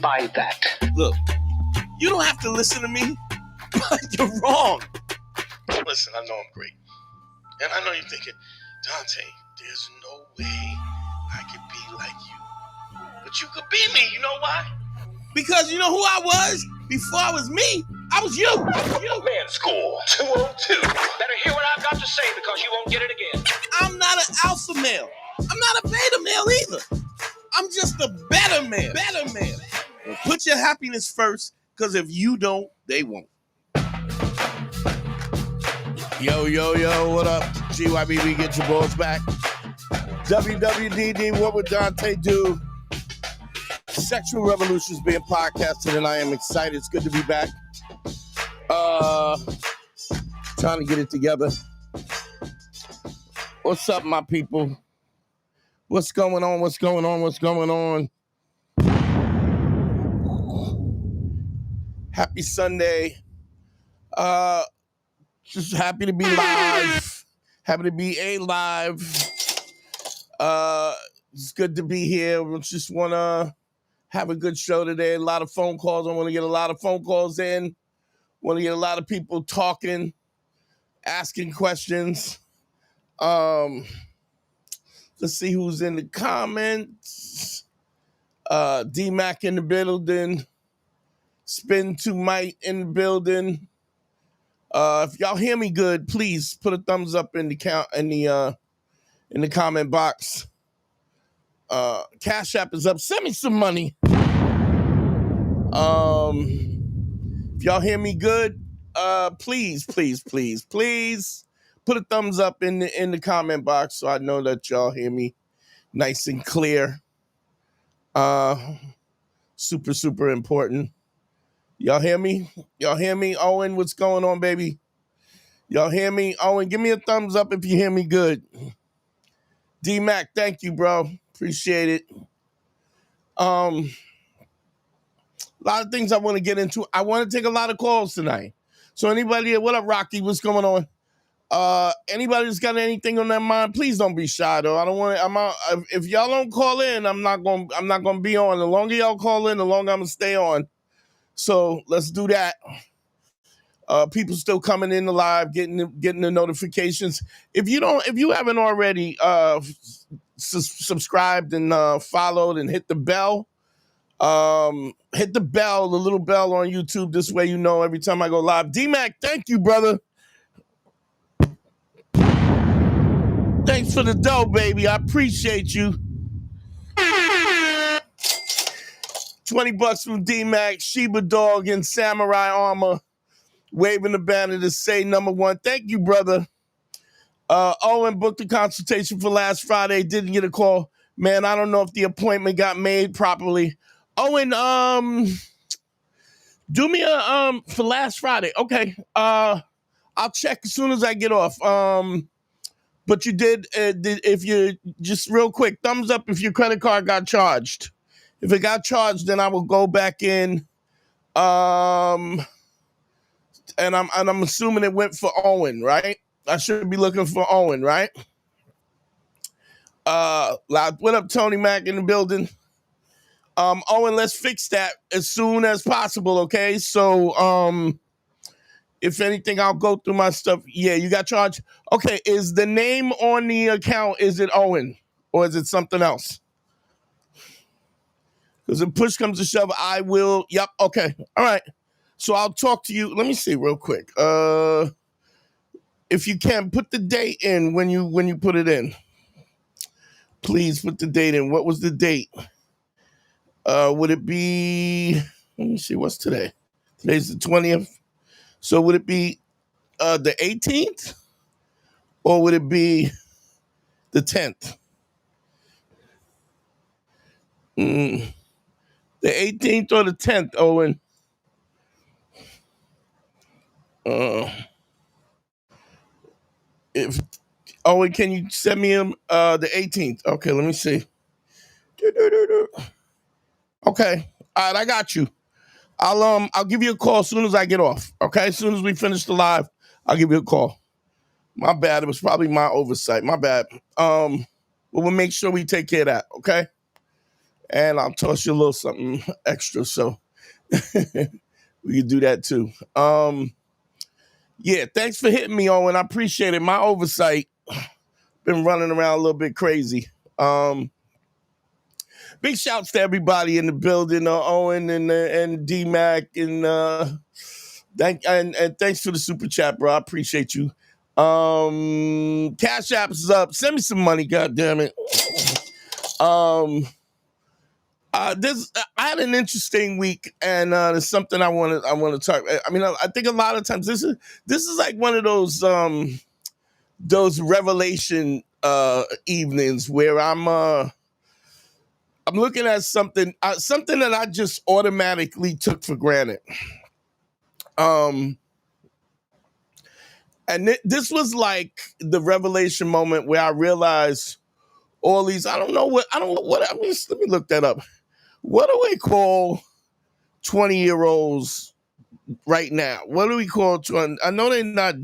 by that. Look, you don't have to listen to me, but you're wrong. Listen, I know I'm great. And I know you're thinking, Dante, there's no way I could be like you. But you could be me, you know why? Because you know who I was? Before I was me, I was you. Man School 202. Better hear what I've got to say because you won't get it again. I'm not an alpha male. I'm not a beta male either. I'm just a better man. Well, put your happiness first, because if you don't, they won't. Yo, what up? GYBB, get your balls back. WWDD, what would Dante do? Sexual Revolutions being podcasted, and I am excited. It's good to be back. Trying to get it together. What's up, my people? What's going on? Happy Sunday. Just happy to be live. Happy to be alive. It's good to be here. We just want to have a good show today. A lot of phone calls. I want to get a lot of phone calls in. Want to get a lot of people talking, asking questions. Let's see who's in the comments. D-Mac in the building. Spin to Mike in the building. If y'all hear me good, please put a thumbs up in the comment box. Cash App is up. Send me some money. If y'all hear me good, please put a thumbs up in the comment box so I know that y'all hear me nice and clear. Super important. Y'all hear me? Owen, what's going on, baby? Y'all hear me? Owen, give me a thumbs up if you hear me good. D-Mac, thank you, bro. Appreciate it. A lot of things I want to get into. I want to take a lot of calls tonight. So anybody, what up, Rocky? What's going on? Anybody that's got anything on their mind, please don't be shy though. I don't want to. I'm out. If y'all don't call in, I'm not gonna be on. The longer y'all call in, the longer I'm gonna stay on. So let's do that. People still coming in live, getting the notifications. If you haven't already subscribed and followed and hit the bell, the little bell on YouTube. This way you know every time I go live. D-Mac, thank you, brother. Thanks for the dough, baby. I appreciate you. $20 from D-Mac, Sheba Dog in samurai armor, waving the banner to say number one. Thank you, brother. Owen booked a consultation for last Friday. Didn't get a call. Man, I don't know if the appointment got made properly. Owen, do me a for last Friday. Okay. I'll check as soon as I get off. But you did if you just real quick, thumbs up if your credit card got charged. If it got charged, then I will go back in. And I'm assuming it went for Owen, right? I should be looking for Owen, right? What up, Tony Mac in the building? Owen, let's fix that as soon as possible, okay? So, if anything, I'll go through my stuff. Yeah, you got charged? Okay, is the name on the account, is it Owen? Or is it something else? Because if push comes to shove, I will. Yep, okay. All right. So I'll talk to you. Let me see real quick. If you can, put the date in when you put it in. Please put the date in. What was the date? Would it be, let me see, what's today? Today's the 20th. So would it be the 18th? Or would it be the 10th? The 18th or the 10th, Owen? Owen, can you send me him the 18th? Okay, let me see. Okay. All right, I got you. I'll give you a call as soon as I get off. Okay? As soon as we finish the live, I'll give you a call. My bad. It was probably my oversight. My bad. But we'll make sure we take care of that, okay? and I'll toss you a little something extra, so we can do that too. Yeah, thanks for hitting me, Owen. I appreciate it. My oversight. Been running around a little bit crazy. Big shouts to everybody in the building, Owen and D-Mac, and thanks for the super chat, bro. I appreciate you. Cash App is up. Send me some money, goddammit. This I had an interesting week, and there's something I want to talk. I mean, I think a lot of times this is like one of those revelation evenings where I'm looking at something that I just automatically took for granted. And this was like the revelation moment where I realized all these. I don't know what. I mean, let me look that up. What do we call 20-year-olds right now? What do we call 20? I know they're not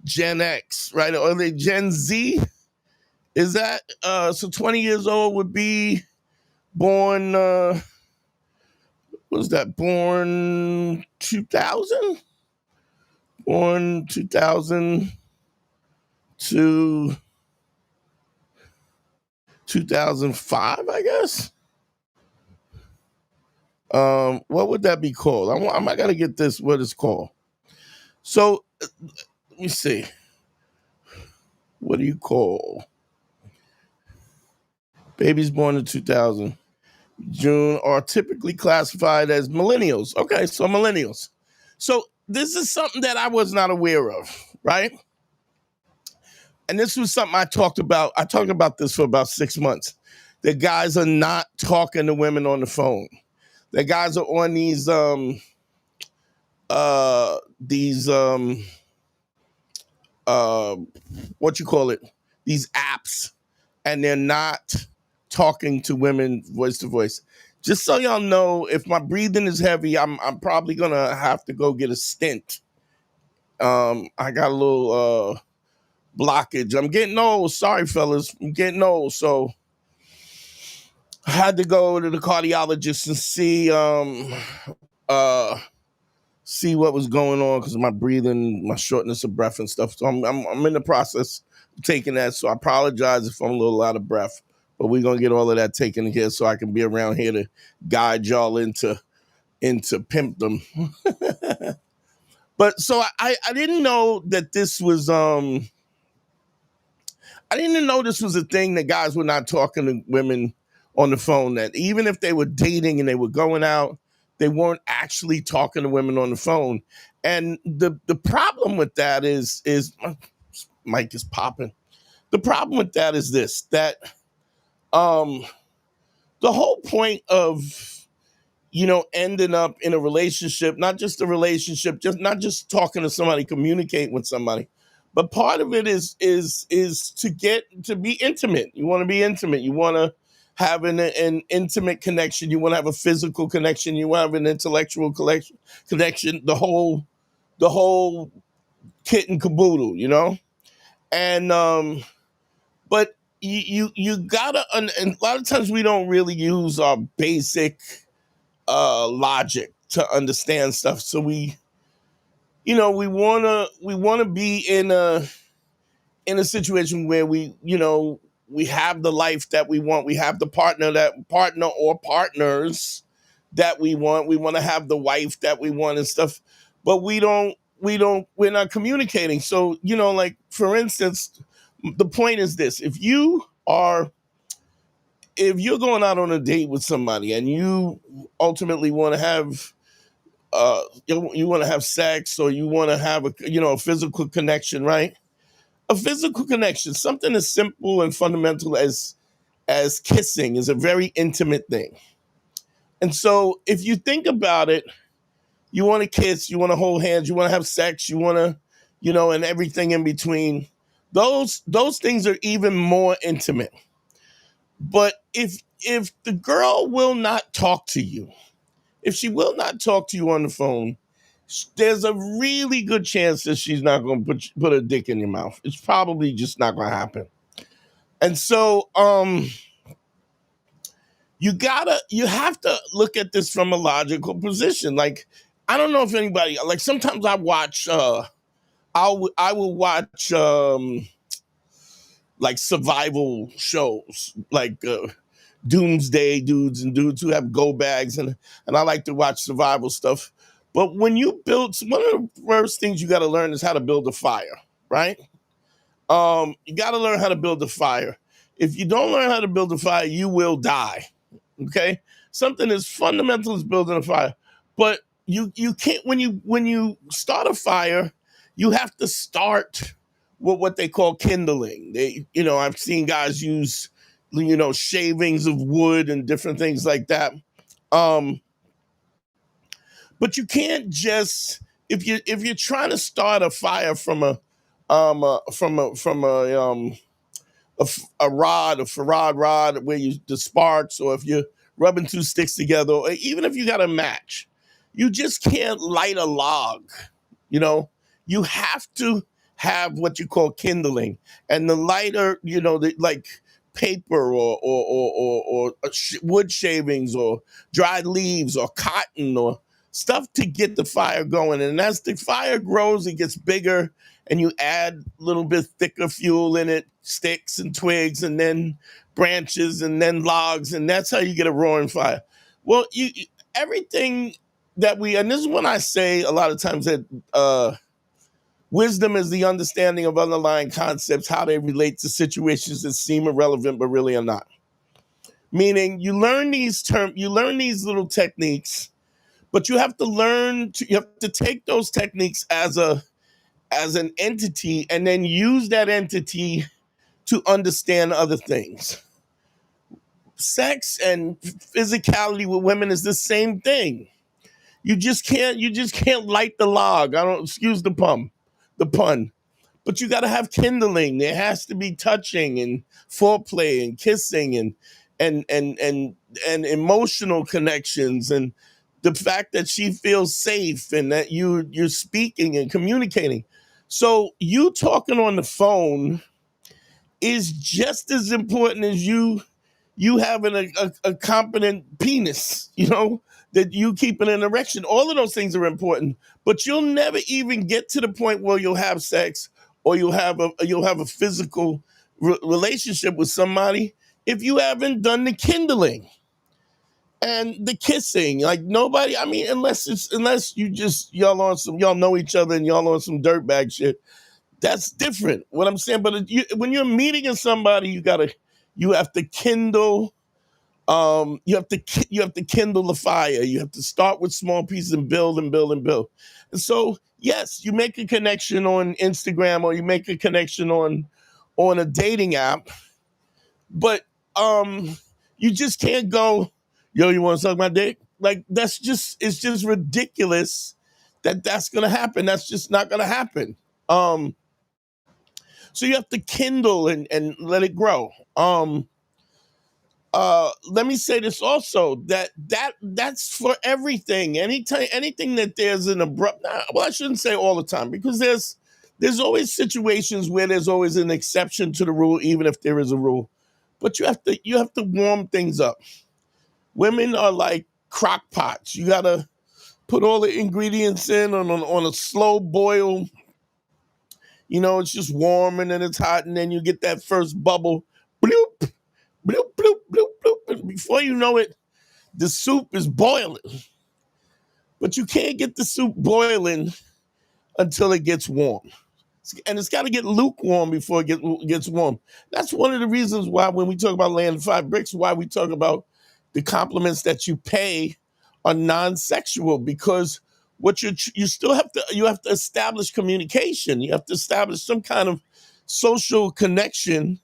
Gen X, right? Or are they Gen Z? Is that so? 20 years old would be born. Was that born 2000? Born 2000 to 2005, I guess. What would that be called? I gotta get this. What it's called? So let me see. What do you call babies born in 2000? June are typically classified as millennials. Okay, so millennials. So this is something that I was not aware of, right? And this was something I talked about. I talked about this for about 6 months. The guys are not talking to women on the phone. The guys are on these what you call it? These apps, and they're not talking to women voice to voice. Just so y'all know, if my breathing is heavy, I'm probably gonna have to go get a stint. I got a little blockage. I'm getting old. Sorry, fellas. I'm getting old. So I had to go to the cardiologist and see what was going on because my breathing, my shortness of breath and stuff. So I'm in the process of taking that. So I apologize if I'm a little out of breath, but we're gonna get all of that taken care so I can be around here to guide y'all into pimpdom. But so I didn't know that this was I didn't know this was a thing that guys were not talking to women on the phone, that even if they were dating and they were going out, they weren't actually talking to women on the phone. And the problem with that is my mic is popping. The problem with that is this, that the whole point of ending up in a relationship, not just a relationship, just not just talking to somebody, communicate with somebody, but part of it is to get to be intimate. You want to be intimate. You want to have an intimate connection. You want to have a physical connection. You want to have an intellectual connection. The whole kit and caboodle, and but you gotta. And a lot of times we don't really use our basic logic to understand stuff. So we wanna be in a situation where we have the life that we want. We have the partner or partners that we want. We want to have the wife that we want and stuff, but we're not communicating. So, like for instance, the point is this: if you're going out on a date with somebody and you ultimately want to have you want to have sex, or you want to have a physical connection, right? A physical connection, something as simple and fundamental as kissing, is a very intimate thing. And so if you think about it, you want to kiss, you want to hold hands, you want to have sex, you want to, and everything in between. Those things are even more intimate. But if the girl will not talk to you, if she will not talk to you on the phone, there's a really good chance that she's not going to put a dick in your mouth. It's probably just not going to happen. And so, you have to look at this from a logical position. Like, I don't know if anybody, like, sometimes I watch I will watch like survival shows, like doomsday dudes and dudes who have go bags, and I like to watch survival stuff. But when you build, one of the first things you got to learn is how to build a fire, right? You got to learn how to build a fire. If you don't learn how to build a fire, you will die. Okay, something as fundamental as building a fire. But you can't, when you start a fire, you have to start with what they call kindling. I've seen guys use shavings of wood and different things like that. Um, but you can't just, if you're trying to start a fire from a rod, a Farad rod, where the sparks, or if you're rubbing two sticks together, or even if you got a match, you just can't light a log. You know, you have to have what you call kindling, and the lighter, like paper or wood shavings or dried leaves or cotton or stuff to get the fire going. And as the fire grows, it gets bigger, and you add a little bit thicker fuel in it, sticks and twigs, and then branches, and then logs, and that's how you get a roaring fire. Well, everything and this is when I say a lot of times that wisdom is the understanding of underlying concepts, how they relate to situations that seem irrelevant but really are not. Meaning, you learn these little techniques, but you have to take those techniques as an entity, and then use that entity to understand other things. Sex and physicality with women is the same thing. You just can't light the log. I don't excuse the pun. But you got to have kindling. There has to be touching and foreplay and kissing and emotional connections, and the fact that she feels safe and that you're speaking and communicating. So you talking on the phone is just as important as you having a competent penis, that you keeping an erection. All of those things are important, but you'll never even get to the point where you'll have sex, or you'll have a physical relationship with somebody, if you haven't done the kindling and the kissing. Like, nobody, I mean, unless y'all know each other and y'all on some dirtbag shit, that's different. What I'm saying, but when you're meeting somebody, you have to kindle. You have to kindle the fire. You have to start with small pieces and build and build and build. And so, yes, you make a connection on Instagram, or you make a connection on a dating app, but you just can't go, yo, you want to suck my dick? Like, it's just ridiculous that's gonna happen. That's just not gonna happen. So you have to kindle and let it grow. Let me say this also, that's for everything. Anything that there's an abrupt, well, I shouldn't say all the time, because there's always situations where there's always an exception to the rule, even if there is a rule. But you have to warm things up. Women are like crock pots. You gotta put all the ingredients in on a slow boil. It's just warm, and then it's hot, and then you get that first bubble. Bloop, bloop, bloop, bloop, bloop. And before you know it, the soup is boiling. But you can't get the soup boiling until it gets warm. And it's got to get lukewarm before it gets warm. That's one of the reasons why, when we talk about laying 5 bricks, why we talk about the compliments that you pay are non-sexual, because what you have to establish communication. You have to establish some kind of social connection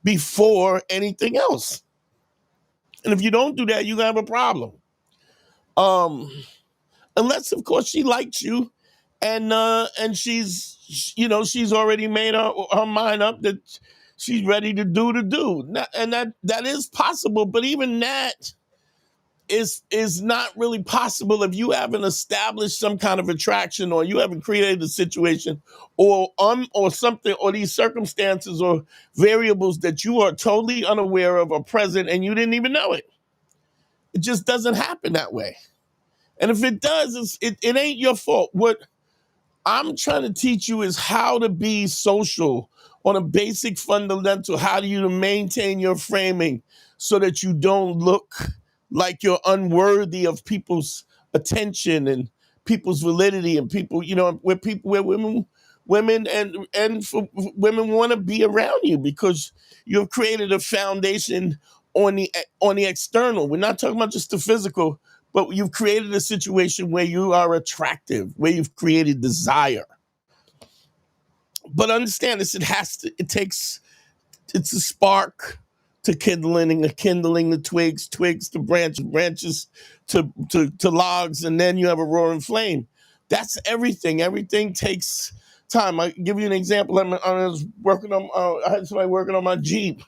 before anything else. And if you don't do that, you're gonna have a problem. Unless, of course, she likes you, and she's already made her mind up that she's ready to do. And that is possible, but even that is not really possible if you haven't established some kind of attraction, or you haven't created a situation or something, or these circumstances or variables that you are totally unaware of are present and you didn't even know it. It just doesn't happen that way. And if it does, it ain't your fault. What I'm trying to teach you is how to be social on a basic fundamental. How do you maintain your framing so that you don't look like you're unworthy of people's attention and people's validity and people, where women and for women want to be around you because you've created a foundation on the external. We're not talking about just the physical, but you've created a situation where you are attractive, where you've created desire. But understand this, it's a spark to kindling the twigs to branches to logs, and then you have a roaring flame. That's everything. Everything takes time. I give you an example. I had somebody working on my Jeep.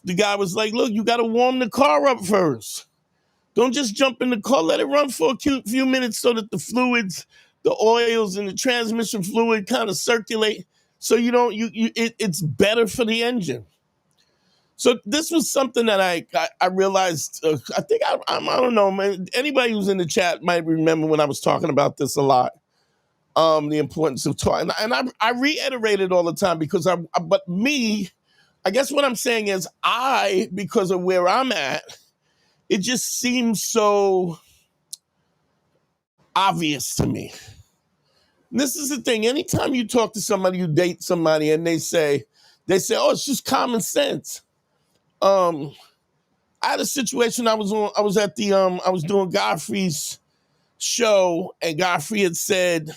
The guy was like, look, you got to warm the car up first. Don't just jump in the car. Let it run for a few minutes so that the fluids, the oils, and the transmission fluid kind of circulate. So it's better for the engine. So this was something that I realized. I think I don't know, man. Anybody who's in the chat might remember when I was talking about this a lot. The importance of talking, and I reiterate it all the time because But me, I guess what I'm saying is because of where I'm at. It just seems so obvious to me. And this is the thing. Anytime you talk to somebody, you date somebody, and they say, "Oh, it's just common sense." I had a situation. I was doing Godfrey's show, and Godfrey had said,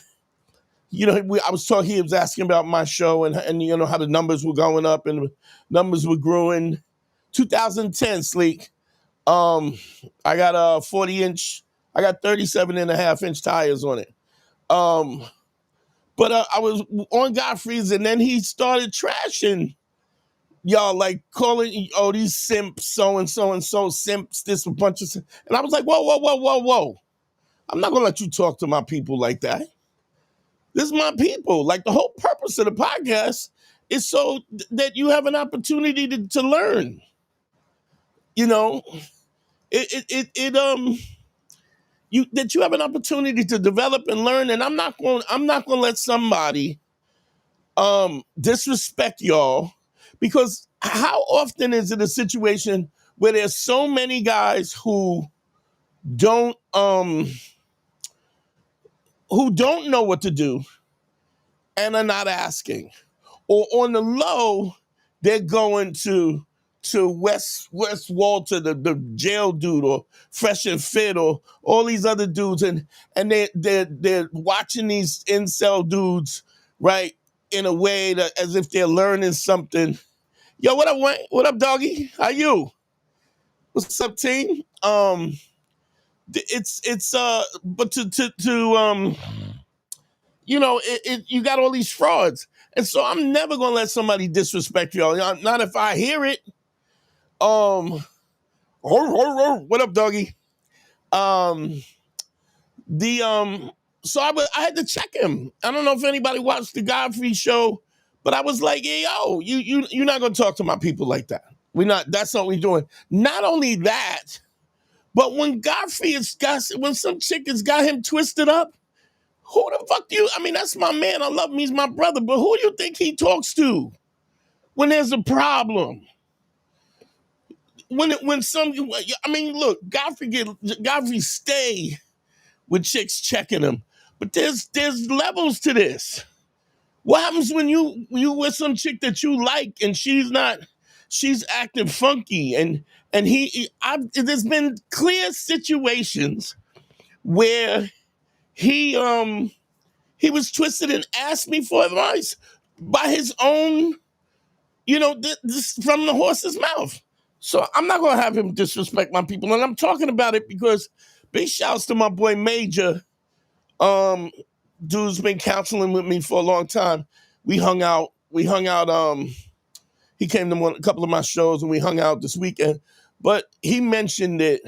he was asking about my show and how the numbers were going up and the numbers were growing. 2010, Sleek. I got a 40-inch, I got 37.5-inch tires on it. But I was on Godfrey's, and then he started trashing y'all, like calling, these simps, so-and-so simps, this a bunch of simps. And I was like, whoa. I'm not going to let you talk to my people like that. This is my people. Like, the whole purpose of the podcast is so that you have an opportunity to learn. That you have an opportunity to develop and learn, and I'm not going to let somebody disrespect y'all, because how often is it a situation where there's so many guys who don't know what to do and are not asking, or on the low they're going to West Walter, the jail dude, or Fresh and Fit, or all these other dudes, and they're watching these incel dudes, right, in a way that as if they're learning something. Yo, what up, Wayne? What up, doggy? How you? What's up, team? But you got all these frauds, and so I'm never gonna let somebody disrespect y'all. Not if I hear it. What up, doggy? So I had to check him. I don't know if anybody watched the Godfrey show, but I was like, hey, yo, you're not gonna talk to my people like that. That's not what we're doing. Not only that, but when when some chick has got him twisted up, who the fuck that's my man. I love him, he's my brother, but who do you think he talks to when there's a problem? Look, Godfrey stay with chicks checking him, but there's levels to this. What happens when you with some chick that you like and she's acting funky, and there's been clear situations where he was twisted and asked me for advice by his own, this from the horse's mouth. So I'm not going to have him disrespect my people. And I'm talking about it because big shouts to my boy Major. Dude's been counseling with me for a long time. We hung out. He came to a couple of my shows, and we hung out this weekend. But he mentioned it,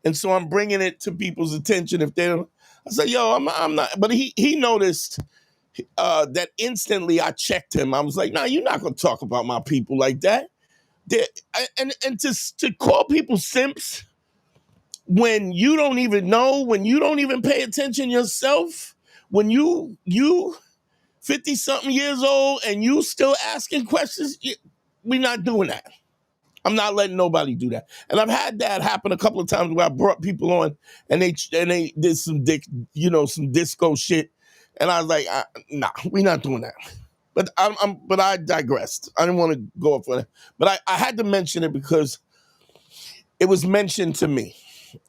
and so I'm bringing it to people's attention. If they don't, I said, yo, I'm not. But he noticed that instantly. I checked him. I was like, nah, you're not going to talk about my people like that. And to call people simps when you don't even know, when you don't even pay attention yourself, when you 50 something years old and you still asking questions, we're not doing that. I'm not letting nobody do that. And I've had that happen a couple of times where I brought people on and they did some some disco shit, and I was like, nah, we're not doing that. But but I digressed. I didn't want to go up for that. But I had to mention it because it was mentioned to me.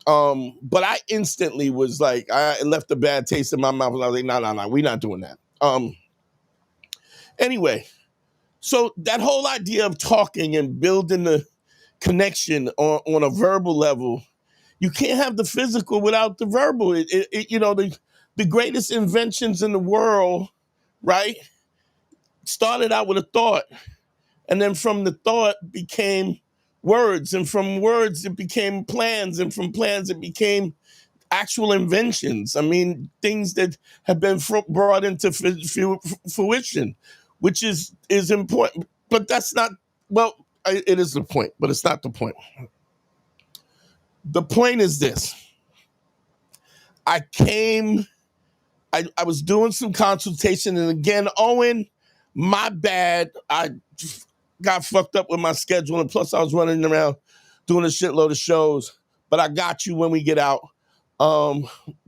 But I instantly was like, I left a bad taste in my mouth. And I was like, no, we're not doing that. Anyway, so that whole idea of talking and building the connection on a verbal level, you can't have the physical without the verbal. The greatest inventions in the world, right, started out with a thought. And then from the thought became words. And from words, it became plans. And from plans, it became actual inventions. I mean, things that have been brought into fruition, which is important. But that's not, well, it is the point, but it's not the point. The point is this. I was doing some consultation, and again, Owen, my bad. I got fucked up with my schedule, and plus I was running around doing a shitload of shows, but I got you when we get out.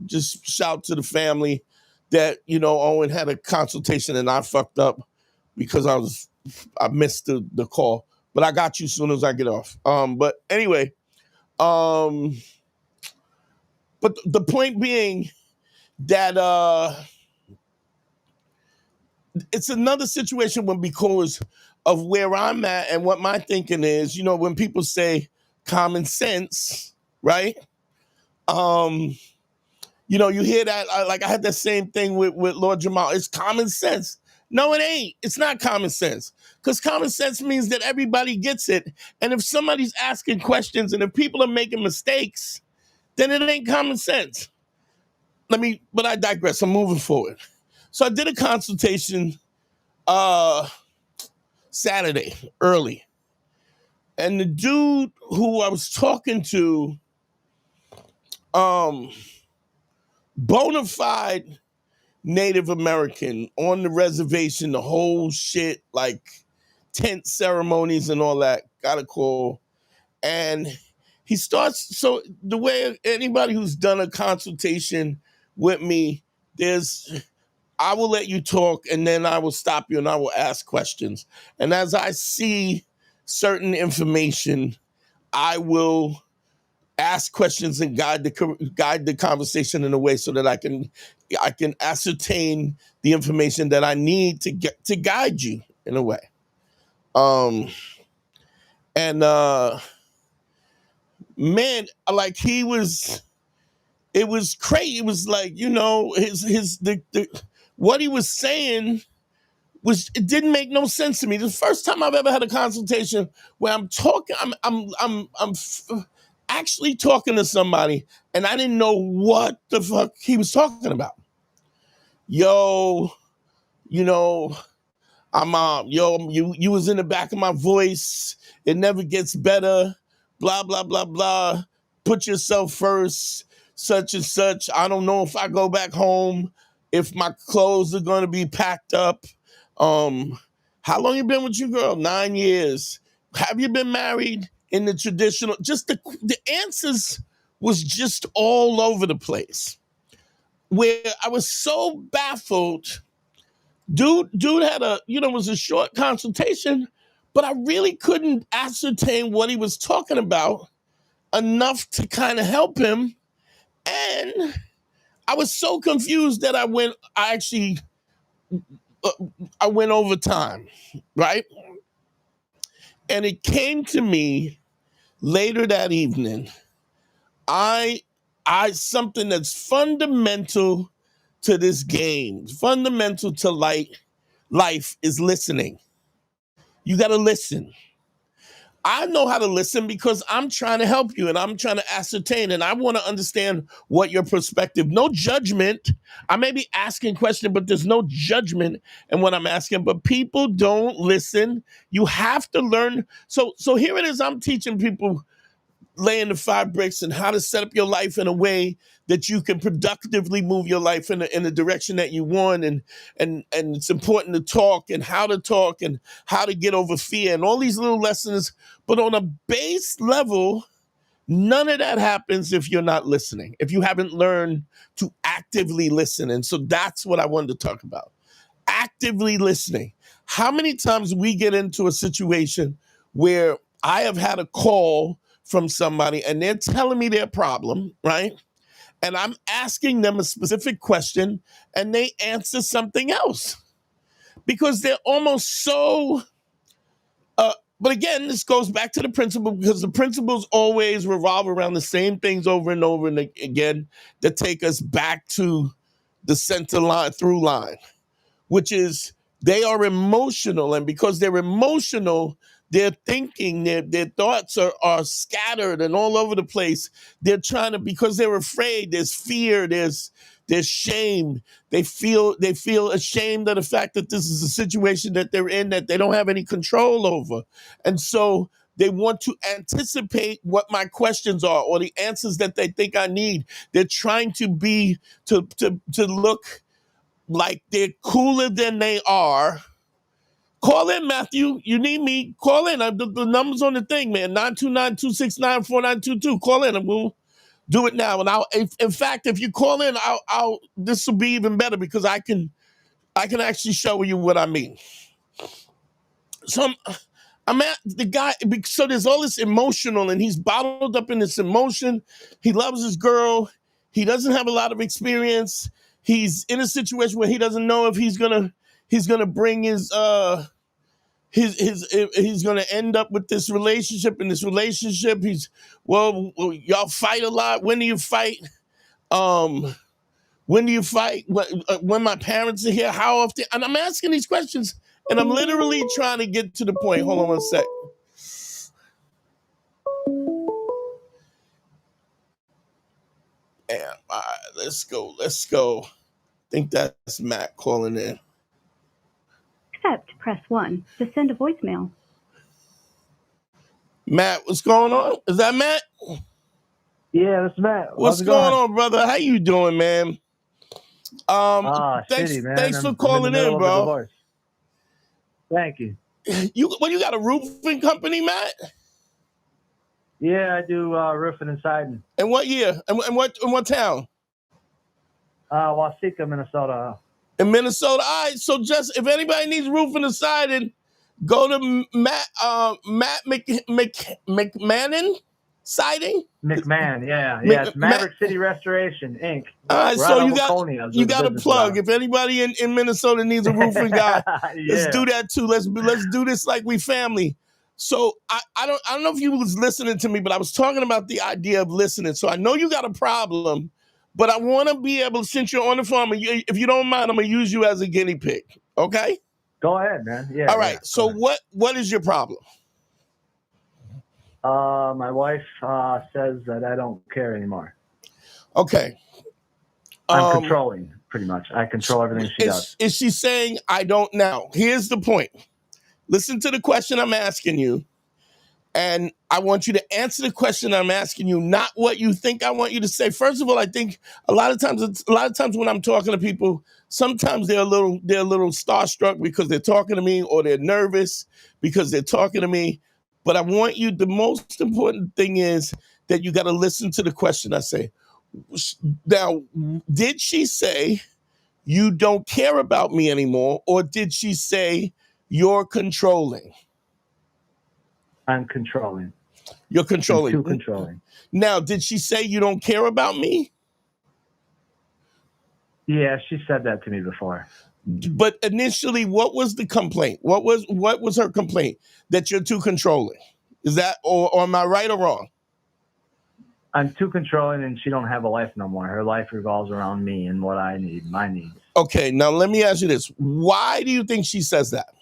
Just shout to the family that, Owen had a consultation and I fucked up because I missed the call, but I got you as soon as I get off. But anyway, but the point being that it's another situation because of where I'm at and what my thinking is. When people say common sense, right? You hear that, like I had that same thing with Lord Jamal. It's common sense. No, it ain't. It's not common sense. Because common sense means that everybody gets it. And if somebody's asking questions and if people are making mistakes, then it ain't common sense. But I digress. I'm moving forward. So I did a consultation Saturday early. And the dude who I was talking to, bona fide Native American on the reservation, the whole shit, like tent ceremonies and all that, got a call. And he starts, so the way anybody who's done a consultation with me, I will let you talk and then I will stop you and I will ask questions. And as I see certain information, I will ask questions and guide the conversation in a way so that I can ascertain the information that I need to guide you in a way. Man, like it was crazy. It was like, what he was saying it didn't make no sense to me. The first time I've ever had a consultation where I'm actually talking to somebody and I didn't know what the fuck he was talking about. Yo, you was in the back of my voice. It never gets better. Blah, blah, blah, blah. Put yourself first, such and such. I don't know if I go back home, if my clothes are going to be packed up. How long you been with your girl? 9 years. Have you been married in the traditional? Just the answers was just all over the place. Where I was so baffled. Dude had it was a short consultation, but I really couldn't ascertain what he was talking about enough to kind of help him. And I was so confused that I went over time, right? And it came to me later that evening. I something that's fundamental to this game, fundamental to life is listening. You got to listen. I know how to listen because I'm trying to help you and I'm trying to ascertain and I want to understand what your perspective, no judgment. I may be asking questions, but there's no judgment in what I'm asking, but people don't listen. You have to learn. So here it is. I'm teaching people laying the 5 bricks and how to set up your life in a way that you can productively move your life in the direction that you want. And it's important to talk and how to get over fear and all these little lessons. But on a base level, none of that happens if you're not listening, if you haven't learned to actively listen. And so that's what I wanted to talk about. Actively listening. How many times we get into a situation where I have had a call from somebody and they're telling me their problem, right? And I'm asking them a specific question and they answer something else because they're almost so, but again, this goes back to the principle because the principles always revolve around the same things over and over and again that take us back to the center line, through line, which is they are emotional. And because they're emotional, their thinking, their thoughts are scattered and all over the place. They're trying to, because they're afraid, there's fear, there's shame. They feel ashamed of the fact that this is a situation that they're in that they don't have any control over. And so they want to anticipate what my questions are or the answers that they think I need. They're trying to look like they're cooler than they are. Call in, Matthew. You need me. Call in. The number's on the thing, man. 929-269-4922. Call in and we'll do it now. And in fact, if you call in, this will be even better because I can actually show you what I mean. So I'm at the guy, so there's all this emotional and he's bottled up in this emotion. He loves his girl. He doesn't have a lot of experience. He's in a situation where he doesn't know if he's gonna bring he's gonna end up with this relationship. In this relationship, well, y'all fight a lot. When do you fight? When do you fight? When my parents are here? How often? And I'm asking these questions, and I'm literally trying to get to the point. Hold on one sec. And, all right, let's go. I think that's Matt calling in. Accept, press 1 to send a voicemail. Matt, what's going on? Is that Matt? Yeah, that's Matt. What's going on, brother? How you doing, man? Thanks, shitty, man. Thanks for calling in, bro. Thank you. You got a roofing company, Matt? Yeah, I do roofing and siding. And what year? And what town? Waseca, Minnesota. In Minnesota. All right. So just if anybody needs roofing and siding, go to Matt McMahon Siding. McMahon, yeah. It's Maverick City Restoration, Inc. All right, so you got a plug. If anybody in Minnesota needs a roofing guy, let's do that too. Let's do this like we family. So I don't know if you was listening to me, but I was talking about the idea of listening. So I know you got a problem, but I want to be able, since you're on the phone, if you don't mind, I'm gonna use you as a guinea pig. Okay? Go ahead, man. Yeah. All right. Yeah, so what is your problem? My wife says that I don't care anymore. Okay. I'm controlling, pretty much. I control everything she does. Is she saying I don't now? Here's the point. Listen to the question I'm asking you, and I want you to answer the question I'm asking you, not what you think I want you to say. First of all, I think a lot of times when I'm talking to people, sometimes they're a little starstruck because they're talking to me, or they're nervous because they're talking to me. But I want you, the most important thing is that you got to listen to the question I say. Now, did she say you don't care about me anymore, or did she say you're controlling? I'm controlling. You're controlling. I'm too controlling. Now, did she say you don't care about me? Yeah, she said that to me before. But initially, what was the complaint? What was her complaint? That you're too controlling? Is that, or am I right or wrong? I'm too controlling, and she don't have a life no more. Her life revolves around me and what I need, my needs. Okay, now let me ask you this. Why do you think she says that,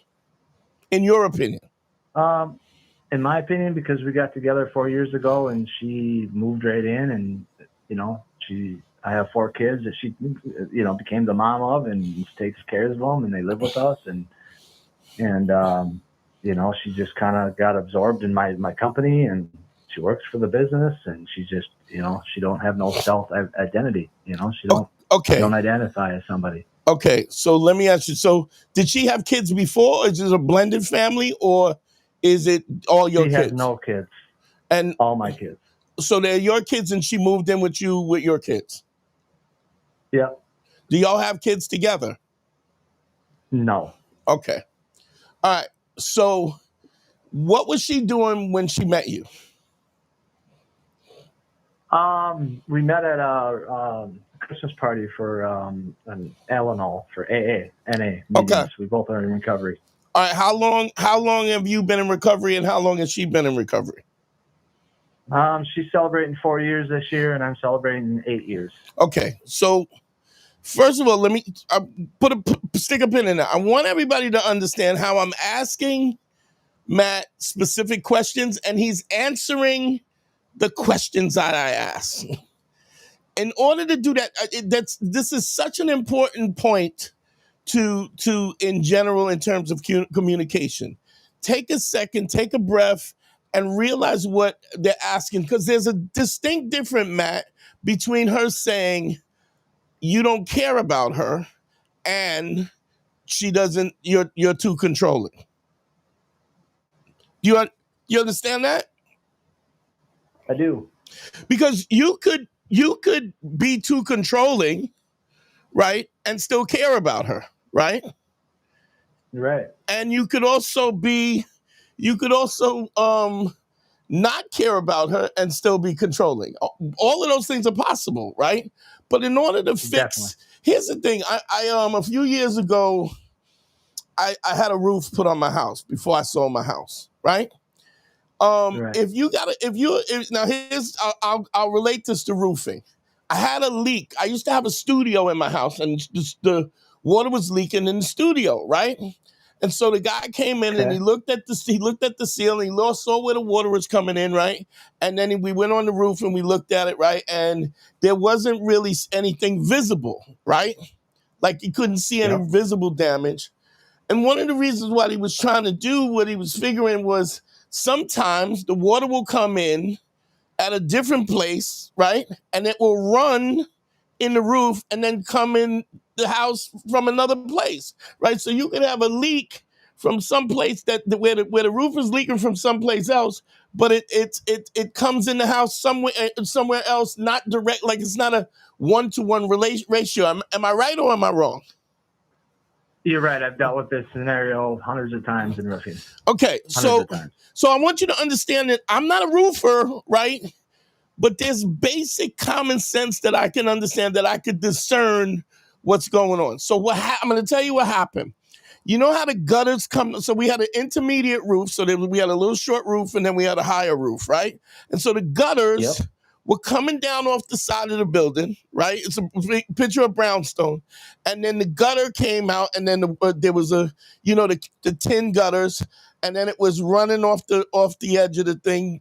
in your opinion? In my opinion, because we got together 4 years ago, and she moved right in, and, I have 4 kids that she, became the mom of, and takes care of them, and they live with us, and she just kind of got absorbed in my company, and she works for the business, and she just, you know, she don't have no self identity. You know, she don't identify as somebody. Okay, so let me ask you. So, did she have kids before, or is it a blended family, or is it all your kids? She has no kids. And all my kids. So they're your kids, and she moved in with you with your kids. Yeah. Do y'all have kids together? No. Okay. All right. So, what was she doing when she met you? We met at a Christmas party for an Al-Anon for AA, NA meetings. Okay. We both are in recovery. All right. How long have you been in recovery, and how long has she been in recovery? She's celebrating 4 years this year, and I'm celebrating 8 years. Okay. So, first of all, let me stick a pin in that. I want everybody to understand how I'm asking Matt specific questions, and he's answering the questions that I ask. In order to do that, this is such an important point to in general in terms of communication. Take a second, take a breath, and realize what they're asking, because there's a distinct difference, Matt, between her saying you don't care about her and she doesn't. You're too controlling. You understand that? I do. Because you could be too controlling, right, and still care about her, right? Right. And you could also not care about her and still be controlling. All of those things are possible, right? But in order to fix, Definitely. Here's the thing. I a few years ago, I had a roof put on my house before I sold my house, right? Right. I'll relate this to roofing. I had a leak. I used to have a studio in my house, and the water was leaking in the studio, right? And so the guy came in and he looked at the ceiling, he saw where the water was coming in, right? And then we went on the roof and we looked at it, right? And there wasn't really anything visible, right? Like you couldn't see any visible damage. And one of the reasons why he was trying to do what he was figuring was sometimes the water will come in at a different place, right? And it will run in the roof and then come in the house from another place, right? So you could have a leak from some place where the roof is leaking from someplace else, but it comes in the house somewhere else, not direct, like it's not a 1-to-1 ratio. Am I right or am I wrong? You're right. I've dealt with this scenario hundreds of times in roofing. Okay, so I want you to understand that I'm not a roofer, right? But there's basic common sense that I can understand, that I could discern what's going on. So I'm going to tell you what happened. You know how the gutters come? So we had an intermediate roof. So we had a little short roof, and then we had a higher roof, right? And so the gutters were coming down off the side of the building, right? It's a picture of brownstone. And then the gutter came out, and then there was the tin gutters, and then it was running off the edge of the thing,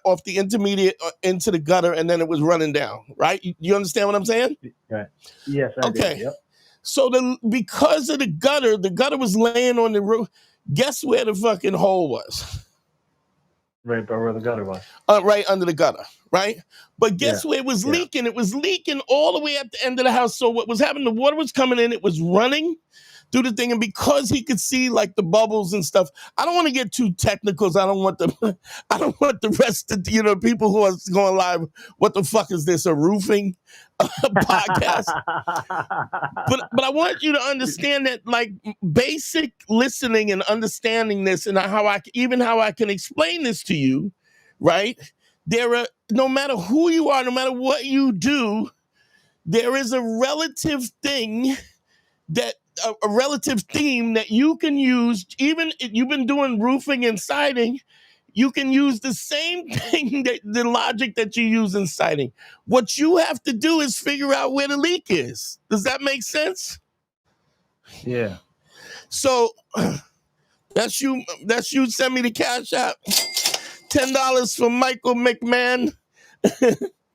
off the intermediate into the gutter, and then it was running down, right? You understand what I'm saying? Right. Yes, I do. Yep. So because of the gutter was laying on the roof. Guess where the fucking hole was? Right by where the gutter was. Right under the gutter, right? But guess where it was leaking? It was leaking all the way at the end of the house. So what was happening, the water was coming in, it was running through the thing. And because he could see like the bubbles and stuff, I don't want to get too technical. I don't want the rest of people who are going live, what the fuck is this, a roofing podcast? But I want you to understand that, like, basic listening and understanding this, and how I can explain this to you, right? No matter who you are, no matter what you do, there is a relative thing a relative theme that you can use. Even if you've been doing roofing and siding, you can use the same thing, the logic that you use in siding. What you have to do is figure out where the leak is. Does that make sense? Yeah. So that's you. Send me the Cash App. $10 for Michael McMahon.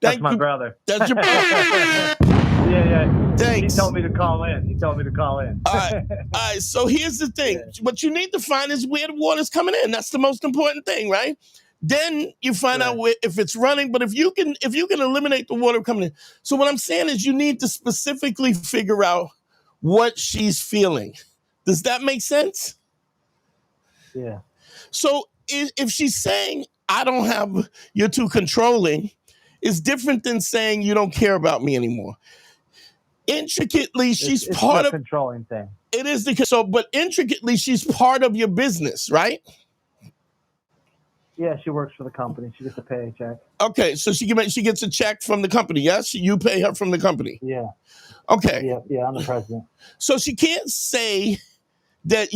That's my brother. That's your brother. Yeah. Thanks. He told me to call in. All right. So here's the thing. What you need to find is where the water's coming in. That's the most important thing, right? Then you find out if it's running. But if you can eliminate the water coming in. So what I'm saying is you need to specifically figure out what she's feeling. Does that make sense? Yeah. So if she's saying, you're too controlling, it's different than saying you don't care about me anymore. Intricately, she's It's part the of controlling thing. it is but intricately, she's part of your business, right? Yeah, she works for the company. She gets a paycheck. Okay, so she gets a check from the company, yes? You pay her from the company. Yeah. Okay. Yeah, I'm the president. So she can't say that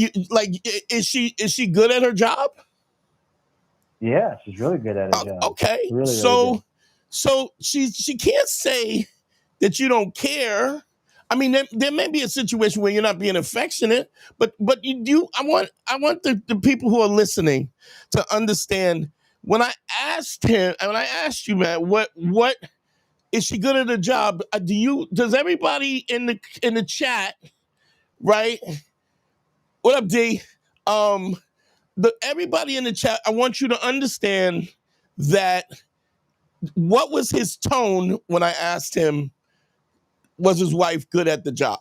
is she good at her job? Yeah, she's really good at her job. Okay. Really, so good. So she can't say that you don't care. I mean, there may be a situation where you're not being affectionate, but you do. I want the people who are listening to understand when I asked you, Matt, what is she good at her job? Does everybody in the chat, right? What up, D? Everybody in the chat, I want you to understand that what was his tone when I asked him, was his wife good at the job?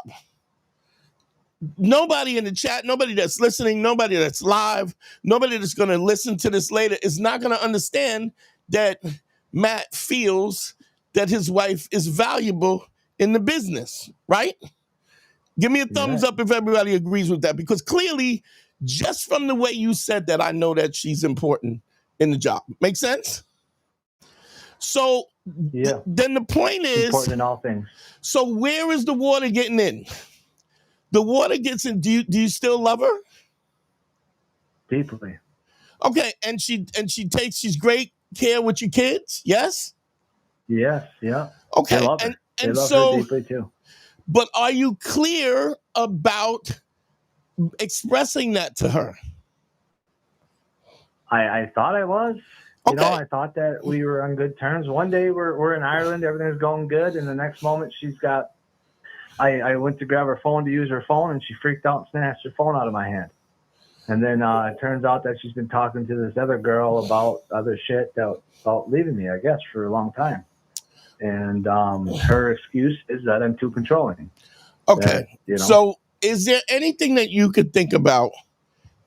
Nobody in the chat, nobody that's listening, nobody that's live, nobody that's going to listen to this later is not going to understand that Matt feels that his wife is valuable in the business, right? Give me a thumbs up if everybody agrees with that, because clearly, just from the way you said that, I know that she's important in the job. Make sense? So then the point is, important in all things. So where is the water getting in? The water gets in. Do you still love her? Deeply. Okay, and she's great care with your kids. Yes. Yes. Yeah. Okay. They love her. And they love so, her deeply too. But are you clear about expressing that to her? I thought I was. You Okay. know, I thought that we were on good terms. One day we're in Ireland, everything's going good, and the next moment she's got. I went to grab her phone to use her phone, and she freaked out and snatched her phone out of my hand. And then it turns out that she's been talking to this other girl about other shit about leaving me, I guess, for a long time. And her excuse is that I'm too controlling. Okay. So is there anything that you could think about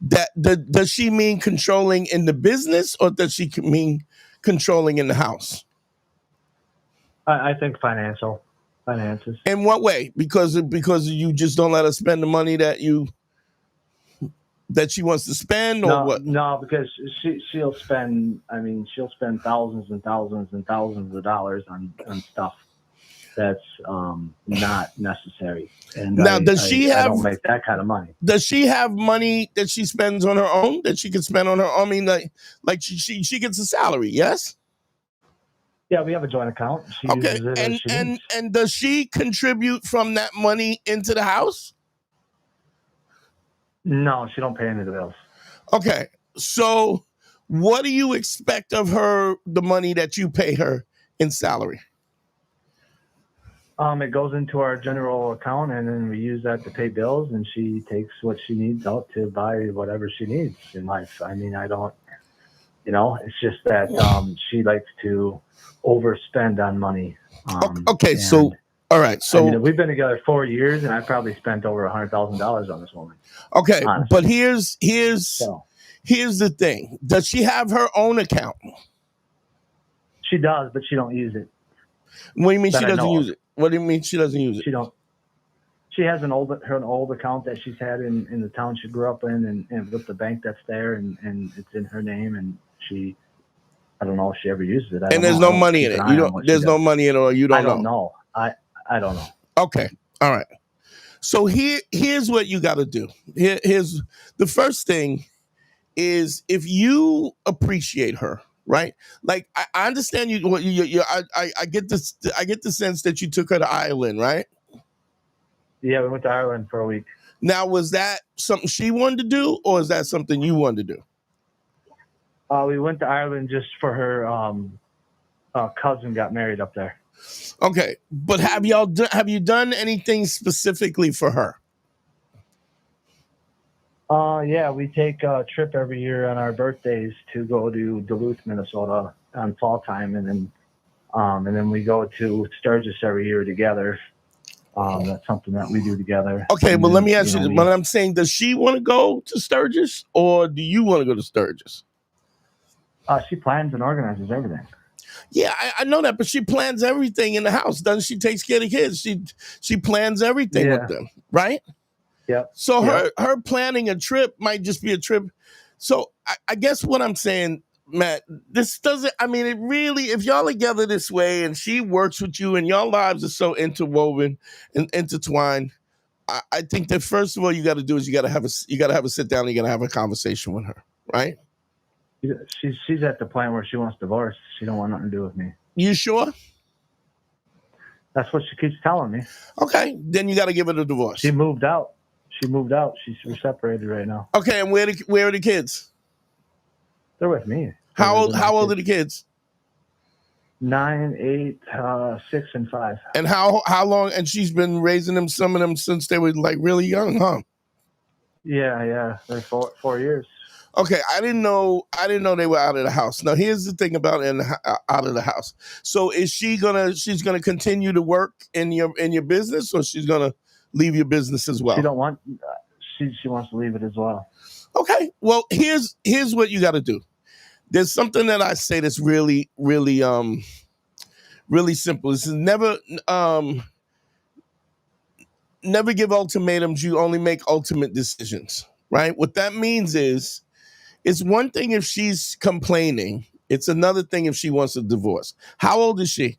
does she mean controlling in the business, or does she mean controlling in the house? I think finances. In what way? Because you just don't let her spend the money that she wants to spend, or what? No, because she'll spend thousands and thousands and thousands of dollars on stuff that's not necessary. And now, I don't make that kind of money. Does she have money that she spends on her own that she can spend on her own? I mean, like she gets a salary, yes? Yeah, we have a joint account. She uses it as she needs. And does she contribute from that money into the house? No, she don't pay any of the bills. Okay, so what do you expect of her, the money that you pay her in salary? It goes into our general account, and then we use that to pay bills, and she takes what she needs out to buy whatever she needs in life. I mean, I don't, it's just that she likes to overspend on money. Okay, so, all right. So we've been together 4 years, and I've probably spent over $100,000 on this woman. Okay, honestly. But here's the thing. Does she have her own account? She does, but she don't use it. What do you mean she doesn't use it? What do you mean she doesn't use it? She has an old account that she's had in the town she grew up in, and with the bank that's there, and it's in her name, and I don't know if she ever uses it. And there's no money in it. There's no money in it, or you don't know. I don't know. I don't know. Okay. All right. So here's what you got to do. Here's the first thing is, if you appreciate her, right? Like I understand you. I get this. I get the sense that you took her to Ireland, right? Yeah, we went to Ireland for a week. Now, was that something she wanted to do, or is that something you wanted to do? We went to Ireland just for her cousin got married up there. Okay, but have you done anything specifically for her? Yeah, we take a trip every year on our birthdays to go to Duluth, Minnesota on fall time, and then we go to Sturgis every year together. That's something that we do together. Okay, And well, let then, me ask you, but I'm saying, does she want to go to Sturgis or do you want to go to Sturgis? She plans and organizes everything. Yeah, I know that, but she plans everything in the house, doesn't she? Takes care of the kids. She plans everything with them, right? Yep. So Yep. her planning a trip might just be a trip. So I guess what I'm saying, Matt, this doesn't, I mean, it really, if y'all are together this way and she works with you and your lives are so interwoven and intertwined, I think that first of all, you got to do is you got to have a sit down and you got to have a conversation with her, right? She's at the point where she wants divorce. She don't want nothing to do with me. You sure? That's what she keeps telling me. Okay, then you got to give her a divorce. She moved out. We're separated right now. Okay, and where are the kids? They're with me. How old are the kids? 9, 8, 6, and 5. And how long? And she's been raising them, some of them, since they were like really young, huh? Yeah. They're 4 years. Okay, I didn't know they were out of the house. Now here's the thing about out of the house. So is she's gonna continue to work in your business, or she's gonna leave your business as well? She don't want. She wants to leave it as well. Okay, well here's what you got to do. There's something that I say that's really really simple. This is never give ultimatums. You only make ultimate decisions, right? What that means is, it's one thing if she's complaining. It's another thing if she wants a divorce. How old is she?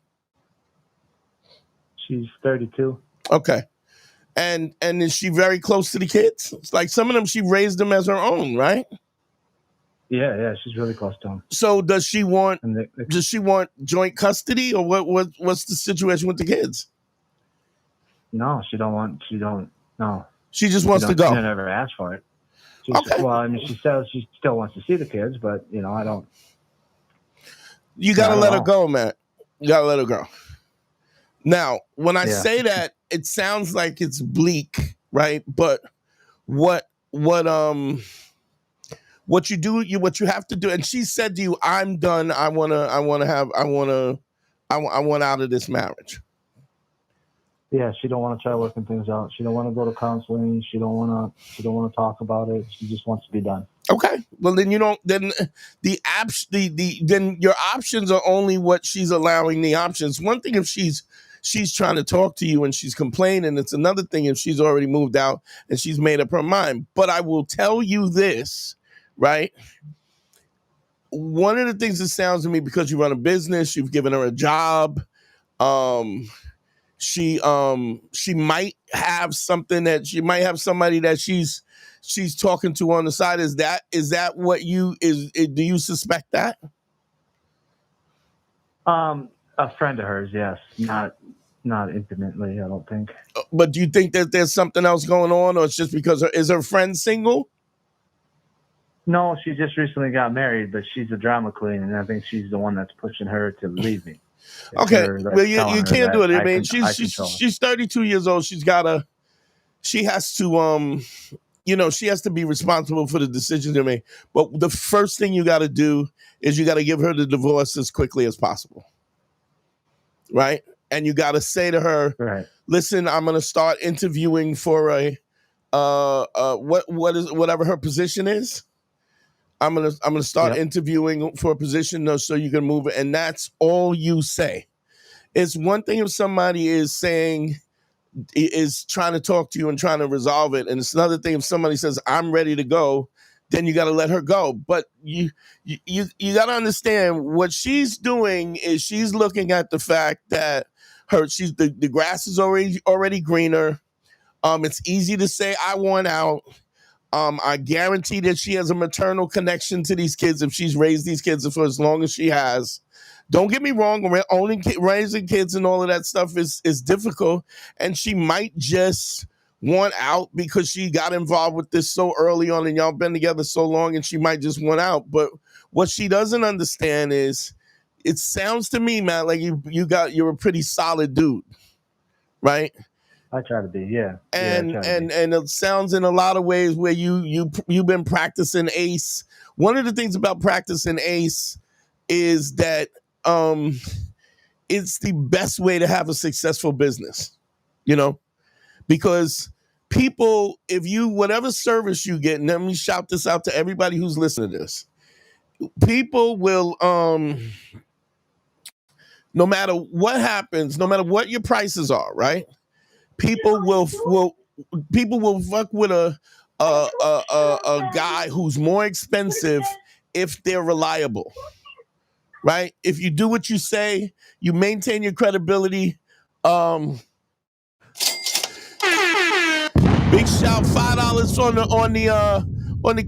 She's 32. Okay. And is she very close to the kids? It's like some of them, she raised them as her own, right? Yeah, she's really close to them. So does she want joint custody, or what's the situation with the kids? No, she don't. No. She just wants to go. She never asked for it. Okay. Well, I mean, she says she still wants to see the kids, but I don't. You gotta let her go, Matt. You gotta let her go. Now, when I say that, it sounds like it's bleak, right? But what you have to do, and she said to you, "I'm done. I want out of this marriage." Yeah, she don't want to try working things out. She don't want to go to counseling. She don't want to talk about it. She just wants to be done. Okay. Well, then you don't. Then then your options are only what she's allowing the options. One thing if she's trying to talk to you and she's complaining. It's another thing if she's already moved out and she's made up her mind. But I will tell you this, right? One of the things that sounds to me, because you run a business, you've given her a job. She might have something that she might have somebody that she's talking to on the side. Is that what do you suspect that? A friend of hers, yes. Not intimately, I don't think. But do you think that there's something else going on, or it's just because is her friend single? No, she just recently got married, but she's a drama queen, and I think she's the one that's pushing her to leave me. Okay, well, you can't do it. I mean, she's 32 years old. She has to she has to be responsible for the decisions they make. But the first thing you got to do is you got to give her the divorce as quickly as possible, right? And you got to say to her, right, listen, I'm going to start interviewing for whatever her position is. I'm gonna start interviewing for a position so you can move it, and that's all you say. It's one thing if somebody is trying to talk to you and trying to resolve it, and it's another thing if somebody says I'm ready to go. Then you got to let her go. But you got to understand what she's doing is she's looking at the fact that the grass is already greener. It's easy to say I want out. I guarantee that she has a maternal connection to these kids if she's raised these kids for as long as she has. Don't get me wrong, raising kids and all of that stuff is difficult, and she might just want out because she got involved with this so early on and y'all been together so long, and she might just want out. But what she doesn't understand is, it sounds to me, Matt, like you're a pretty solid dude, right? I try to be, yeah. And I try to be. and it sounds in a lot of ways where you've been practicing ACE. One of the things about practicing ACE is that it's the best way to have a successful business, because people, if you, whatever service you get, and let me shout this out to everybody who's listening to this, people will, no matter what happens, no matter what your prices are, right? People will fuck with a guy who's more expensive if they're reliable, right? If you do what you say, you maintain your credibility. Big shout, $5 on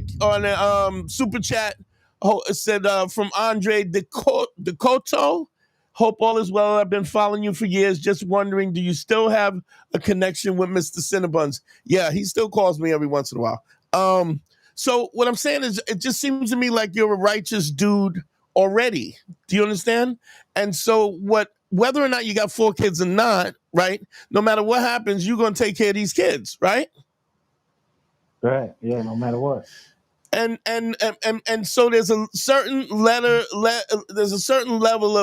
the super chat. Oh, it said from Andre Decoto. Hope all is well. I've been following you for years. Just wondering, do you still have a connection with Mr. Cinnabons? Yeah, he still calls me every once in a while. So what I'm saying is, it just seems to me like you're a righteous dude already. Do you understand? And so whether or not you got 4 kids or not, right? No matter what happens, you're gonna take care of these kids, right? Right. Yeah. No matter what. And so there's a certain there's a certain level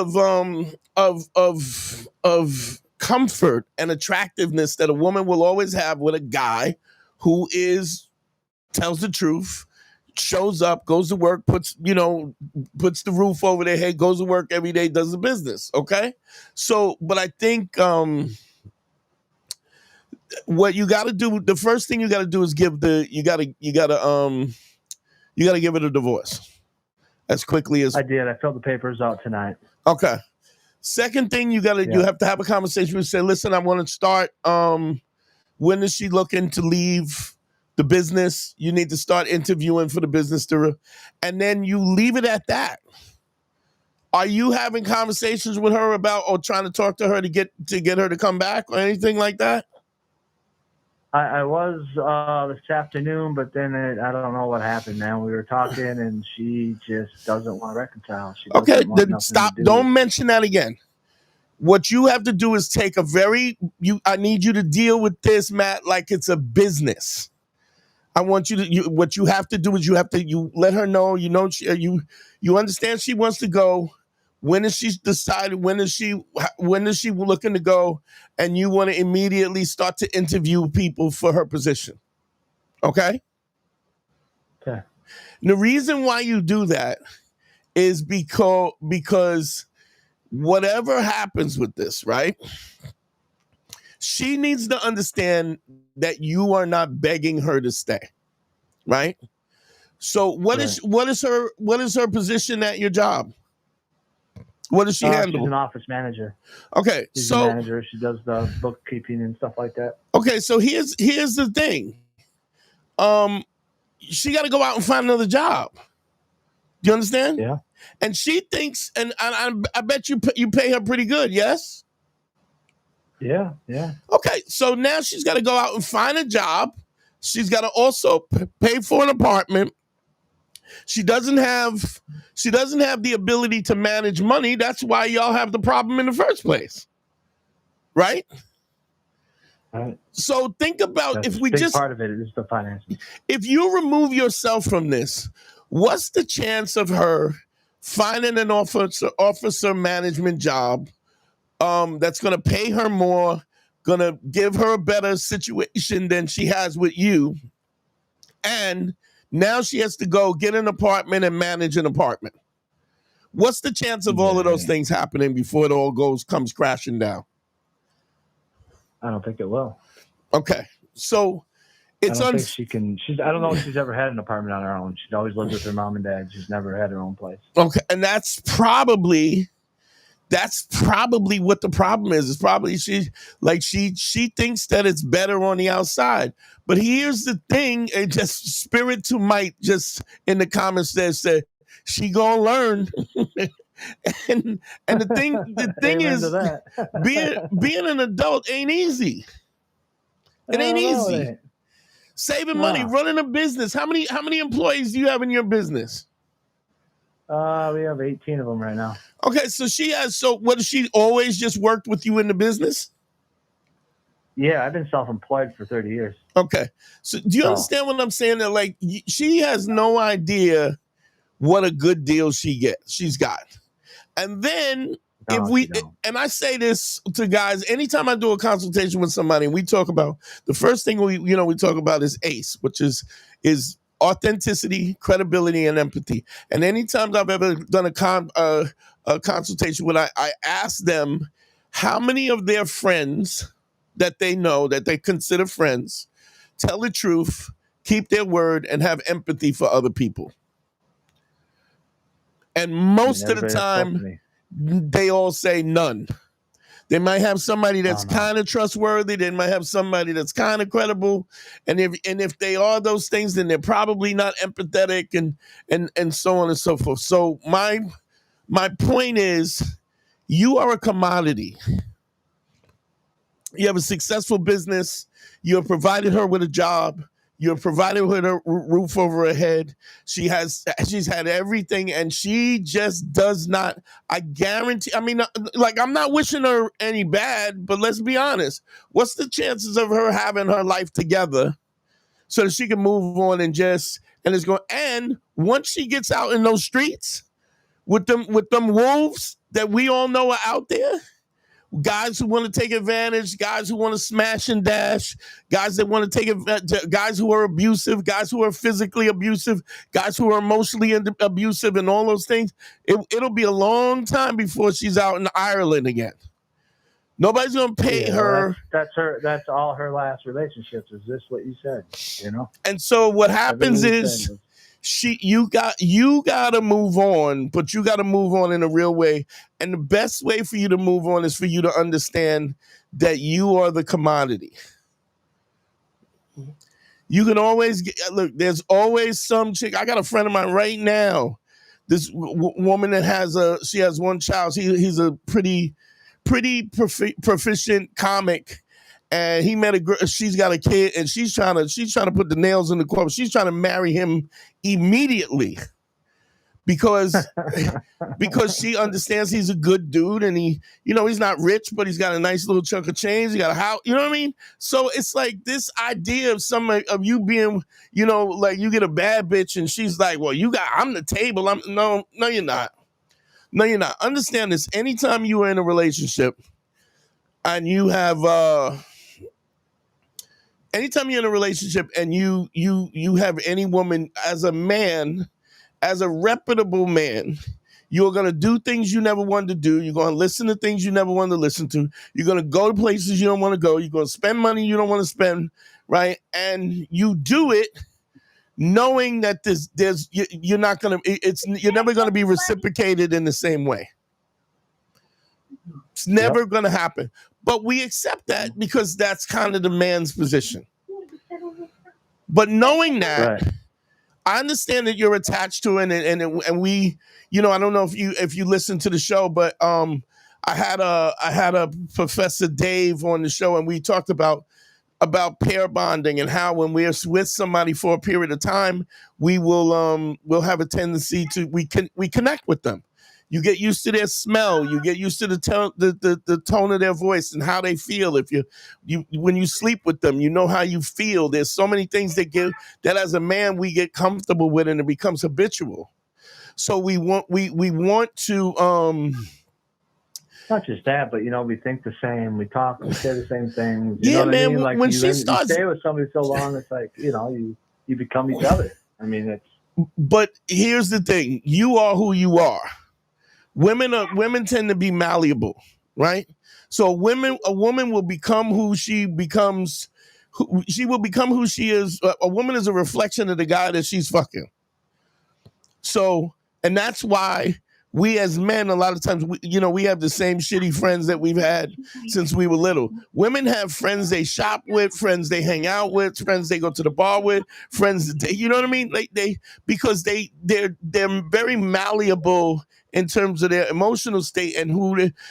of comfort and attractiveness that a woman will always have with a guy who tells the truth, shows up, goes to work, puts the roof over their head, goes to work every day, does the business. Okay. So, but I think what you got to do, the first thing you got to do is give it a divorce as quickly as I did. I filled the papers out tonight. Okay. Second thing, you have to have a conversation with, say, listen, I want to start. When is she looking to leave the business? You need to start interviewing for the business and then you leave it at that. Are you having conversations with her about, or trying to talk to her to get her to come back or anything like that? I was this afternoon, but then I don't know what happened, man. We were talking, and she just doesn't want to reconcile. She Okay, doesn't want then stop. to do. Don't mention that again. What you have to do is take I need you to deal with this, Matt, like it's a business. I want you to, what you have to do is you let her know, you understand she wants to go. When is she decided? When is she looking to go? And you want to immediately start to interview people for her position. Okay? Okay. And the reason why you do that is because whatever happens with this, right? She needs to understand that you are not begging her to stay, right? So what is her position at your job? What does she handle? She's an office manager. Okay, she's a manager. She does the bookkeeping and stuff like that. Okay, so here's the thing. She got to go out and find another job. Do you understand? Yeah. And she thinks, and I bet you pay her pretty good, yes? Yeah. Okay, so now she's got to go out and find a job. She's got to also pay for an apartment. She doesn't have the ability to manage money. That's why y'all have the problem in the first place, right? Right. So think about, That's part of it is the finances. If you remove yourself from this, what's the chance of her finding an officer management job that's going to pay her more, going to give her a better situation than she has with you, and now she has to go get an apartment and manage an apartment? What's the chance of all of those things happening before it all comes crashing down? I don't think it will. Okay, so it's I don't think she can. I don't know if she's ever had an apartment on her own. She's always lived with her mom and dad. She's never had her own place. Okay, and that's probably what the problem is. It's probably she thinks that it's better on the outside. But here's the thing, and just spirit to might just in the comments said she gonna learn. and the thing is, being an adult ain't easy. It ain't easy. Saving money, running a business. How many employees do you have in your business? We have 18 of them right now. Okay, so she has. So what? Has she always just worked with you in the business? Yeah, I've been self-employed for 30 years. Okay. So do you understand what I'm saying? That like she has no idea what a good deal she's got. And then No, she don't. and I say this to guys, anytime I do a consultation with somebody and we talk about, the first thing we talk about is ACE, which is authenticity, credibility, and empathy. And anytime I've ever done a consultation when I ask them how many of their friends that they know, that they consider friends, tell the truth, keep their word, and have empathy for other people. And most of the time, they all say none. They might have somebody that's kind of trustworthy. They might have somebody that's kind of credible. And if they are those things, then they're probably not empathetic and so on and so forth. So my point is, you are a commodity. You have a successful business. You have provided her with a job. You have provided her a roof over her head. She's had everything, and she just does not. I guarantee. I mean, like, I'm not wishing her any bad, but let's be honest. What's the chances of her having her life together so that she can move on and it's going? And once she gets out in those streets with them wolves that we all know are out there. Guys who want to take advantage, guys who want to smash and dash, guys that want to take advantage, guys who are abusive, guys who are physically abusive, guys who are emotionally abusive, and all those things. It'll be a long time before she's out in Ireland again. Nobody's gonna pay her. That's all her last relationships. Is this what you said? You know. And so what happens is, you got to move on, but you got to move on in a real way. And the best way for you to move on is for you to understand that you are the commodity. You can always look. There's always some chick. I got a friend of mine right now. This woman that has one child. He's a pretty proficient comic. And he met a girl. She's got a kid, and she's trying to put the nails in the coffin. She's trying to marry him immediately because she understands he's a good dude, and he's not rich, but he's got a nice little chunk of change. He got a house. You know what I mean? So it's like this idea of you being, like you get a bad bitch, and she's like, well, I'm the table. No, you're not. No, you're not. Understand this. Anytime you are in a relationship, and you have. Anytime you're in a relationship and you have any woman, as a man, as a reputable man, you're going to do things you never wanted to do. You're going to listen to things you never wanted to listen to. You're going to go to places you don't want to go. You're going to spend money you don't want to spend, right? And you do it knowing that you're never going to be reciprocated in the same way. It's never going to happen. But we accept that because that's kind of the man's position. But knowing that, right. I understand that you're attached to it, and we, I don't know if you listen to the show, but I had a Professor Dave on the show, and we talked about pair bonding and how when we're with somebody for a period of time, we'll have a tendency to we connect with them. You get used to their smell. You get used to the tone of their voice and how they feel. If when you sleep with them, you know how you feel. There's so many things that as a man we get comfortable with, and it becomes habitual. So we want to. Not just that, but we think the same. We talk. We say the same things. You know what man. I mean? Like when you stay with somebody so long, it's like you become each other. I mean, it's. But here's the thing: you are who you are. Women tend to be malleable, right? So a woman will become who she becomes. She will become who she is. A woman is a reflection of the guy that she's fucking. So, and that's why we as men, a lot of times, we have the same shitty friends that we've had since we were little. Women have friends they shop with, friends they hang out with, friends they go to the bar with, friends, you know what I mean? Because they're very malleable in terms of their emotional state and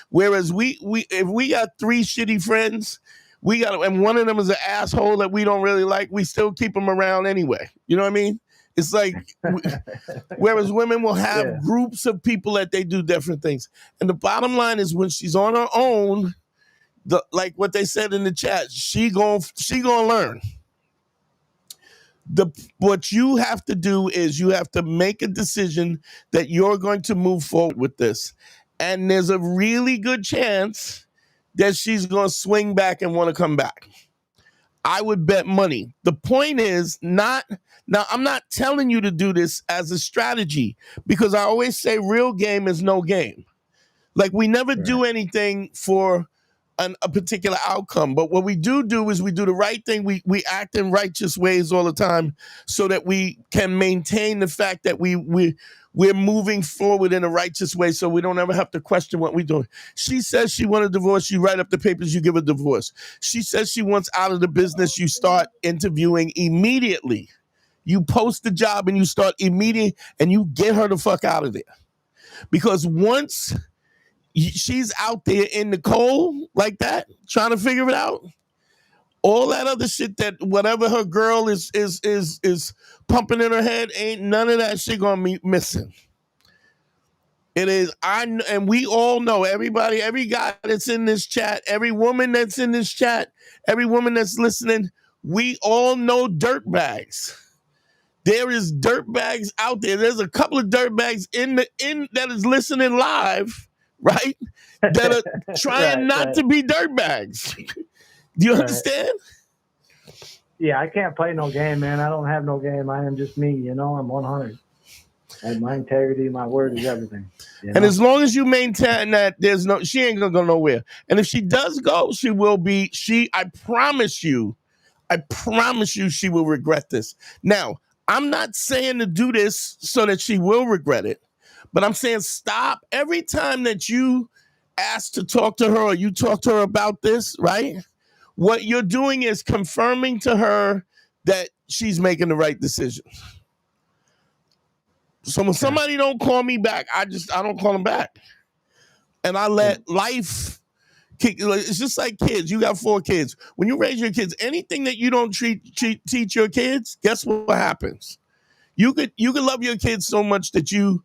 whereas if we got three shitty friends, and one of them is an asshole that we don't really like, we still keep them around anyway. You know what I mean? It's like, whereas women will have groups of people that they do different things. And the bottom line is when she's on her own, like what they said in the chat, she gonna learn. What you have to do is you have to make a decision that you're going to move forward with this. And there's a really good chance that she's going to swing back and want to come back. I would bet money. The point is not, now I'm not telling you to do this as a strategy, because I always say real game is no game. Like, we never do anything for a particular outcome, but what we do is we do the right thing. We act in righteous ways all the time, so that we can maintain the fact that we're moving forward in a righteous way, so we don't ever have to question what we're doing. She says she wants a divorce, you write up the papers, you give a divorce. She says she wants out of the business, you start interviewing immediately. You post the job and you start immediately, and you get her the fuck out of there. Because once she's out there in the cold like that, trying to figure it out, all that other shit, that whatever her girl is pumping in her head, ain't none of that shit gonna be missing. It is, and we all know, everybody, every guy that's in this chat, every woman that's in this chat, every woman that's listening, we all know dirtbags. There is dirtbags out there. There's a couple of dirtbags in that is listening live, right? That are trying not to be dirtbags. Do you understand? Yeah, I can't play no game, man. I don't have no game. I am just me, you know. I'm 100. And my integrity, my word is everything. You know? And as long as you maintain that, she ain't gonna go nowhere. And if she does go, she will be. I promise you, she will regret this. Now, I'm not saying to do this so that she will regret it, but I'm saying stop every time that you ask to talk to her or you talk to her about this, right? What you're doing is confirming to her that she's making the right decision. So when somebody don't call me back, I don't call them back. And I let life kick. It's just like kids. You got 4 kids. When you raise your kids, anything that you don't teach your kids, guess what happens? You could love your kids so much that you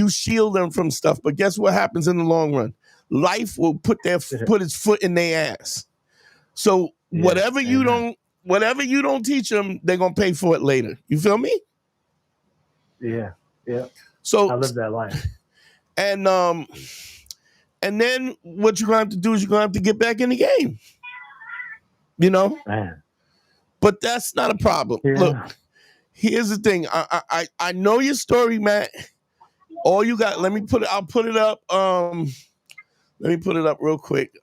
shield them from stuff, but guess what happens in the long run? Life will put its foot in their ass. So whatever you don't teach them, they're gonna pay for it later. You feel me? Yeah. So I live that life. And then what you're gonna have to do is you're gonna have to get back in the game. You know? Man. But that's not a problem. Yeah. Look, here's the thing. I know your story, Matt. All you got, I'll put it up. Let me put it up real quick.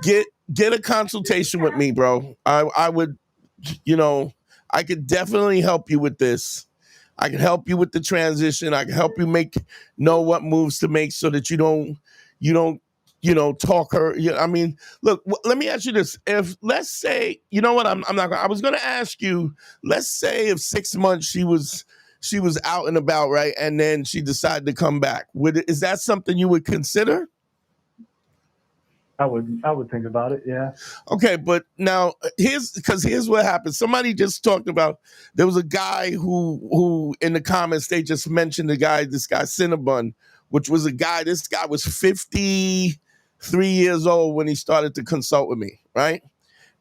Get a consultation with me, bro. I would, I could definitely help you with this. I can help you with the transition. I can help you know what moves to make so that you don't talk her. I mean, look, let me ask you this. If, let's say, you know what, I'm not gonna, I was going to ask you, let's say if 6 months she was out and about, right? And then she decided to come back. Is that something you would consider? I would think about it, yeah. Okay, but now here's what happened. Somebody just talked about, there was a guy who in the comments, they just mentioned this guy Cinnabon, which was this guy was 53 years old when he started to consult with me, right?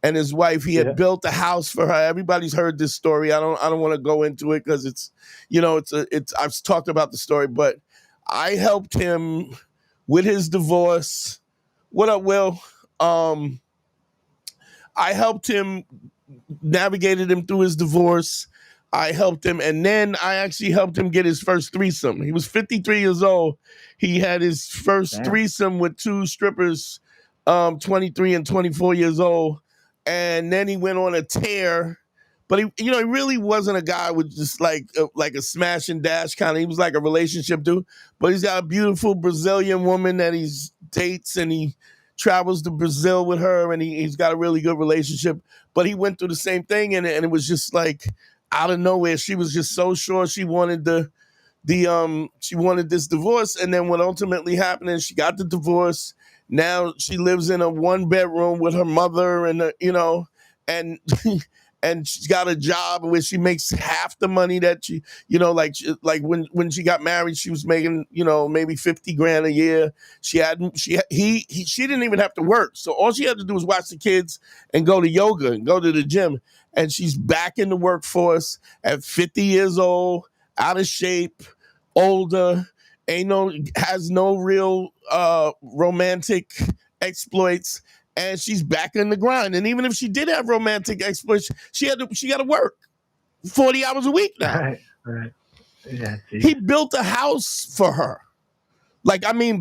And his wife, he had built a house for her. Everybody's heard this story. I don't want to go into it because it's I've talked about the story, but I helped him with his divorce. What up, Will? I helped him, navigated him through his divorce. I helped him, and then I actually helped him get his first threesome. He was 53 years old. He had his first threesome with 2 strippers, 23 and 24 years old. And then he went on a tear. But he really wasn't a guy with just like a smash and dash kind of. He was like a relationship dude. But he's got a beautiful Brazilian woman that he dates, and he travels to Brazil with her, and he's got a really good relationship. But he went through the same thing, and it was just like out of nowhere. She was just so sure she wanted she wanted this divorce, and then what ultimately happened is she got the divorce. Now she lives in a 1-bedroom with her mother, and and and she's got a job where she makes half the money that she, like when she got married, she was making, maybe 50 grand a year. She didn't even have to work. So all she had to do was watch the kids and go to yoga and go to the gym. And she's back in the workforce at 50 years old, out of shape, older, has no real romantic exploits, and she's back in the grind. And even if she did have romantic exploits, she got to work 40 hours a week now. Right. Yeah. He built a house for her.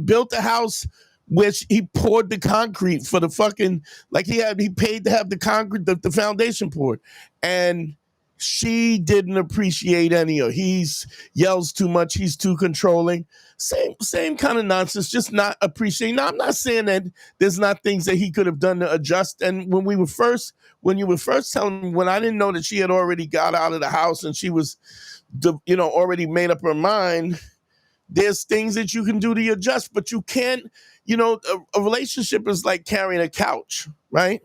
Built a house where he poured the concrete for the fucking, he paid to have the concrete, the foundation poured. And she didn't appreciate any of it. He yells too much. He's too controlling. Same kind of nonsense, just not appreciating. Now, I'm not saying that there's not things that he could have done to adjust. And when you were first telling me, when I didn't know that she had already got out of the house and she was, already made up her mind, there's things that you can do to adjust, but you can't, a relationship is like carrying a couch, right?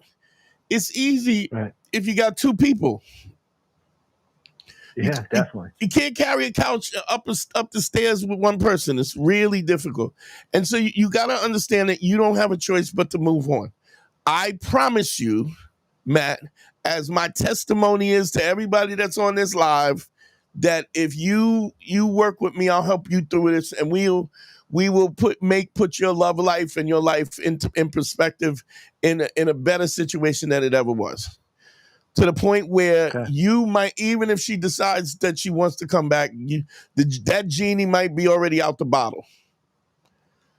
It's easy if you got two people. Yeah, definitely. You can't carry a couch up the stairs with one person. It's really difficult. And so you got to understand that you don't have a choice but to move on. I promise you, Matt, as my testimony is to everybody that's on this live, that if you work with me, I'll help you through this, and we will put your love life and your life in perspective in a better situation than it ever was. To the point where you might, even if she decides that she wants to come back, that genie might be already out the bottle.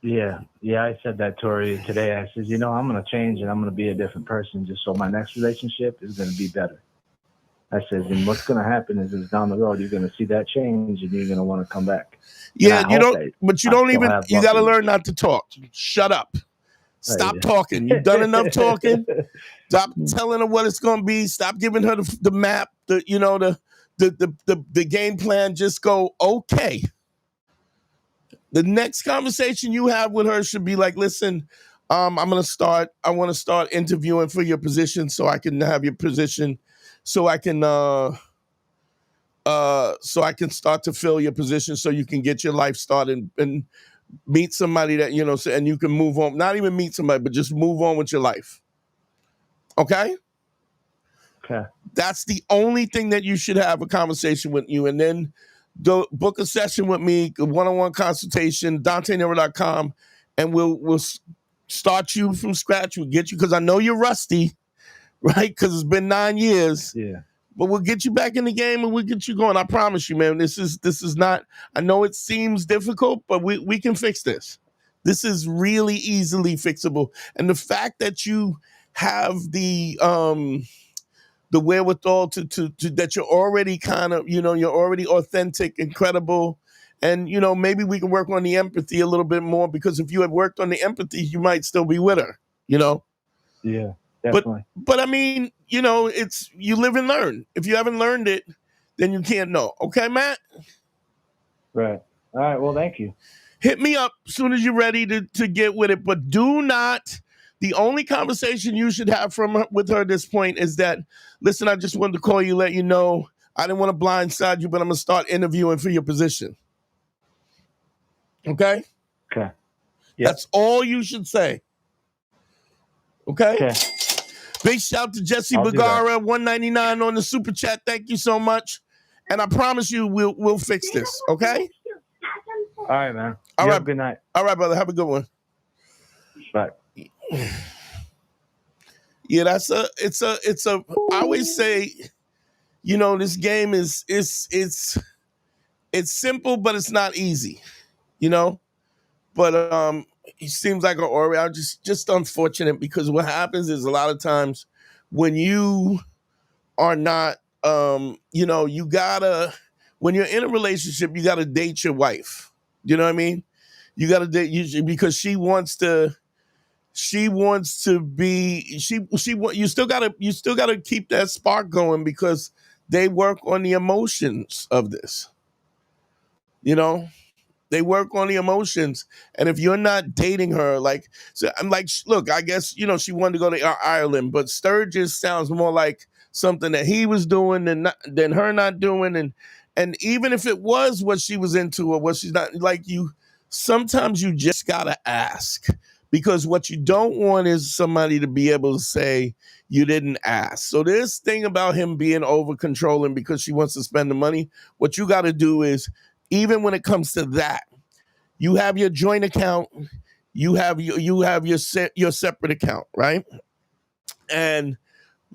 Yeah. I said that to her today. I said, I'm going to change and I'm going to be a different person just so my next relationship is going to be better. I said, and what's going to happen is down the road, you're going to see that change and you're going to want to come back. Yeah, you got to learn not to talk. Shut up. Stop talking. You've done enough talking. Stop telling her what it's going to be. Stop giving her the map, the game plan. Just go, okay. The next conversation you have with her should be like, listen, I want to start interviewing for your position so I can have your position, so I can start to fill your position so you can get your life started and meet somebody that, and you can move on. Not even meet somebody, but just move on with your life. Okay? Okay. That's the only thing that you should have a conversation with you. And then go book a session with me, a one-on-one consultation, DanteNero.com, and we'll start you from scratch. We'll get you, because I know you're rusty, right? Because it's been 9 years. Yeah. But we'll get you back in the game and we'll get you going. I promise you, man. This is not, I know it seems difficult, but we can fix this. This is really easily fixable. And the fact that you have the wherewithal to that you're already kind of, you're already authentic and credible. And, maybe we can work on the empathy a little bit more, because if you had worked on the empathy, you might still be with her, Yeah. Definitely. But I mean, it's, you live and learn. If you haven't learned it, then you can't know. Okay, Matt? Right. All right. Well, thank you. Hit me up as soon as you're ready to get with it. But the only conversation you should have with her at this point is that, listen, I just wanted to call you, let you know, I didn't want to blindside you, but I'm going to start interviewing for your position. Okay? Okay. Yep. That's all you should say. Okay? Big shout to Jesse Bagara, $1.99 on the super chat. Thank you so much. And I promise you, we'll fix this. Okay? All right, man. All right. Have a good night. All right, brother. Have a good one. Bye. Yeah, I always say, this game it's simple, but it's not easy, But he seems like an Oreo. Just unfortunate, because what happens is a lot of times when you are not, when you're in a relationship, you gotta date your wife. You know what I mean? You gotta date because she wants to be. You still gotta keep that spark going, because they work on the emotions of this. They work on the emotions. And if you're not dating her, so I'm like, look, I guess, she wanted to go to Ireland, but Sturgis sounds more like something that he was doing than her not doing, and even if it was what she was into or what she's not, like, you sometimes you just gotta ask, because what you don't want is somebody to be able to say you didn't ask. So this thing about him being over controlling because she wants to spend the money, what you got to do is, even when it comes to that, you have your joint account, you have your separate account, right? And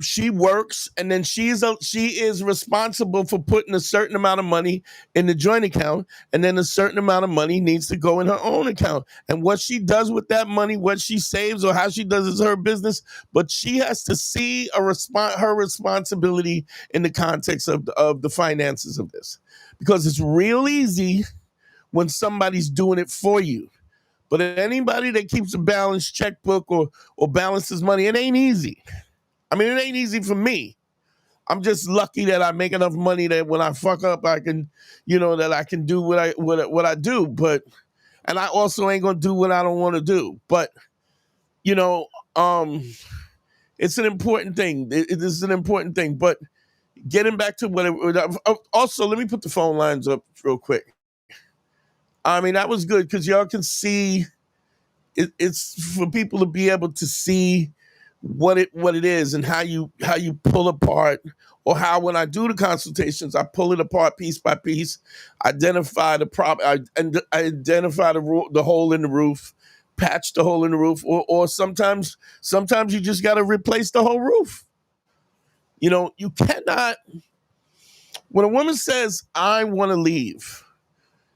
she works, and then she is responsible for putting a certain amount of money in the joint account, and then a certain amount of money needs to go in her own account. And what she does with that money, what she saves or how she does is her business, but she has to see her responsibility in the context of the finances of this, because it's real easy when somebody's doing it for you. But anybody that keeps a balanced checkbook or balances money, it ain't easy. I mean, it ain't easy for me. I'm just lucky that I make enough money that when I fuck up, I can, that I can do what I do. But, and I also ain't gonna do what I don't want to do. But, it's an important thing. It is an important thing. But getting back to also, let me put the phone lines up real quick. I mean, that was good because y'all can see. It's for people to be able to see what it is and how you pull apart, or how, when I do the consultations, I pull it apart piece by piece, identify the problem, and I identify the hole in the roof, patch the hole in the roof, or sometimes you just got to replace the whole roof. You cannot. When a woman says, "I want to leave,"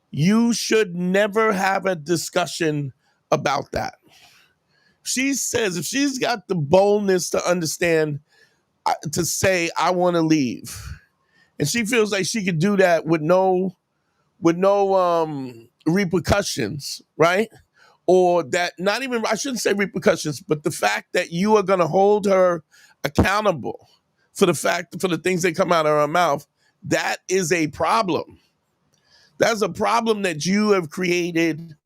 you should never have a discussion about that. She says, if she's got the boldness to understand, to say, "I want to leave," and she feels like she could do that with no repercussions, right? Or that, not even, I shouldn't say repercussions, but the fact that you are going to hold her accountable for the things that come out of her mouth, that is a problem. That's a problem that you have created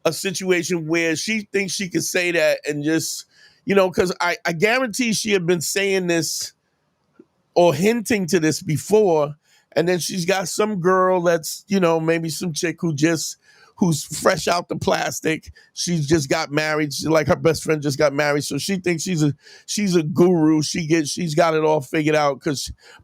a situation where she thinks she could say that and just, because I guarantee she had been saying this or hinting to this before, and then she's got some girl that's, maybe some chick who's fresh out the plastic. She's just got married. Like her best friend just got married, so she thinks she's a guru. She's got it all figured out.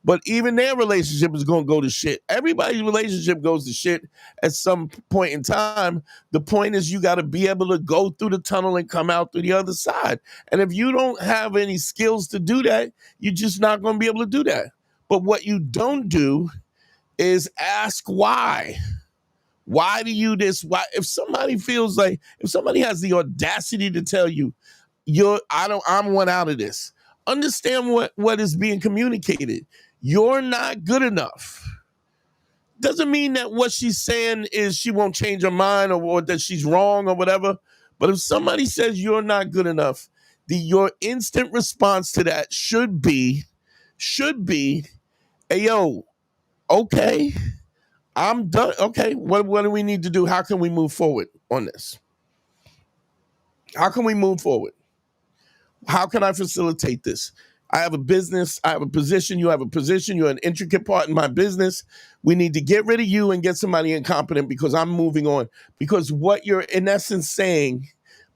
But even their relationship is going to go to shit. Everybody's relationship goes to shit at some point in time. The point is, you got to be able to go through the tunnel and come out through the other side. And if you don't have any skills to do that, you're just not going to be able to do that. But what you don't do is ask why. Why do you this? Why? If somebody has the audacity to tell you, I'm one out of this, understand what is being communicated. You're not good enough. Doesn't mean that what she's saying is she won't change her mind, or that she's wrong or whatever. But if somebody says you're not good enough, your instant response to that should be, "Hey, yo, okay, I'm done. Okay, what do we need to do? How can we move forward on this? How can we move forward? How can I facilitate this? I have a business. I have a position. You have a position. You're an intricate part in my business. We need to get rid of you and get somebody incompetent, because I'm moving on." Because what you're in essence saying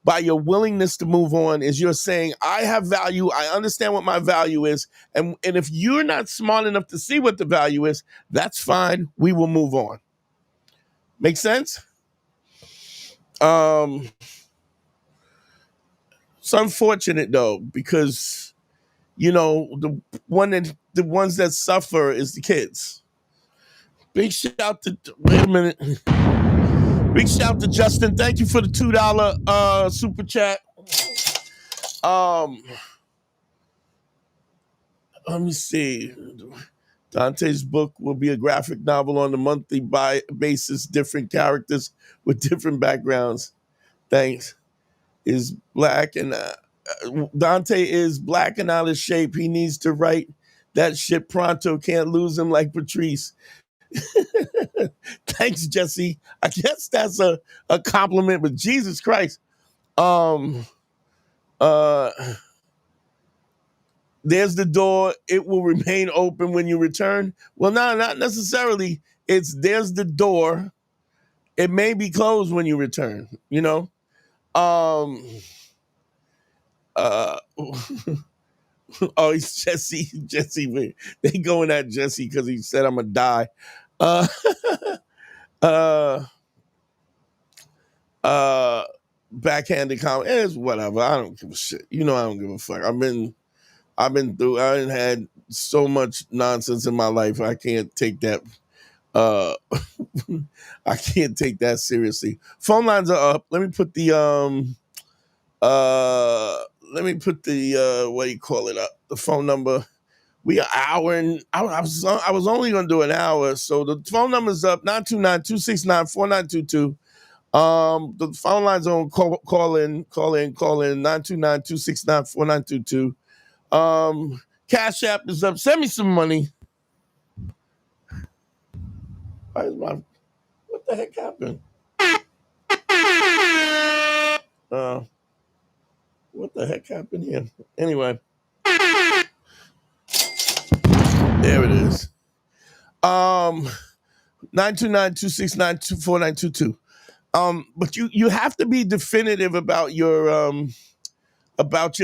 by your willingness to move on is, you're saying, I have value. I understand what my value is. And if you're not smart enough to see what the value is, that's fine. We will move on. Make sense? It's unfortunate though, because the ones that suffer is the kids. Big shout to wait a minute. Big shout to Justin. Thank you for the $2 super chat. Let me see. Dante's book will be a graphic novel on a monthly basis, different characters with different backgrounds. Thanks. Is black and Dante is black and out of shape. He needs to write that shit pronto. Can't lose him like Patrice. Thanks, Jesse. I guess that's a compliment, but Jesus Christ. The there's the door. It will remain open when you return. Well, no, not necessarily. It's there's the door. It may be closed when you return, you know? Um uh oh, it's Jesse. Jesse, they going at Jesse because he said I'm gonna die. Uh uh uh backhanded comment. It's whatever. I don't give a shit. You know I don't give a fuck. I've been through I done had so much nonsense in my life. I can't take that I can't take that seriously. Phone lines are up. Let me put the what do you call it up? The phone number. We are hour and I was only gonna do an hour. So the phone number's up 929-269-4922. The phone lines are on call in 929-269-4922. Cash App is up. Send me some money. What the heck happened? What the heck happened here? Anyway, there it is. 929-269-4922. But you have to be definitive about your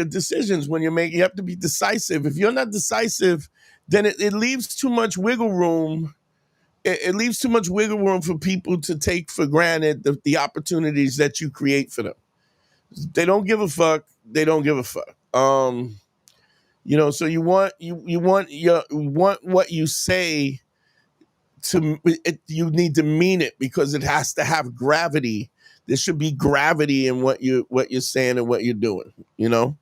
decisions when you're making. You have to be decisive. If you're not decisive, then it leaves too much wiggle room. It leaves too much wiggle room for people to take for granted the opportunities that you create for them. They don't give a fuck. They don't give a fuck. You know, so you want what you say to you need to mean it because it has to have gravity. There should be gravity in what you're saying and what you're doing, you know?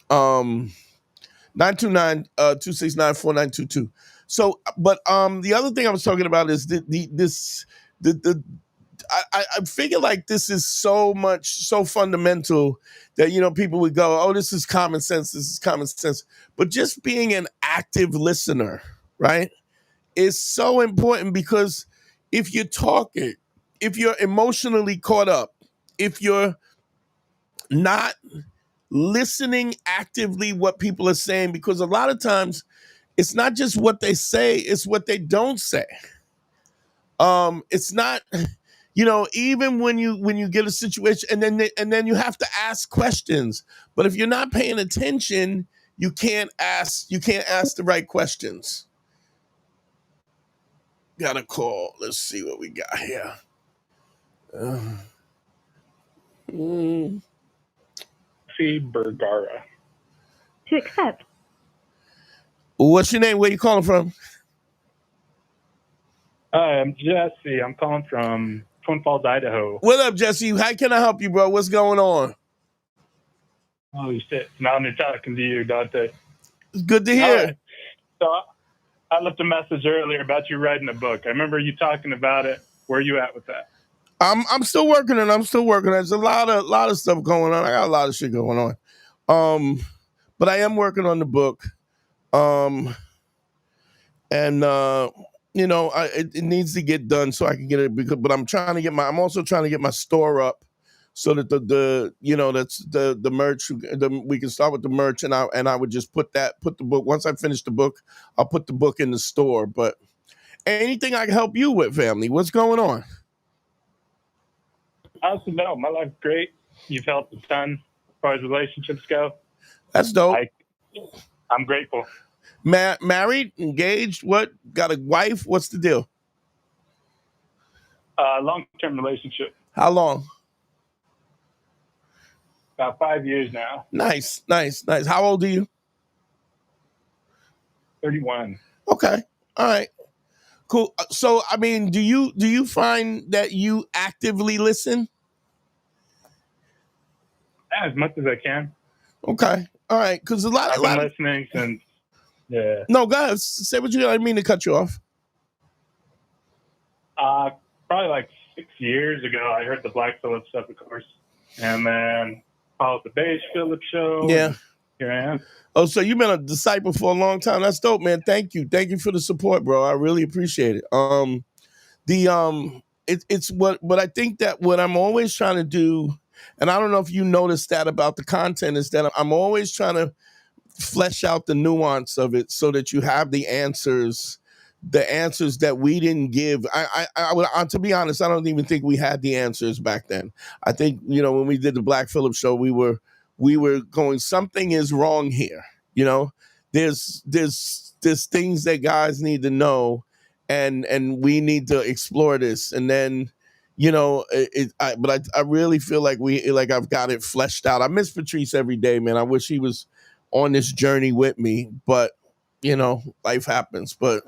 929-269-4922. So, but the other thing I was talking about is I figure like this is so fundamental that, you know, people would go, oh, this is common sense. This is common sense. But just being an active listener, right, is so important because if you're talking, if you're emotionally caught up, if you're not listening actively what people are saying, because a lot of times it's not just what they say, it's what they don't say. It's not, you know, even when you get a situation and then you have to ask questions. But if you're not paying attention, you can't ask the right questions. Got a call. Let's see what we got here. Bergara. To accept. What's your name? Where you calling from? Hi, I'm Jesse. I'm calling from Twin Falls, Idaho. What up, Jesse? How can I help you, bro? What's going on? Oh, shit. Now I'm talking to you, Dante. It's good to hear. Right. So I left a message earlier about you writing a book. I remember you talking about it. Where are you at with that? I'm still working on it. There's a lot of stuff going on. I got a lot of shit going on. But I am working on the book. You know, it needs to get done so I can get it. But I'm also trying to get my store up so that the merch. We can start with the merch, and I would just put the book. Once I finish the book, I'll put the book in the store. But anything I can help you with, family? What's going on? Honestly, no. My life's great. You've helped a ton as far as relationships go. That's dope. I'm grateful. Married, engaged, what? Got a wife? What's the deal? Long-term relationship. How long? About 5 years now. Nice. How old are you? 31. Okay. All right. Cool. So, I mean, do you find that you actively listen? As much as I can. Okay. All right. Because I've been listening since. Yeah. No, guys, say what you. I didn't mean to cut you off. Probably like 6 years ago, I heard the Black Phillip stuff, of course, and then followed the Beige Phillip show. Yeah. Here I am. Oh, so you've been a disciple for a long time. That's dope, man. Thank you for the support, bro. I really appreciate it. It's what I think that what I'm always trying to do, and I don't know if you noticed that about the content, is that I'm always trying to flesh out the nuance of it so that you have the answers that we didn't give. To be honest, I don't even think we had the answers back then. I think, when we did the Black Phillip show, we were going, something is wrong here. There's things that guys need to know, and we need to explore this. And then, but I really feel like I've got it fleshed out. I miss Patrice every day, man. I wish he was on this journey with me, but life happens. But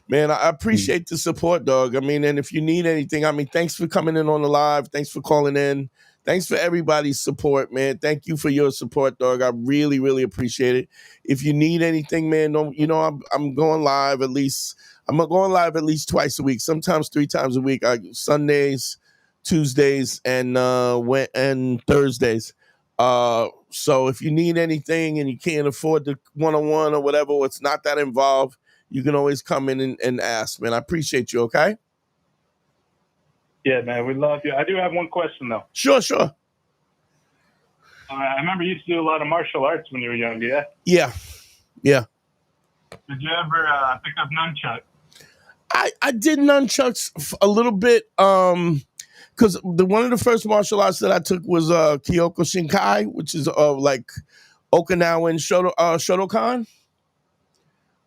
man, I appreciate the support, dog. I mean, and if you need anything, thanks for coming in on the live. Thanks for calling in. Thanks for everybody's support, man. Thank you for your support, dog. I really, really appreciate it. If you need anything, man, I'm going live at least. I'm going live at least twice a week, sometimes 3 times a week. Sundays, Tuesdays, and Thursdays. So if you need anything and you can't afford the one-on-one or whatever, or it's not that involved, you can always come in and ask, man. I appreciate you, okay? Yeah, man, we love you. I do have one question, though. Sure. I remember you used to do a lot of martial arts when you were younger, yeah? Yeah. Did you ever pick up nunchucks? I did nunchucks a little bit, because one of the first martial arts that I took was Kyoko Shinkai, which is like Okinawan Shotokan,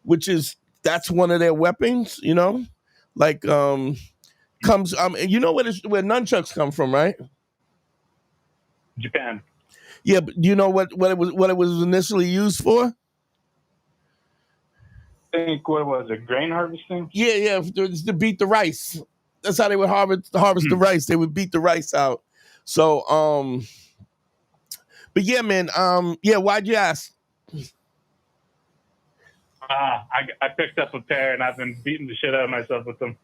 which is, that's one of their weapons, like comes you know where nunchucks come from, right? Japan. Yeah, but do you know what it was initially used for? I think, what was it, grain harvesting? Yeah, to beat the rice. That's how they would harvest the rice. They would beat the rice out. So but yeah, man, why'd you ask? I picked up a pair and I've been beating the shit out of myself with them.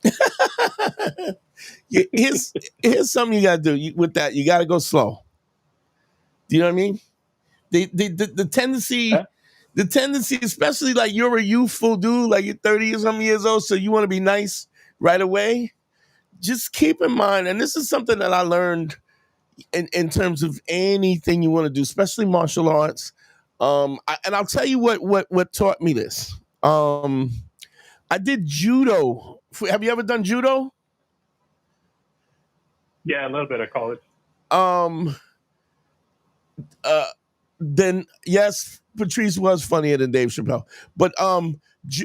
Yeah, here's something you gotta do with that. You gotta go slow. Do you know what I mean? The tendency, Huh? the tendency, especially like you're a youthful dude, like you're 30 or something years old, so you want to be nice right away. Just keep in mind, and this is something that I learned in terms of anything you want to do, especially martial arts. And I'll tell you what taught me this. I did judo. Have you ever done judo? Yeah, a little bit of college. Then yes, Patrice was funnier than Dave Chappelle. But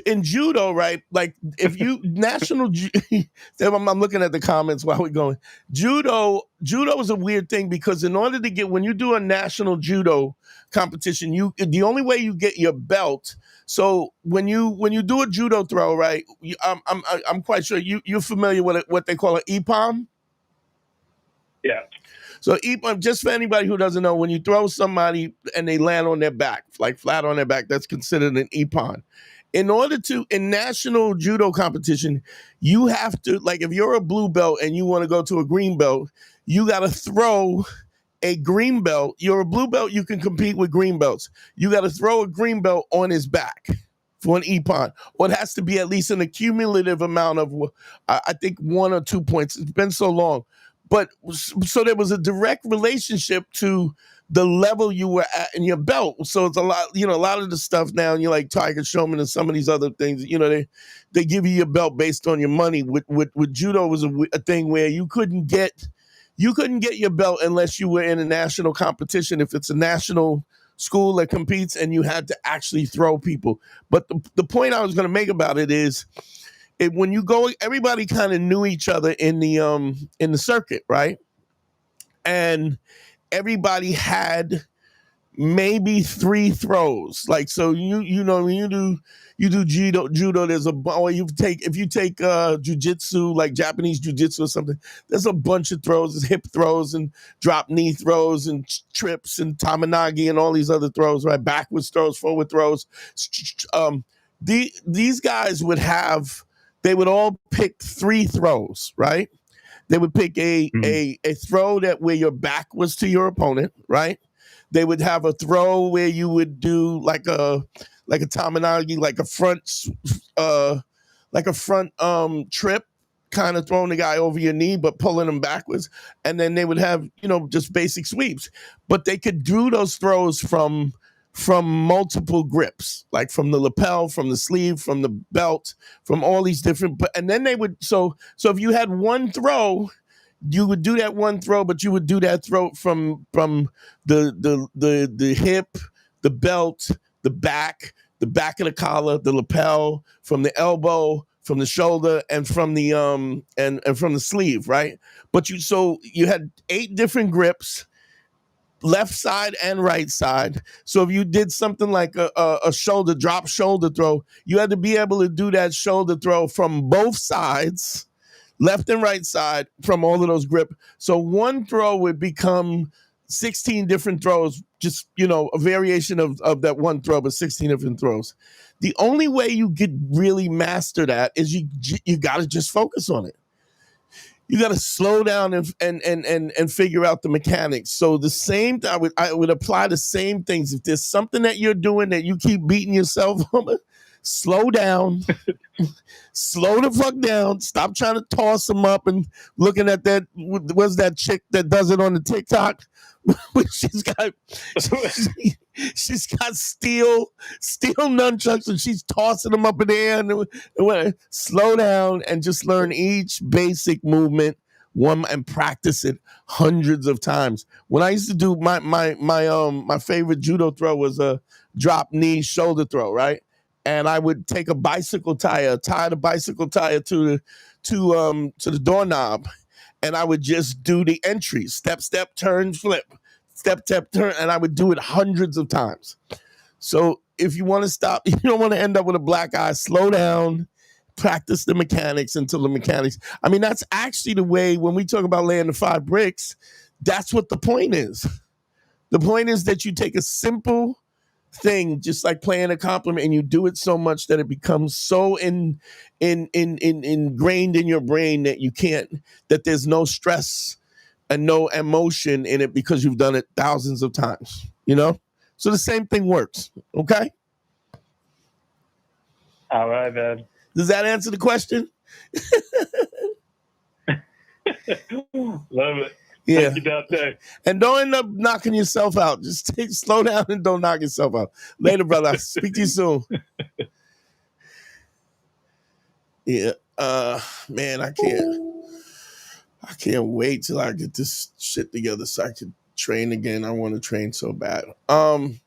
in judo, right? Like if you I'm looking at the comments while we're going. Judo is a weird thing because in order to when you do a national judo competition, the only way you get your belt. So when you do a judo throw, right? I'm quite sure you're familiar with what they call an EPOM. Yeah. So EPOM, just for anybody who doesn't know, when you throw somebody and they land on their back, like flat on their back, that's considered an EPOM. In national judo competition, you have to, like if you're a blue belt and you want to go to a green belt, you got to throw a green belt. You're a blue belt, you can compete with green belts. You got to throw a green belt on his back for an EPOM. Or it has to be at least an accumulative amount of, I think 1 or 2 points. It's been so long. But so there was a direct relationship to the level you were at in your belt. So it's a lot of the stuff now, and you're like Tiger Showman and some of these other things, they give you your belt based on your money. With judo was a thing where you couldn't get your belt unless you were in a national competition. If it's a national school that competes and you had to actually throw people. But the point I was going to make about it is, when you go, everybody kind of knew each other in the circuit, right? And everybody had maybe 3 throws. Like, so when you do judo, there's or if you take jujitsu, like Japanese jujitsu or something, there's a bunch of throws. There's hip throws and drop knee throws and trips and tamanagi and all these other throws, right? Backwards throws, forward throws. These guys they would all pick 3 throws, right? They would pick a throw where your back was to your opponent, right? They would have a throw where you would do like a tamanagi, like a front trip, kind of throwing the guy over your knee but pulling him backwards. And then they would have just basic sweeps. But they could do those throws from from multiple grips, like from the lapel, from the sleeve, from the belt, from all these different. And then they would so if you had one throw, you would do that one throw, but you would do that throw from the hip, the belt, the back of the collar, the lapel, from the elbow, from the shoulder, and from the and from the sleeve, right? But you had 8 different grips, left side and right side. So if you did something like a shoulder drop shoulder throw, you had to be able to do that shoulder throw from both sides, left and right side, from all of those grip. So one throw would become 16 different throws, just, a variation of that one throw, but 16 different throws. The only way you could really master that is you got to just focus on it. You got to slow down and figure out the mechanics. So the same, I would apply the same things. If there's something that you're doing that you keep beating yourself on, slow down, slow the fuck down. Stop trying to toss them up and looking at that. What's that chick that does it on the TikTok? she's got steel nunchucks and she's tossing them up in the air. And slow down and just learn each basic movement and practice it hundreds of times. When I used to do my favorite judo throw was a drop knee shoulder throw, right? And I would take a bicycle tire, tie the bicycle tire to the doorknob, and I would just do the entries: step, step, turn, flip, step, step, turn, and I would do it hundreds of times. So if you want to stop, you don't want to end up with a black eye. Slow down, practice the mechanics until the mechanics. I mean, that's actually the way when we talk about laying the 5 bricks. That's what the point is. The point is that you take a simple thing, just like playing a compliment, and you do it so much that it becomes so ingrained in your brain that there's no stress and no emotion in it because you've done it thousands of times, So the same thing works, okay? All right, man. Does that answer the question? Love it. Yeah. Thank you, Dante. And don't end up knocking yourself out. Just slow down and don't knock yourself out. Later, brother. Speak to you soon. Yeah. Man, I can't wait till I get this shit together so I can train again. I want to train so bad. Man,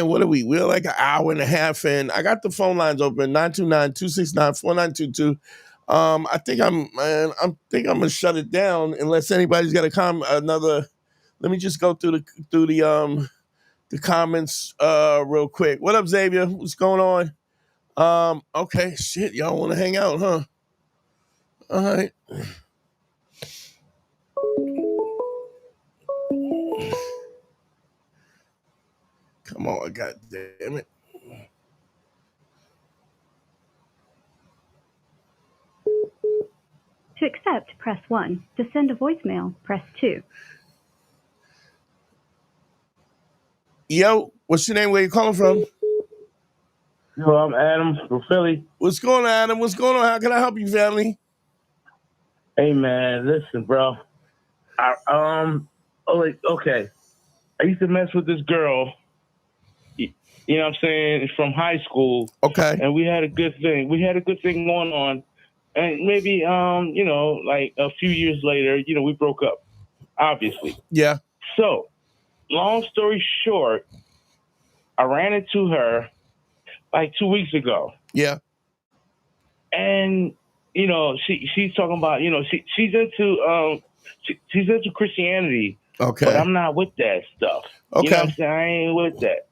what are we? We're like an hour and a half in. I got the phone lines open, 929-269-4922. I think I'm gonna shut it down unless anybody's got another. Let me just go through the comments real quick. What up, Xavier? What's going on? Okay, shit, y'all want to hang out, huh? All right. Come on, God damn it. To accept, press 1. To send a voicemail, press 2. Yo, what's your name? Where you calling from? Yo, I'm Adam from Philly. What's going on, Adam? What's going on? How can I help you, family? Hey, man, listen, bro. Okay. I used to mess with this girl, you know what I'm saying, from high school. Okay. And we had a good thing. Going on. And maybe, like a few years later, we broke up, obviously. Yeah. So, long story short, I ran into her like 2 weeks ago. Yeah. And, she's talking about, she's into Christianity. Okay. But I'm not with that stuff. Okay. You know what I'm saying? I ain't with that.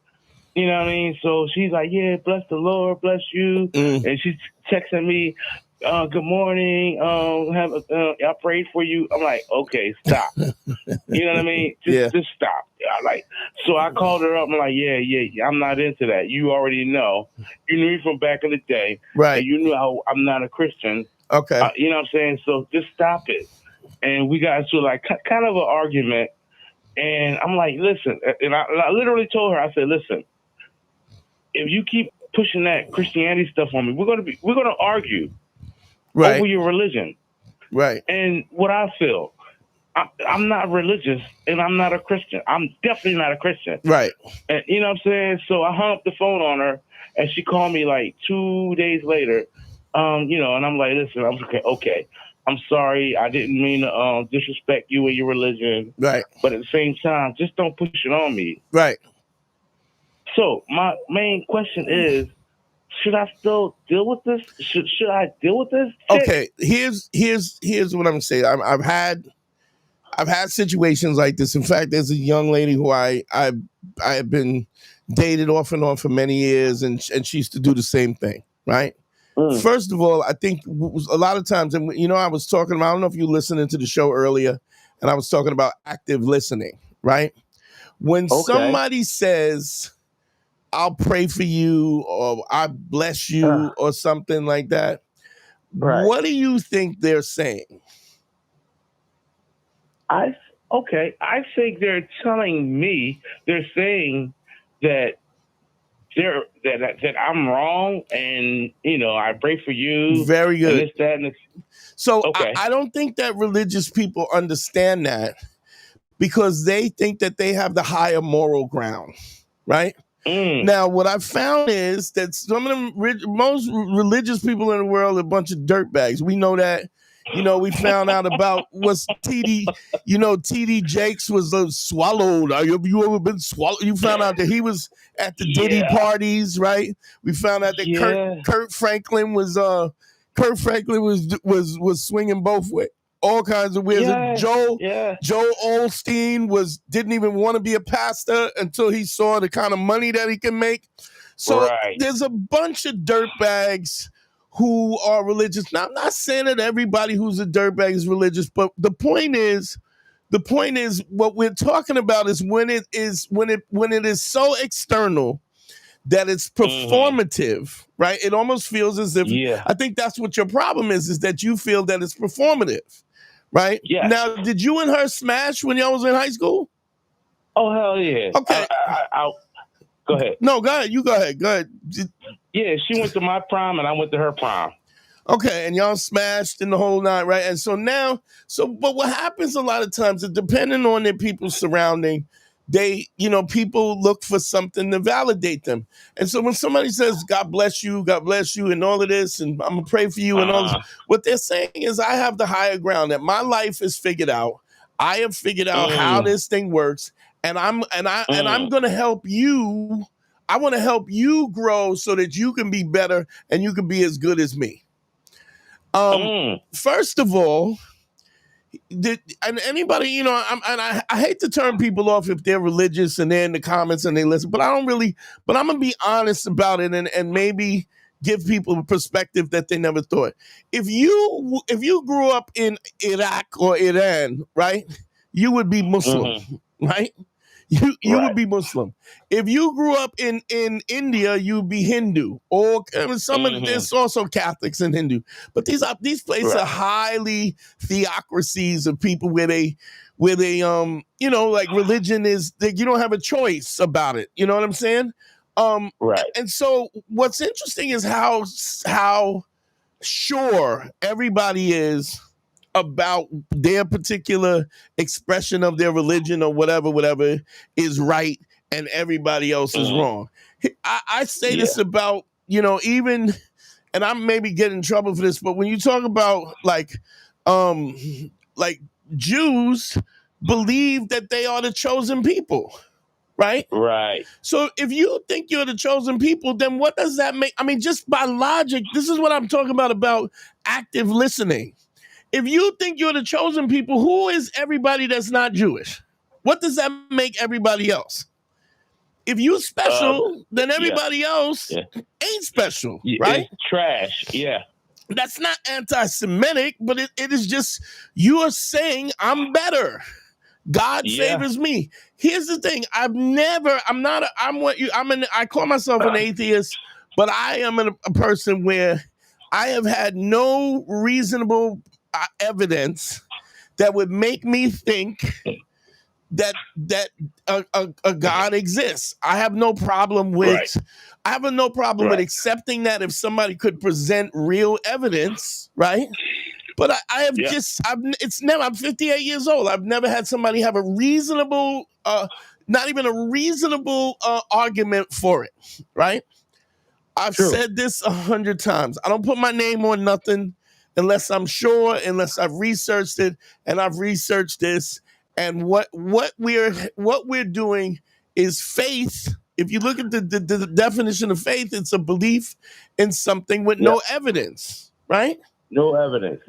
You know what I mean? So she's like, yeah, bless the Lord, bless you. And she's texting me, good morning. I prayed for you. I'm like, okay, stop. You know what I mean? Just stop. So I called her up. I'm like, yeah. I'm not into that. You already know. You knew me from back in the day. Right. And you knew I'm not a Christian. Okay. You know what I'm saying? So just stop it. And we got into like kind of an argument. And I'm like, listen. And I literally told her, I said, listen, if you keep pushing that Christianity stuff on me, we're gonna argue over your religion. Right. And what I feel, I'm not religious and I'm not a Christian. I'm definitely not a Christian. Right. And you know what I'm saying? So I hung up the phone on her and she called me like 2 days later. You know, and I'm like, listen, I'm okay. I'm sorry. I didn't mean to disrespect you and your religion. Right. But at the same time, just don't push it on me. Right. So my main question is, should I still deal with this? Should I deal with this? Okay, here's what I'm saying. I've had situations like this. In fact, there's a young lady who I have been dated off and on for many years, and she used to do the same thing. Right. First of all, I think a lot of times, and you know, I was talking about, I don't know if you listened to the show earlier, and I was talking about active listening. Right. When somebody says, I'll pray for you, or I bless you, or something like that. Right. What do you think they're saying? I think they're telling me, they're saying that that I'm wrong, and you know, I pray for you. Very good. And this, that, and this. So I don't think that religious people understand that, because they think that they have the higher moral ground, right? Now, what I've found is that some of them, most religious people in the world are a bunch of dirtbags. We know that. You know, we found out about what's TD. You know, TD Jakes was swallowed. Have you ever been swallowed? You found out that he was at the Diddy parties, right? We found out that Kurt Franklin was swinging both ways. All kinds of weird. Joe Osteen didn't even want to be a pastor until he saw the kind of money that he can make. So there's a bunch of dirtbags who are religious. Now, I'm not saying that everybody who's a dirtbag is religious, but the point is what we're talking about is when it is so external that it's performative, right? It almost feels as if, I think that's what your problem is that you feel that it's performative, right? Yeah. Now, did you and her smash when y'all was in high school? Oh, hell yeah. Okay. Go ahead. No, go ahead. You go ahead. Go ahead. Yeah, she went to my prom and I went to her prom. Okay, and y'all smashed in the whole night, right? And so now, but what happens a lot of times is, depending on their people's surrounding, people look for something to validate them. And so when somebody says, God bless you, and all of this, and I'm gonna pray for you and all this, what they're saying is, I have the higher ground, that my life is figured out. I have figured out how this thing works, and I'm gonna help you. I want to help you grow so that you can be better and you can be as good as me. First of all, and anybody, I hate to turn people off if they're religious and they're in the comments and they listen, but I'm gonna be honest about it and maybe give people a perspective that they never thought. If you grew up in Iraq or Iran, right, you would be Muslim, right? You would be Muslim. If you grew up in India, you'd be Hindu. Or there's also Catholics and Hindu. But these places are highly theocracies of people where they like religion is that you don't have a choice about it. You know what I'm saying? And so what's interesting is how sure everybody is about their particular expression of their religion or whatever is right and everybody else is wrong. I say this about, even, and I maybe get in trouble for this, but when you talk about like Jews believe that they are the chosen people, right? Right. So if you think you're the chosen people, then what does that make? I mean, just by logic, this is what I'm talking about active listening. If you think you're the chosen people, who is everybody that's not Jewish? What does that make everybody else? If you special, then everybody else ain't special, right? It's trash, yeah. That's not anti-Semitic, but it is just, you are saying I'm better. God favors me. Here's the thing. I call myself an atheist, but I am a person where I have had no reasonable evidence that would make me think that a God exists. I have no problem with with accepting that if somebody could present real evidence, right? But I have I'm 58 years old. I've never had somebody have a reasonable, not even a reasonable argument for it, right? I've said this 100 times. I don't put my name on nothing unless I'm sure, unless I've researched it, and I've researched this. And what we're doing is faith. If you look at the definition of faith, it's a belief in something with no evidence, right? No evidence.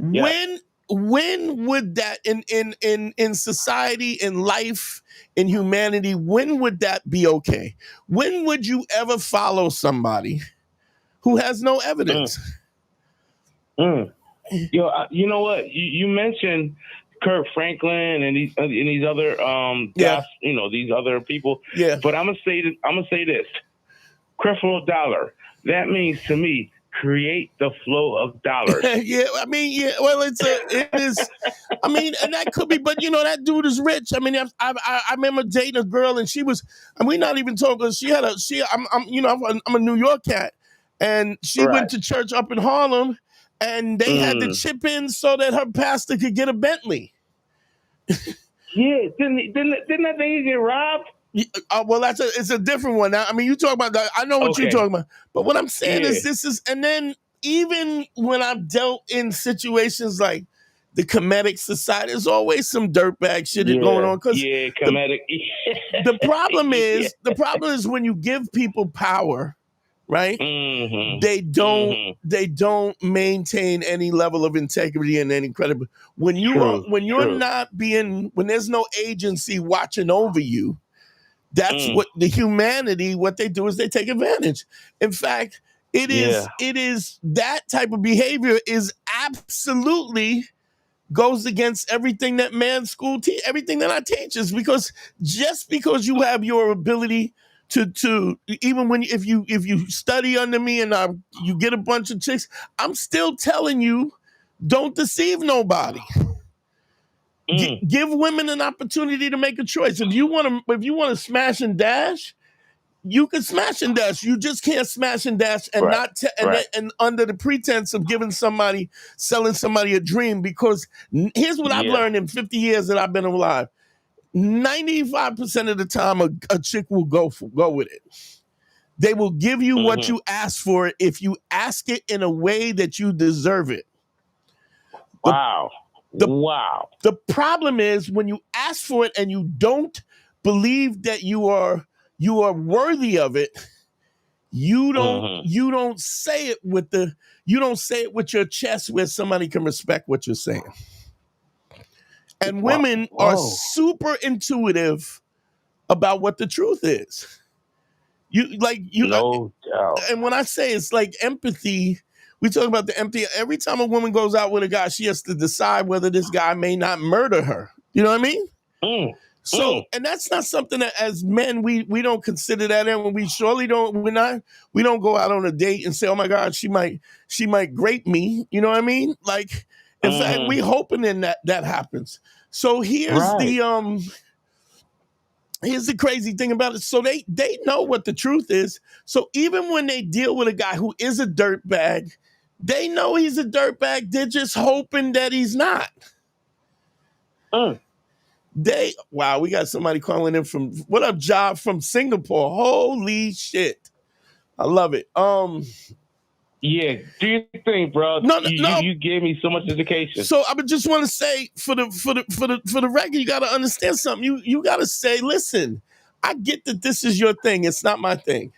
When would that in society, in life, in humanity, when would that be okay? When would you ever follow somebody who has no evidence? Yo, you know what? You mentioned Kirk Franklin and these other these other people. Yeah. But I'm gonna say this. Creflo Dollar. That means to me, create the flow of dollars. Well, it is. I mean, and that could be, but that dude is rich. I mean, I remember dating a girl, and she was, and we're not even talking. I'm a New York cat, and she went to church up in Harlem, and they had to chip in so that her pastor could get a Bentley. Yeah, didn't that thing get robbed? Well, it's a different one. Now, I mean, you talk about that. I know what you're talking about, but what I'm saying is, and then even when I've dealt in situations like the Kemetic Society, there's always some dirtbag shit going on. Kemetic. The problem is when you give people power, right? Mm-hmm. They don't maintain any level of integrity and any credibility. When there's no agency watching over you. That's what what they do is they take advantage. In fact, it is that type of behavior is absolutely goes against everything that everything that I teach is because just because you have your ability to even if you study under me and you get a bunch of chicks, I'm still telling you, don't deceive nobody. Give women an opportunity to make a choice. If you want to smash and dash, you can smash and dash. You just can't smash and dash and and under the pretense of selling somebody a dream. Because here's what I've learned in 50 years that I've been alive: 95% of the time, a chick will go with it. They will give you what you ask for if you ask it in a way that you deserve it. Wow. The problem is when you ask for it and you don't believe that you are worthy of it, you don't say it with your chest where somebody can respect what you're saying. And women are super intuitive about what the truth is. No doubt. And when I say it's like empathy, we talk about the empathy. Every time a woman goes out with a guy, she has to decide whether this guy may not murder her. You know what I mean? And that's not something that as men we don't consider that, and we surely don't. We don't go out on a date and say, "Oh my God, she might grape me." You know what I mean? Like, in fact, we hoping in that happens. So here's the crazy thing about it. So they know what the truth is. So even when they deal with a guy who is a dirtbag, they know he's a dirtbag. They're just hoping that he's not. We got somebody calling in from, what up, Job, from Singapore. Holy shit. I love it. Yeah, do your thing, bro. You gave me so much education. So I would just want to say for the record, you got to understand something. You got to say, listen, I get that this is your thing. It's not my thing.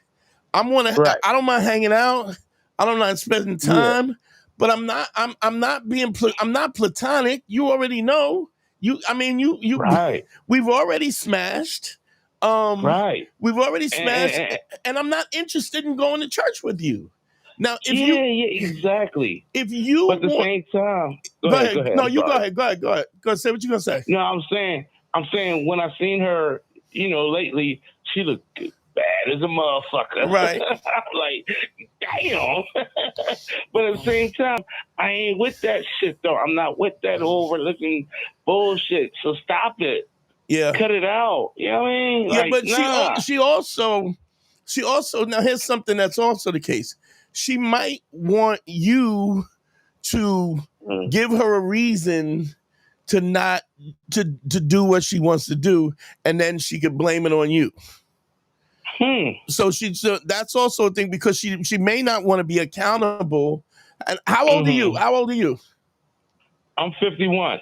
I don't mind hanging out. I don't mind spending time, but I'm not platonic. You already know. We've already smashed. We've already smashed, and I'm not interested in going to church with you. Now, exactly. If you, but at the same time, go ahead. No, you go ahead. Go ahead. Go say what you're gonna say. No, I'm saying when I seen her, lately, she looked bad as a motherfucker. Right. I'm like, damn. But at the same time, I ain't with that shit though. I'm not with that whole religion bullshit. So stop it. Yeah. Cut it out. You know what I mean? Yeah, but she also now here's something that's also the case. She might want you to Give her a reason to not to do what she wants to do, and then she could blame it on you. So that's also a thing, because she may not want to be accountable. And how old are you? How old are you? I'm 51.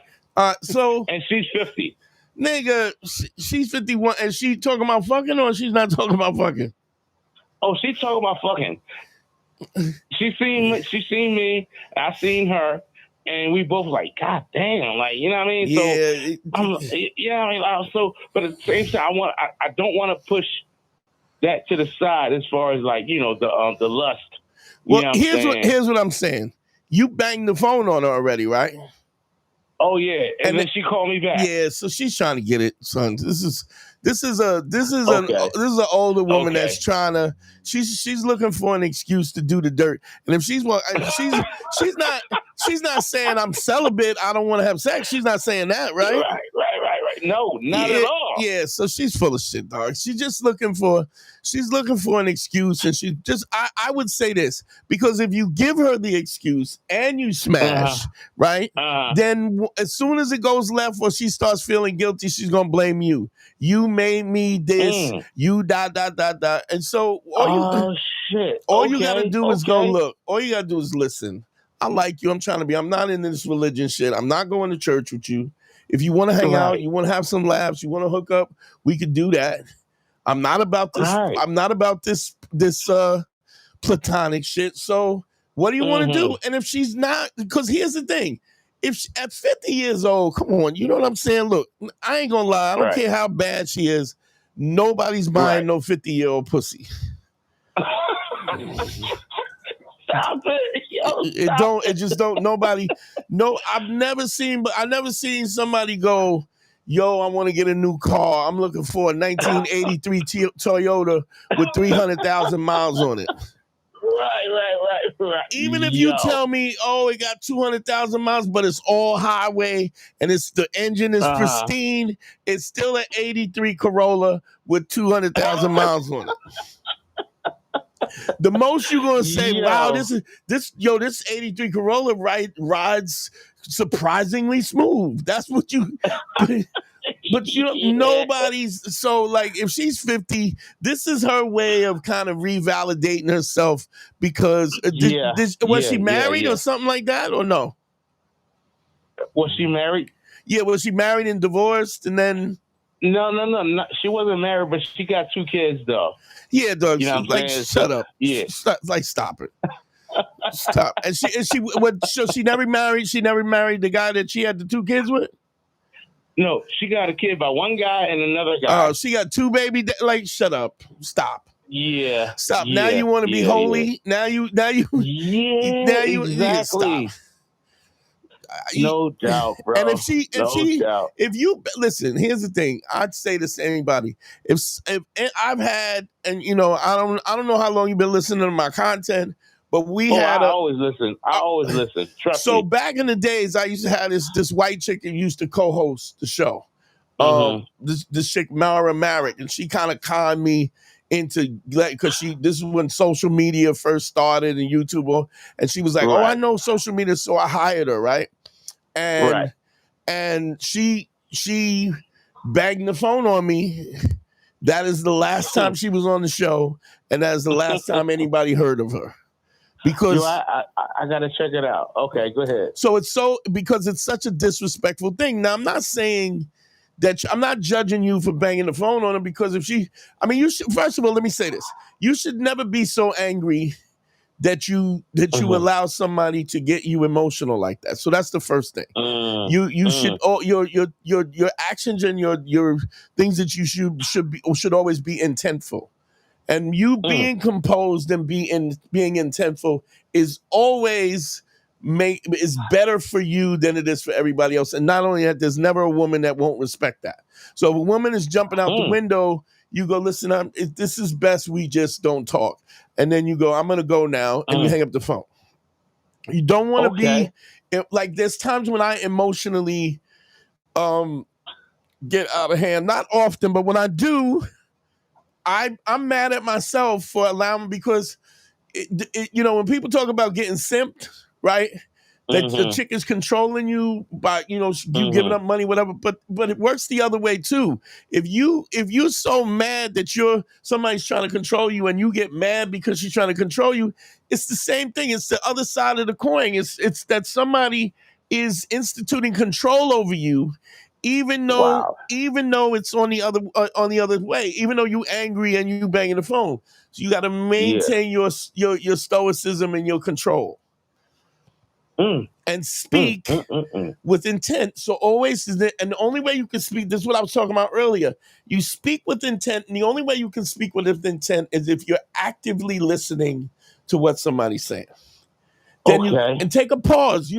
So and she's 50. Nigga, she's 51, and she talking about fucking, or she's not talking about fucking? Oh, she's talking about fucking. She seen me, I seen her, and we both like, God damn, like, you know what I mean? Yeah. So but at the same time, I don't want to push that to the side as far as, like, you know, the lust. Well, here's what I'm saying. You banged the phone on her already, right? Oh yeah, and then she called me back. Yeah, so she's trying to get it, son. This is an older woman that's trying to. She's looking for an excuse to do the dirt. And if she's not saying I'm celibate, I don't want to have sex. She's not saying that, right? Right. No, not at all. Yeah, so she's full of shit, dog. She's looking for an excuse, and I would say this, because if you give her the excuse and you smash, right, then as soon as it goes left or she starts feeling guilty, she's gonna blame you. You made me this, you ... And so all you gotta do is go look. All you gotta do is listen. I like you. I'm not into this religion shit. I'm not going to church with you. If you want to hang out, you want to have some laughs, you want to hook up, we could do that. I'm not about this. Right. I'm not about this platonic shit. So what do you want to do? And if she's not, because here's the thing. If she, at 50 years old, come on, you know what I'm saying? Look, I ain't gonna lie. I don't care how bad she is. Nobody's buying no 50-year-old pussy. Stop it. I've never seen somebody go, yo, I want to get a new car. I'm looking for a 1983 Toyota with 300,000 miles on it. Right. Even if you tell me, oh, it got 200,000 miles, but it's all highway and the engine is pristine, it's still an 83 Corolla with 200,000 miles on it. The most you're gonna say, wow, this 83 Corolla rides surprisingly smooth. That's what you. But nobody's so, like, if she's 50, this is her way of kind of revalidating herself, because was she married or something like that, or no? Was she married? Yeah, was she married and divorced and then? No. She wasn't married, but she got 2 kids though. Yeah, dog. You know like, shut up. Yeah. Stop it. Stop. And she never married. She never married the guy that she had the 2 kids with. No, she got a kid by one guy and another guy. Oh, she got 2 baby. Like, shut up. Stop. Yeah. Stop. Now you want to be holy. Yeah. Now you. Exactly. Stop. No doubt, bro. And if you listen, here's the thing. I'd say this to anybody. If I've had, and you know, I don't know how long you've been listening to my content, but I always listen. Trust me. So back in the days, I used to have this white chick that used to co-host the show. This chick Mara Merrick, and she kind of conned me into, because this is when social media first started and YouTube, and she was like, "Oh, I know social media," so I hired her, right? And she banged the phone on me. That is the last time she was on the show, and that is the last time anybody heard of her. Because I gotta check it out. Okay, go ahead. So because it's such a disrespectful thing. Now, I'm not saying that I'm not judging you for banging the phone on her, because you should, first of all, let me say this. You should never be so angry that you allow somebody to get you emotional like that. So that's the first thing. You should, your actions and your things that you should always be intentful. And you being composed and being intentful is always is better for you than it is for everybody else. And not only that, there's never a woman that won't respect that. So if a woman is jumping out the window, you go, listen, this is best we just don't talk. And then you go, I'm going to go now, and you hang up the phone. You don't want to be, like, there's times when I emotionally get out of hand. Not often, but when I do, I'm mad at myself for allowing, because, when people talk about getting simped, right? that the chick is controlling you by, you giving up money, whatever. But it works the other way too. If you're so mad that somebody's trying to control you and you get mad because she's trying to control you, it's the same thing. It's the other side of the coin. It's that somebody is instituting control over you, even though it's on the other way, even though you angry and you banging the phone. So you got to maintain your stoicism and your control. And speak with intent. So always, and the only way you can speak, this is what I was talking about earlier. You speak with intent, and the only way you can speak with intent is if you're actively listening to what somebody's saying. Then and take a pause.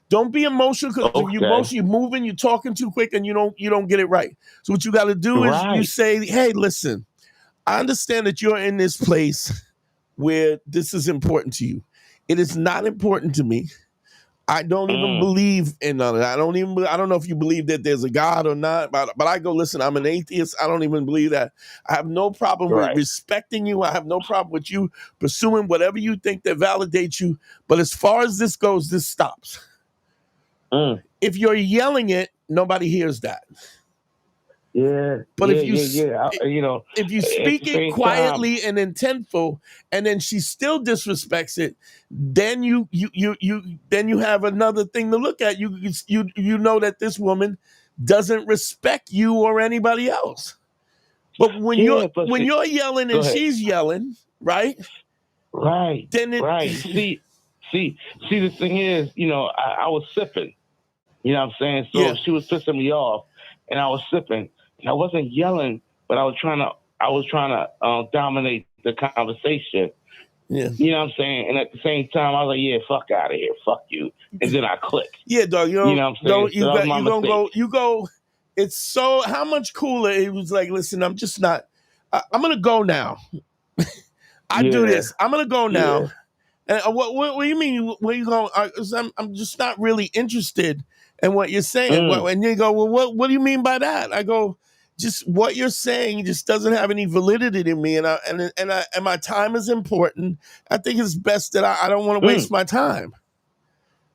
Don't be emotional, because if you're emotional, you're moving, you're talking too quick, and you don't get it right. So what you got to do is you say, hey, listen, I understand that you're in this place where this is important to you. It is not important to me. I don't even believe in none of that. I don't know if you believe that there's a God or not, but I go, listen, I'm an atheist. I don't even believe that. I have no problem with respecting you. I have no problem with you pursuing whatever you think that validates you. But as far as this goes, this stops. If you're yelling it, nobody hears that. Yeah. But if you if you speak it quietly and intentful, and then she still disrespects it, then you have another thing to look at. You know that this woman doesn't respect you or anybody else. But when you're yelling and she's yelling, right? Right. Then See, the thing is, I was sipping. You know what I'm saying? So she was pissing me off, and I was sipping. And I wasn't yelling, but I was trying to dominate the conversation. Yeah. You know what I'm saying? And at the same time, I was like, yeah, fuck out of here. Fuck you. And then I click. Yeah, dog. You know what I'm saying? You go. It's so, how much cooler. It was like, listen, I'm just not, I'm going to go now. Do this. I'm going to go now. And what do you mean? Where you going? I'm just not really interested in what you're saying. And you go, well, what do you mean by that? I go, just what you're saying just doesn't have any validity to me, and my time is important. I think it's best that I don't want to waste my time.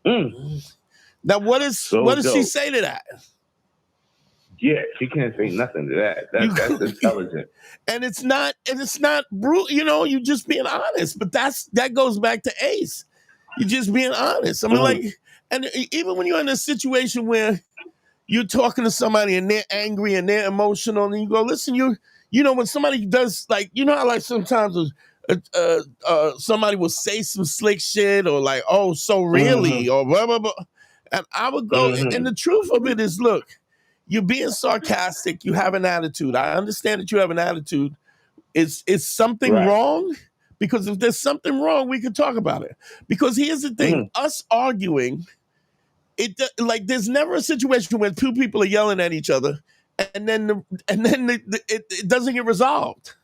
Now, what does she say to that? Yeah, she can't say nothing to that. That's intelligent. And it's not brutal. You just being honest. But that goes back to Ace. You're just being honest. I mean, and even when you're in a situation where you're talking to somebody and they're angry and they're emotional, and you go, listen, when somebody does, like, how like sometimes somebody will say some slick shit or like, oh, so really, or blah, blah, blah. And I would go, and the truth of it is, look, you're being sarcastic. You have an attitude. I understand that you have an attitude. Is something wrong? Because if there's something wrong, we can talk about it. Because here's the thing, us arguing, there's never a situation where two people are yelling at each other and then it doesn't get resolved.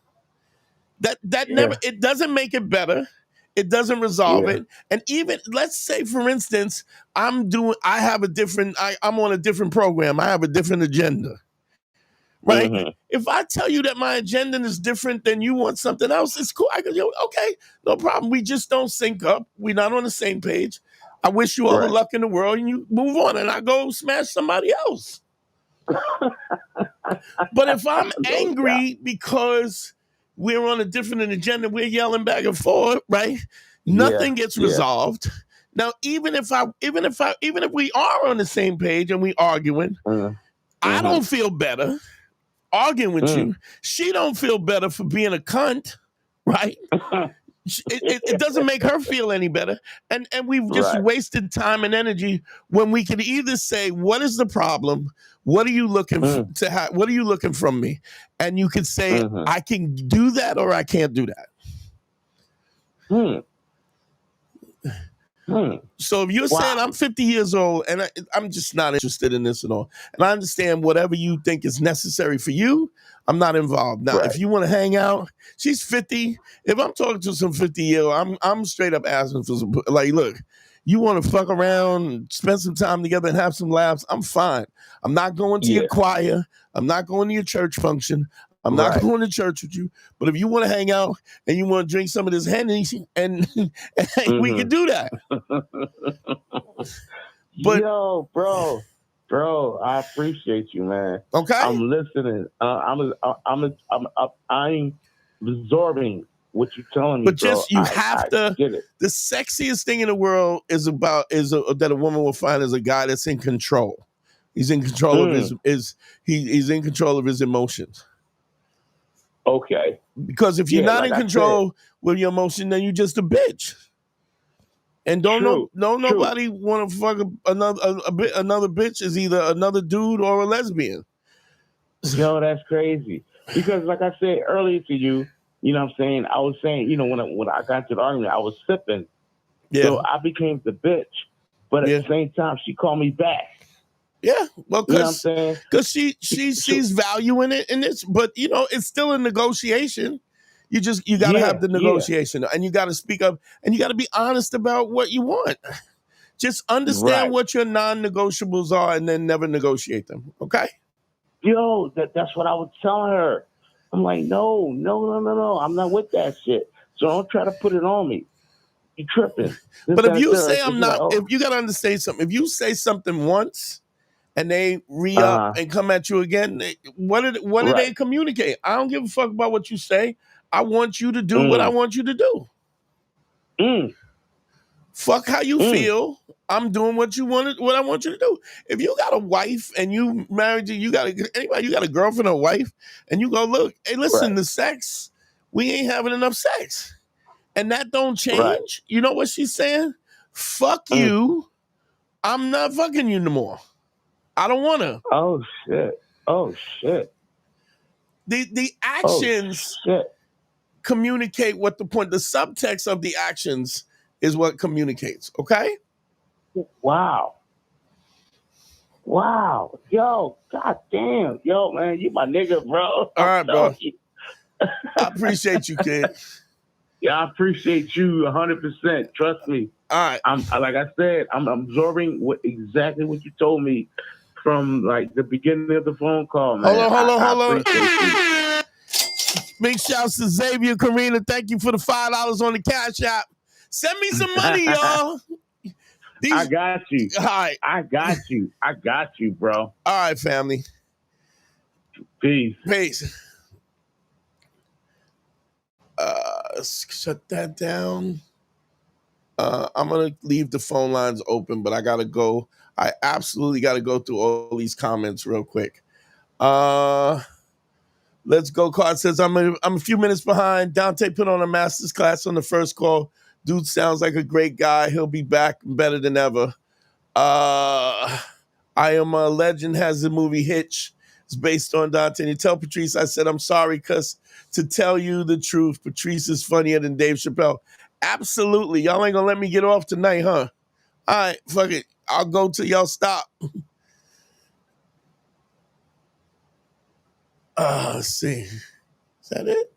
That never, it doesn't make it better. It doesn't resolve it. And even, let's say, for instance, I'm on a different program. I have a different agenda. Right? If I tell you that my agenda is different than you want something else, it's cool. I go, okay, no problem. We just don't sync up. We're not on the same page. I wish you all the luck in the world, and you move on, and I go smash somebody else. But if I'm angry because we're on a different agenda, we're yelling back and forth, right? Nothing gets resolved. Now, even if we are on the same page and we arguing, I don't feel better arguing with you. She don't feel better for being a cunt, right? It doesn't make her feel any better. And we've just wasted time and energy when we could either say, what is the problem? What are you looking to have? What are you looking from me? And you could say, I can do that or I can't do that. So if you're saying I'm 50 years old and I'm just not interested in this at all, and I understand whatever you think is necessary for you, I'm not involved. Now, if you want to hang out, she's 50. If I'm talking to some 50-year-old, I'm straight up asking for some, like, look, you want to fuck around, spend some time together and have some laughs, I'm fine. I'm not going to your choir. I'm not going to your church function. I'm not Right. going to church with you. But if you want to hang out and you want to drink some of this Henny, and we can do that. But Yo, bro, I appreciate you, man. okay, I'm listening. I'm absorbing what you're telling me, but bro. just you I have to. get it. The sexiest thing in the world is that a woman will find is a guy that's in control. He's in control of he's in control of his emotions. Okay. Because if you're Yeah, not like in I control with your emotion, then you're just a bitch. And don't nobody want to fuck another bitch is either another dude or a lesbian. Yo, that's crazy. Because like I said earlier to you, you know what I'm saying? I was saying, you know, when I got to the argument, I was sipping. Yeah. So I became the bitch. But at the same time, she called me back. Yeah, well, you know what I'm saying? Because she sees value in it, but you know, it's still a negotiation. You got to have the negotiation, and you got to speak up, and you got to be honest about what you want. Just understand what your non-negotiables are, and then never negotiate them. Okay? Yo, that's what I was telling her. I'm like, no, I'm not with that shit. So don't try to put it on me. You tripping? But if you say I'm not, if you got to understand something, if you say something once and they re-up and come at you again, what do they communicate? I don't give a fuck about what you say. I want you to do what I want you to do. Fuck how you feel. I'm doing what I want you to do. If you got a wife and you married, you got a girlfriend or wife, and you go, look, hey, listen, the sex, we ain't having enough sex. And that don't change. Right. You know what she's saying? Fuck you. I'm not fucking you no more. I don't want to. Oh shit. The actions communicate what the point. The subtext of the actions is what communicates. Okay. Wow. Yo, goddamn. Yo, man, you my nigga, bro. All right, bro. I appreciate you, kid. Yeah, I appreciate you 100%. Trust me. All right. Like I said, I'm absorbing exactly what you told me from like the beginning of the phone call, man. Hold on. Big shouts to Xavier, Karina. Thank you for the $5 on the Cash App. Send me some money, y'all. I got you. All right. I got you, bro. All right, family. Peace. Shut that down. I'm going to leave the phone lines open, but I got to go. I absolutely got to go through all these comments real quick. Let's go. Card says, I'm a few minutes behind. Dante put on a master's class on the first call. Dude sounds like a great guy. He'll be back better than ever. I Am a Legend has the movie Hitch. It's based on Dante. And you tell Patrice, I said, I'm sorry, because to tell you the truth, Patrice is funnier than Dave Chappelle. Absolutely. Y'all ain't going to let me get off tonight, huh? All right, fuck it. I'll go till y'all stop. Let's see. Is that it?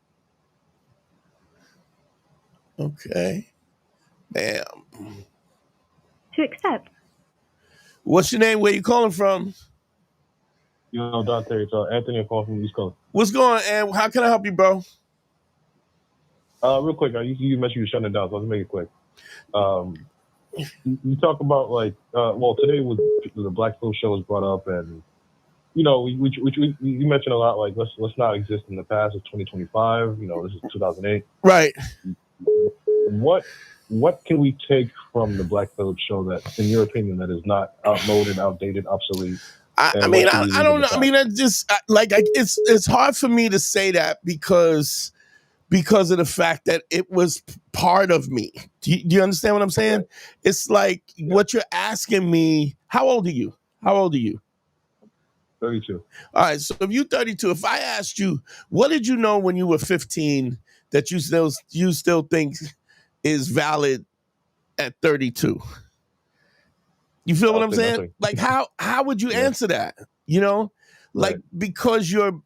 Okay. Damn. To accept. What's your name? Where you calling from? Yo, Dante, it's Anthony. I'm calling from East Coast. What's going on, and how can I help you, bro? Real quick, you mentioned you shutting it down, so let's make it quick. You talk about like, today was the Black Phillip show was brought up, and you know, you mentioned a lot like let's not exist in the past of 2025. You know, this is 2008. Right. What can we take from the Black Phillip show that, in your opinion, that is not outmoded, outdated, obsolete? I don't know. I mean, it's hard for me to say that because of the fact that it was part of me. Do you understand what I'm saying? Okay. It's like what you're asking me. How old are you? 32. All right. So if you're 32, if I asked you, what did you know when you were 15 that you still think is valid at 32? You feel what I'm saying? Nothing. Like how would you answer that? You know, like because you're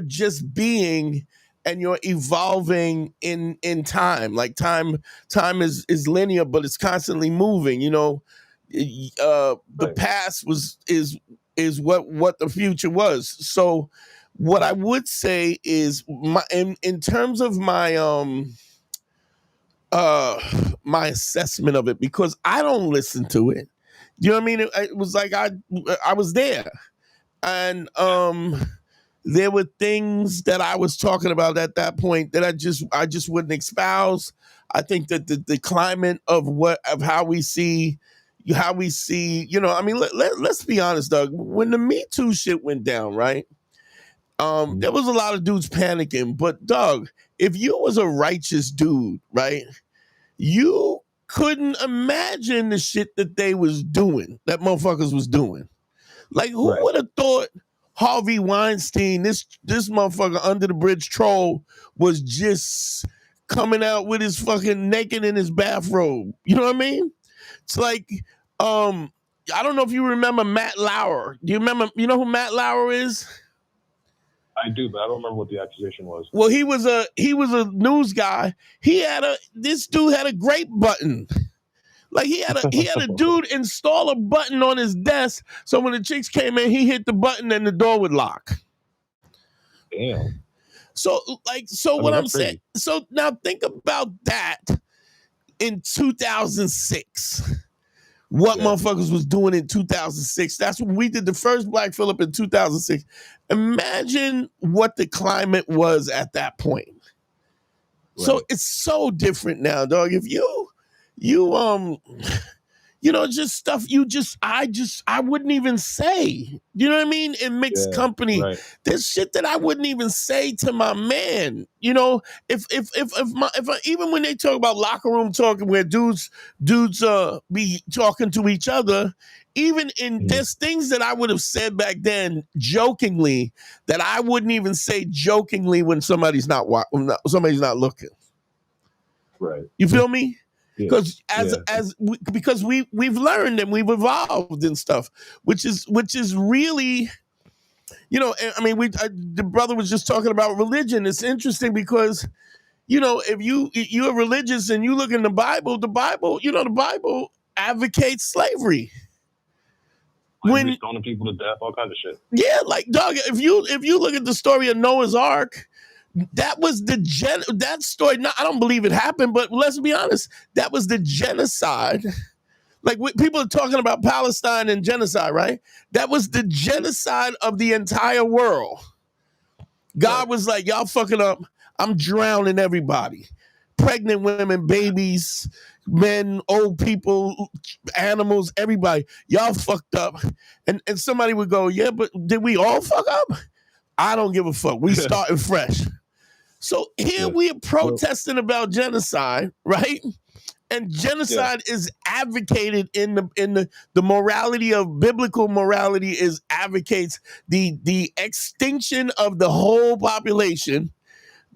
just being and you're evolving in time. Like time is linear, but it's constantly moving. You know, the past is what the future was. So What I would say is in terms of my my assessment of it, because I don't listen to it. You know what I mean? It was like I was there, and there were things that I was talking about at that point that I just wouldn't espouse. I think that the climate of how we see, you know, I mean, let's be honest, Doug. When the Me Too shit went down, right? There was a lot of dudes panicking, but Doug, if you was a righteous dude, right, you couldn't imagine the shit that they was doing, that motherfuckers was doing. Like, who Right. would have thought Harvey Weinstein, this motherfucker under the bridge troll, was just coming out with his fucking naked in his bathrobe? You know what I mean? It's like, I don't know if you remember Matt Lauer. Do you remember? You know who Matt Lauer is? I do, but I don't remember what the accusation was. Well, he was a news guy. This dude had a grape button. Like he had a dude install a button on his desk, so when the chicks came in, he hit the button and the door would lock. Damn. So what I'm that's saying. crazy. So now think about that in 2006. What motherfuckers was doing in 2006. That's when we did the first Black Phillip in 2006. Imagine what the climate was at that point. Right. So it's so different now, dog. If you know, just stuff I wouldn't even say. You know what I mean? In mixed company, there's shit that I wouldn't even say to my man. You know, if even when they talk about locker room talking where dudes be talking to each other, even in there's things that I would have said back then jokingly that I wouldn't even say jokingly when somebody's not looking. Right. You feel me? Because because we've learned and we've evolved and stuff, which is really, you know, I mean, the brother was just talking about religion. It's interesting because, you know, if you're religious and you look in the Bible, you know, the Bible advocates slavery. When stoning people to death, all kinds of shit. Yeah, like dog, if you look at the story of Noah's Ark, that was that story. Now, I don't believe it happened, but let's be honest, that was the genocide. Like people are talking about Palestine and genocide, right? That was the genocide of the entire world. God was like, y'all fucking up. I'm drowning everybody. Pregnant women, babies, men, old people, animals, everybody. Y'all fucked up. And somebody would go, yeah, but did we all fuck up? I don't give a fuck. We starting fresh. So here we are protesting about genocide, right? And genocide is advocated in the morality of biblical morality advocates the extinction of the whole population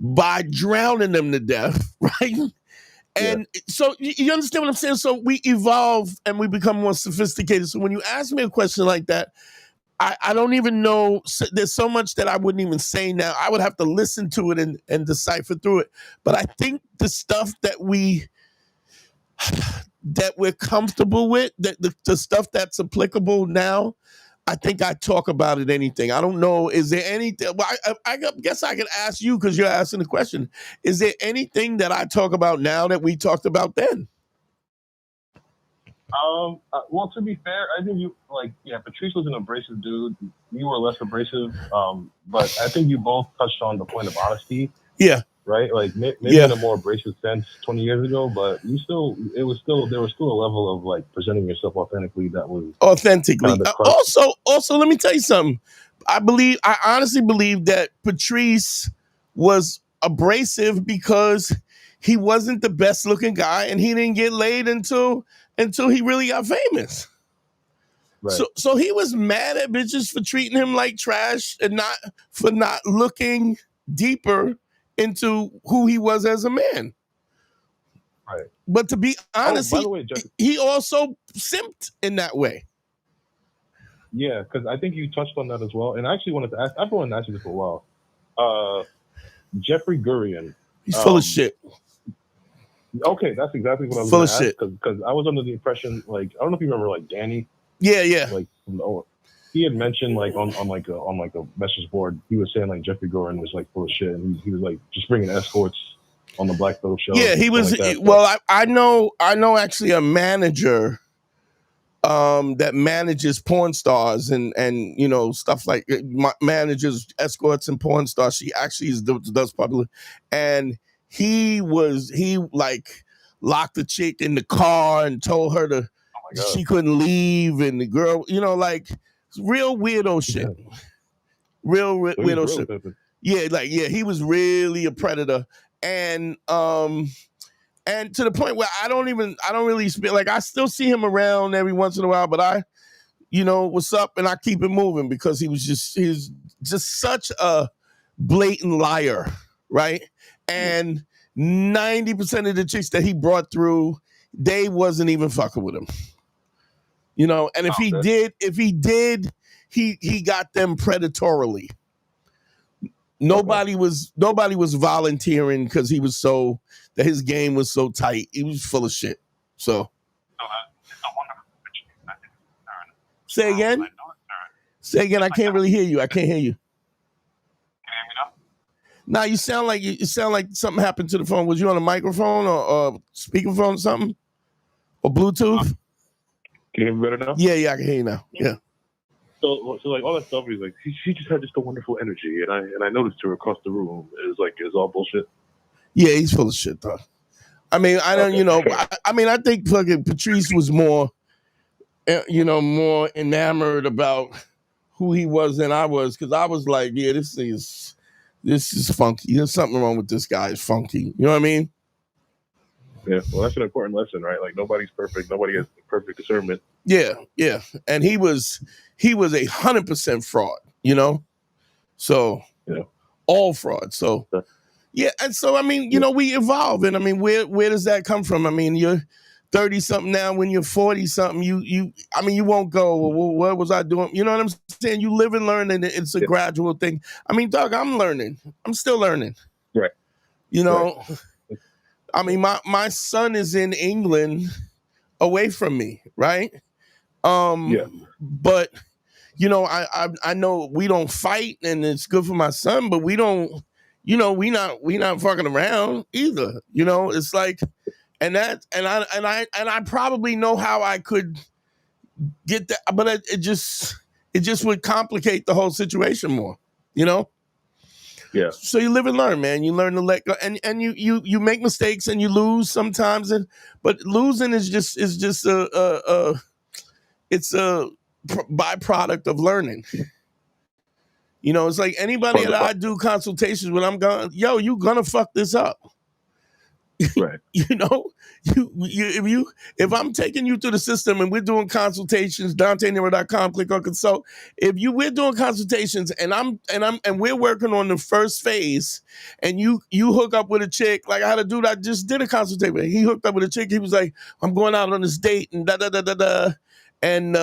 by drowning them to death, right? And so you understand what I'm saying? So we evolve and we become more sophisticated. So when you ask me a question like that, I don't even know. There's so much that I wouldn't even say now. I would have to listen to it and decipher through it. But I think the stuff that we're comfortable with, that the stuff that's applicable now, I think I talk about it anything. I don't know. Is there anything? Well, I guess I could ask you because you're asking the question. Is there anything that I talk about now that we talked about then? Well, to be fair, I think Patrice was an abrasive dude. You were less abrasive, but I think you both touched on the point of honesty. Yeah. Right. Like maybe in a more abrasive sense 20 years ago, but there was still a level of like presenting yourself authentically that was authentically. Also, let me tell you something. I honestly believe that Patrice was abrasive because he wasn't the best looking guy and he didn't get laid until he really got famous. Right. So he was mad at bitches for treating him like trash and not looking deeper into who he was as a man. Right. But to be honest, by the way, Jeff, he also simped in that way. Yeah, because I think you touched on that as well. And I actually wanted to ask, I've wanted to ask you this for a while. Jeffrey Gurian. He's full of shit. Okay, that's exactly what I was full of ask, shit. Because I was under the impression, like, I don't know if you remember, like, Danny. Yeah. Like, from the he had mentioned like on a message board, he was saying like Jeffrey Gorin was like full of shit, and he was like just bringing escorts on the Black Phillip show. Yeah, he was. Like that, well, I know actually a manager that manages porn stars and you know stuff like manages escorts and porn stars. She actually does public, and he like locked the chick in the car and told her to she couldn't leave, and the girl, you know, like real weirdo shit. Yeah. Real weirdo shit. Yeah, he was really a predator, and to the point where I don't really like, I still see him around every once in a while, but you know, what's up, and I keep it moving because he's just such a blatant liar, right? And 90% of the chicks that he brought through, they wasn't even fucking with him. You know, and if he did, he got them predatorily. Nobody was volunteering because he was that his game was so tight. He was full of shit. So say again. Say again. I can't really hear you. I can't hear you. Now you sound like something happened to the phone. Was you on a microphone or speakerphone or something? Or Bluetooth? Can you hear me better now? Yeah, I can hear you now. Yeah. So like all that stuff, he's like, she just had just a wonderful energy, and I noticed her across the room. It's all bullshit. Yeah, he's full of shit, though. I mean, I don't, you know, I think fucking Patrice was more, you know, more enamored about who he was than I was, because I was like, yeah, this is funky. There's something wrong with this guy. It's funky. You know what I mean? Yeah, well, that's an important lesson, right? Like, nobody's perfect. Nobody has perfect discernment. Yeah. And he was 100% fraud, you know? So, all fraud. So, yeah. And so, I mean, you know, we evolve. And I mean, where does that come from? I mean, you're 30-something now. When you're 40-something, you won't go, well, what was I doing? You know what I'm saying? You live and learn, and it's a gradual thing. I mean, Doug, I'm learning. I'm still learning. Right. You know? Right. I mean, my son is in England away from me, right? But, you know, I know we don't fight and it's good for my son, but we don't, you know, we not fucking around either. You know, it's like, and I probably know how I could get that, but it just would complicate the whole situation more, you know? Yeah. So you live and learn, man. You learn to let go, and you make mistakes and you lose sometimes, but losing is just a byproduct of learning. You know, it's like anybody that I do consultations with, I'm going, yo, you gonna fuck this up. Right. You know, if I'm taking you through the system and we're doing consultations, DanteNero.com, click on consult. We're doing consultations and we're working on the first phase, and you hook up with a chick, like I had a dude I just did a consultation with. He hooked up with a chick. He was like, I'm going out on this date and da da da da da. And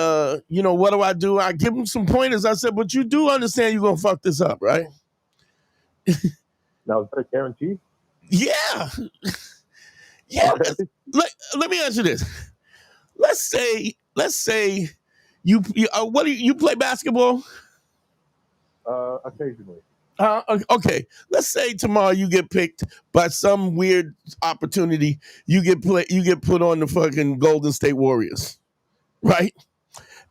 you know, what do? I give him some pointers. I said, but you do understand you're gonna fuck this up, right? Now, is that a guarantee? Yeah. Yeah. Let me ask you this. Let's say you play basketball? Occasionally. Okay. Let's say tomorrow you get picked by some weird opportunity. You get put on the fucking Golden State Warriors, right?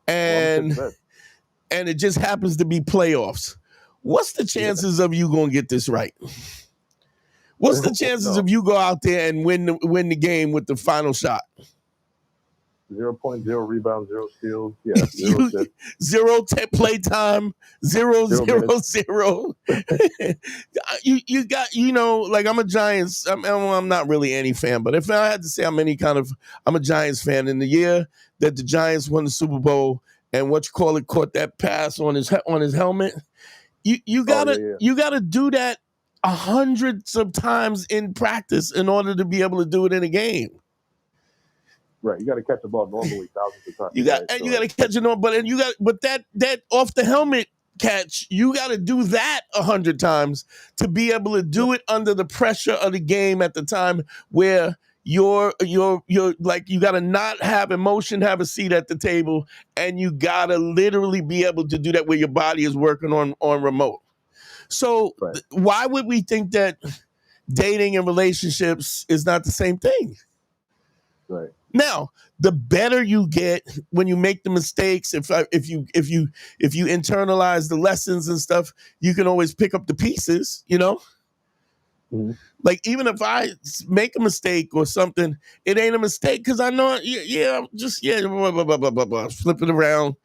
And it just happens to be playoffs. What's the chances of you gonna get this right? What's the chances of you go out there and win the game with the final shot? 0.0 rebounds, 0 steals. Yeah, 0 play time, 0. You got, you know, like I'm a Giants. I'm not really any fan, but if I had to say I'm a Giants fan. In the year that the Giants won the Super Bowl and caught that pass on his helmet, you gotta do that hundreds of times in practice in order to be able to do it in a game. Right, you got to catch the ball normally thousands of times. You got to catch it on, but that off the helmet catch, you got to do that 100 times to be able to do it under the pressure of the game at the time where you're like, you gotta not have emotion, have a seat at the table, and you gotta literally be able to do that where your body is working on remote. So why would we think that dating and relationships is not the same thing? Right. Now, the better you get when you make the mistakes, if you internalize the lessons and stuff, you can always pick up the pieces, you know? Mm-hmm. Like, even if I make a mistake or something, it ain't a mistake because I know, blah, blah, blah, blah, blah, blah, flip it around,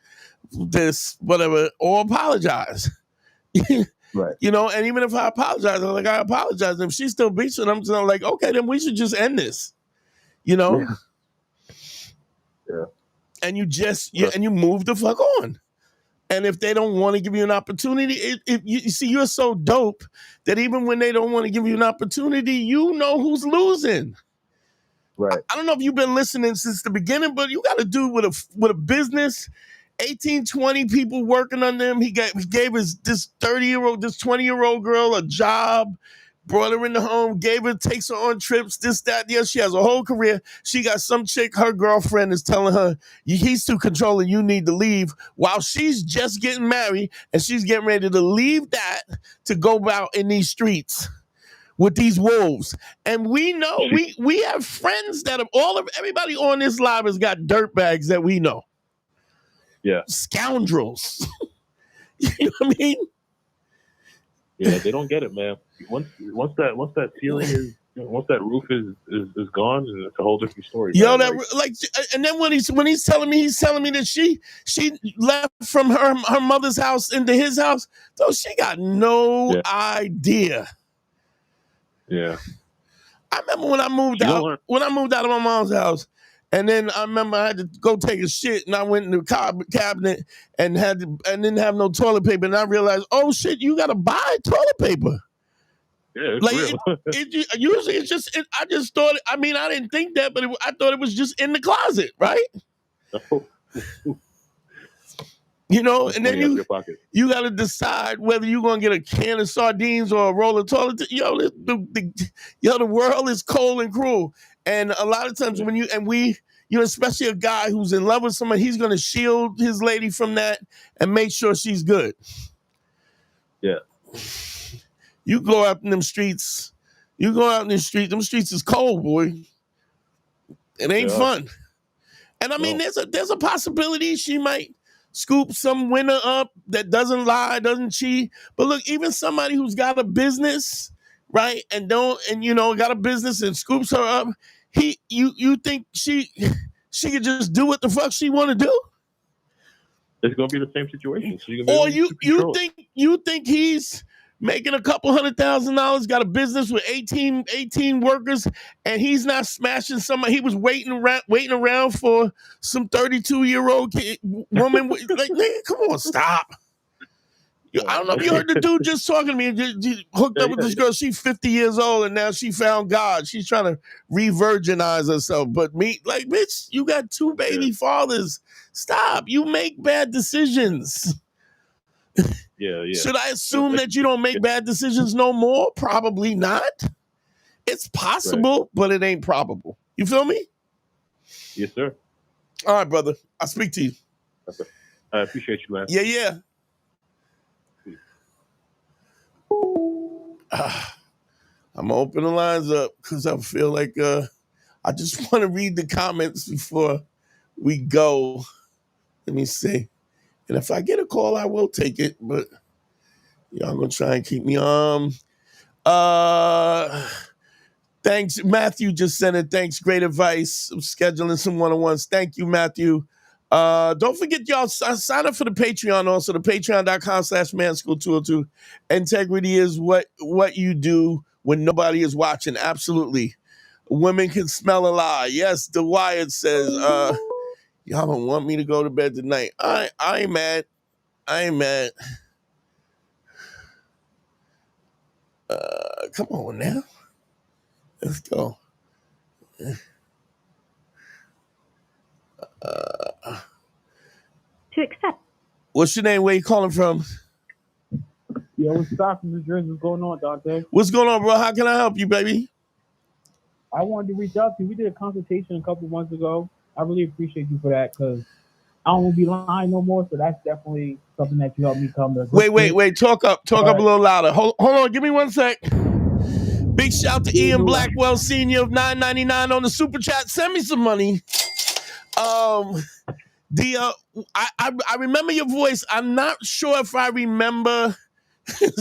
this, whatever, or apologize. Right. You know, and even if I apologize, I'm like, I apologize. And if she still beats it, I'm just like, okay, then we should just end this. You know? Yeah. And you move the fuck on. And if they don't want to give you an opportunity, you see, you're so dope that even when they don't want to give you an opportunity, you know who's losing. Right. I don't know if you've been listening since the beginning, but you got to do with a business, 18, 20 people working under him. He gave this 20-year-old girl a job, brought her in the home, takes her on trips, this, that, yeah. She has a whole career. She got some chick, her girlfriend is telling her, he's too controlling, you need to leave, while she's just getting married and she's getting ready to leave that to go out in these streets with these wolves. And we know, we have friends that have everybody on this live has got dirtbags that we know. Yeah. Scoundrels. You know what I mean? Yeah, they don't get it, man. Once that ceiling is, once that roof is gone, it's a whole different story. Yo, man. and then when he's telling me that she left from her mother's house into his house, so she got no idea. Yeah. I remember when I moved out of my mom's house, and then I remember I had to go take a shit, and I went in the cabinet and didn't have no toilet paper, and I realized, oh shit, you gotta buy toilet paper. Yeah, it's real. Usually it's just. I just thought. I mean, I didn't think that, but I thought it was just in the closet, right? You know, and then you got to decide whether you're gonna get a can of sardines or a roll of toilet. The world is cold and cruel, and a lot of times when especially a guy who's in love with somebody, he's gonna shield his lady from that and make sure she's good. Yeah. You go out in them streets. Them streets is cold, boy. It ain't fun. And I mean, there's a possibility she might scoop some winner up that doesn't lie, doesn't cheat. But look, even somebody who's got a business, right, and got a business and scoops her up, you think she could just do what the fuck she want to do? It's gonna be the same situation. So or you think he's making a couple $100,000, got a business with 18 workers, and he's not smashing somebody. He was waiting around for some 32-year-old woman. Like, nigga, come on, stop. I don't know if you heard the dude just talking to me. Hooked up with this girl. She's 50 years old, and now she found God. She's trying to re-virginize herself. But me, like, bitch, you got 2 baby fathers. Stop. You make bad decisions. Yeah. Should I assume that you don't make bad decisions no more? Probably not. It's possible, but it ain't probable. You feel me? Yes, sir. All right, brother. I'll speak to you. Okay. I appreciate you, man. Yeah. I'm gonna open the lines up because I feel like I just want to read the comments before we go. Let me see. And if I get a call, I will take it, but y'all gonna try and keep me thanks. Matthew just sent it. Thanks. Great advice. I'm scheduling some one-on-ones. Thank you, Matthew. Don't forget, y'all, sign up for the Patreon also, the patreon.com/manschool202. Integrity is what you do when nobody is watching. Absolutely. Women can smell a lie. Yes, the Wyatt says, y'all don't want me to go to bed tonight. I ain't mad. Come on now. Let's go. To accept. What's your name? Where you calling from? Yo, what's Stockton, New Jersey? What's going on, Dante? What's going on, bro? How can I help you, baby? I wanted to reach out to you. We did a consultation a couple months ago. I really appreciate you for that because I don't want to be lying no more. So that's definitely something that you helped me come to. Wait. Talk up a little louder. Hold on. Give me 1 sec. Big shout to Ian Blackwell Sr. of $9.99 on the super chat. Send me some money. I remember your voice. I'm not sure if I remember.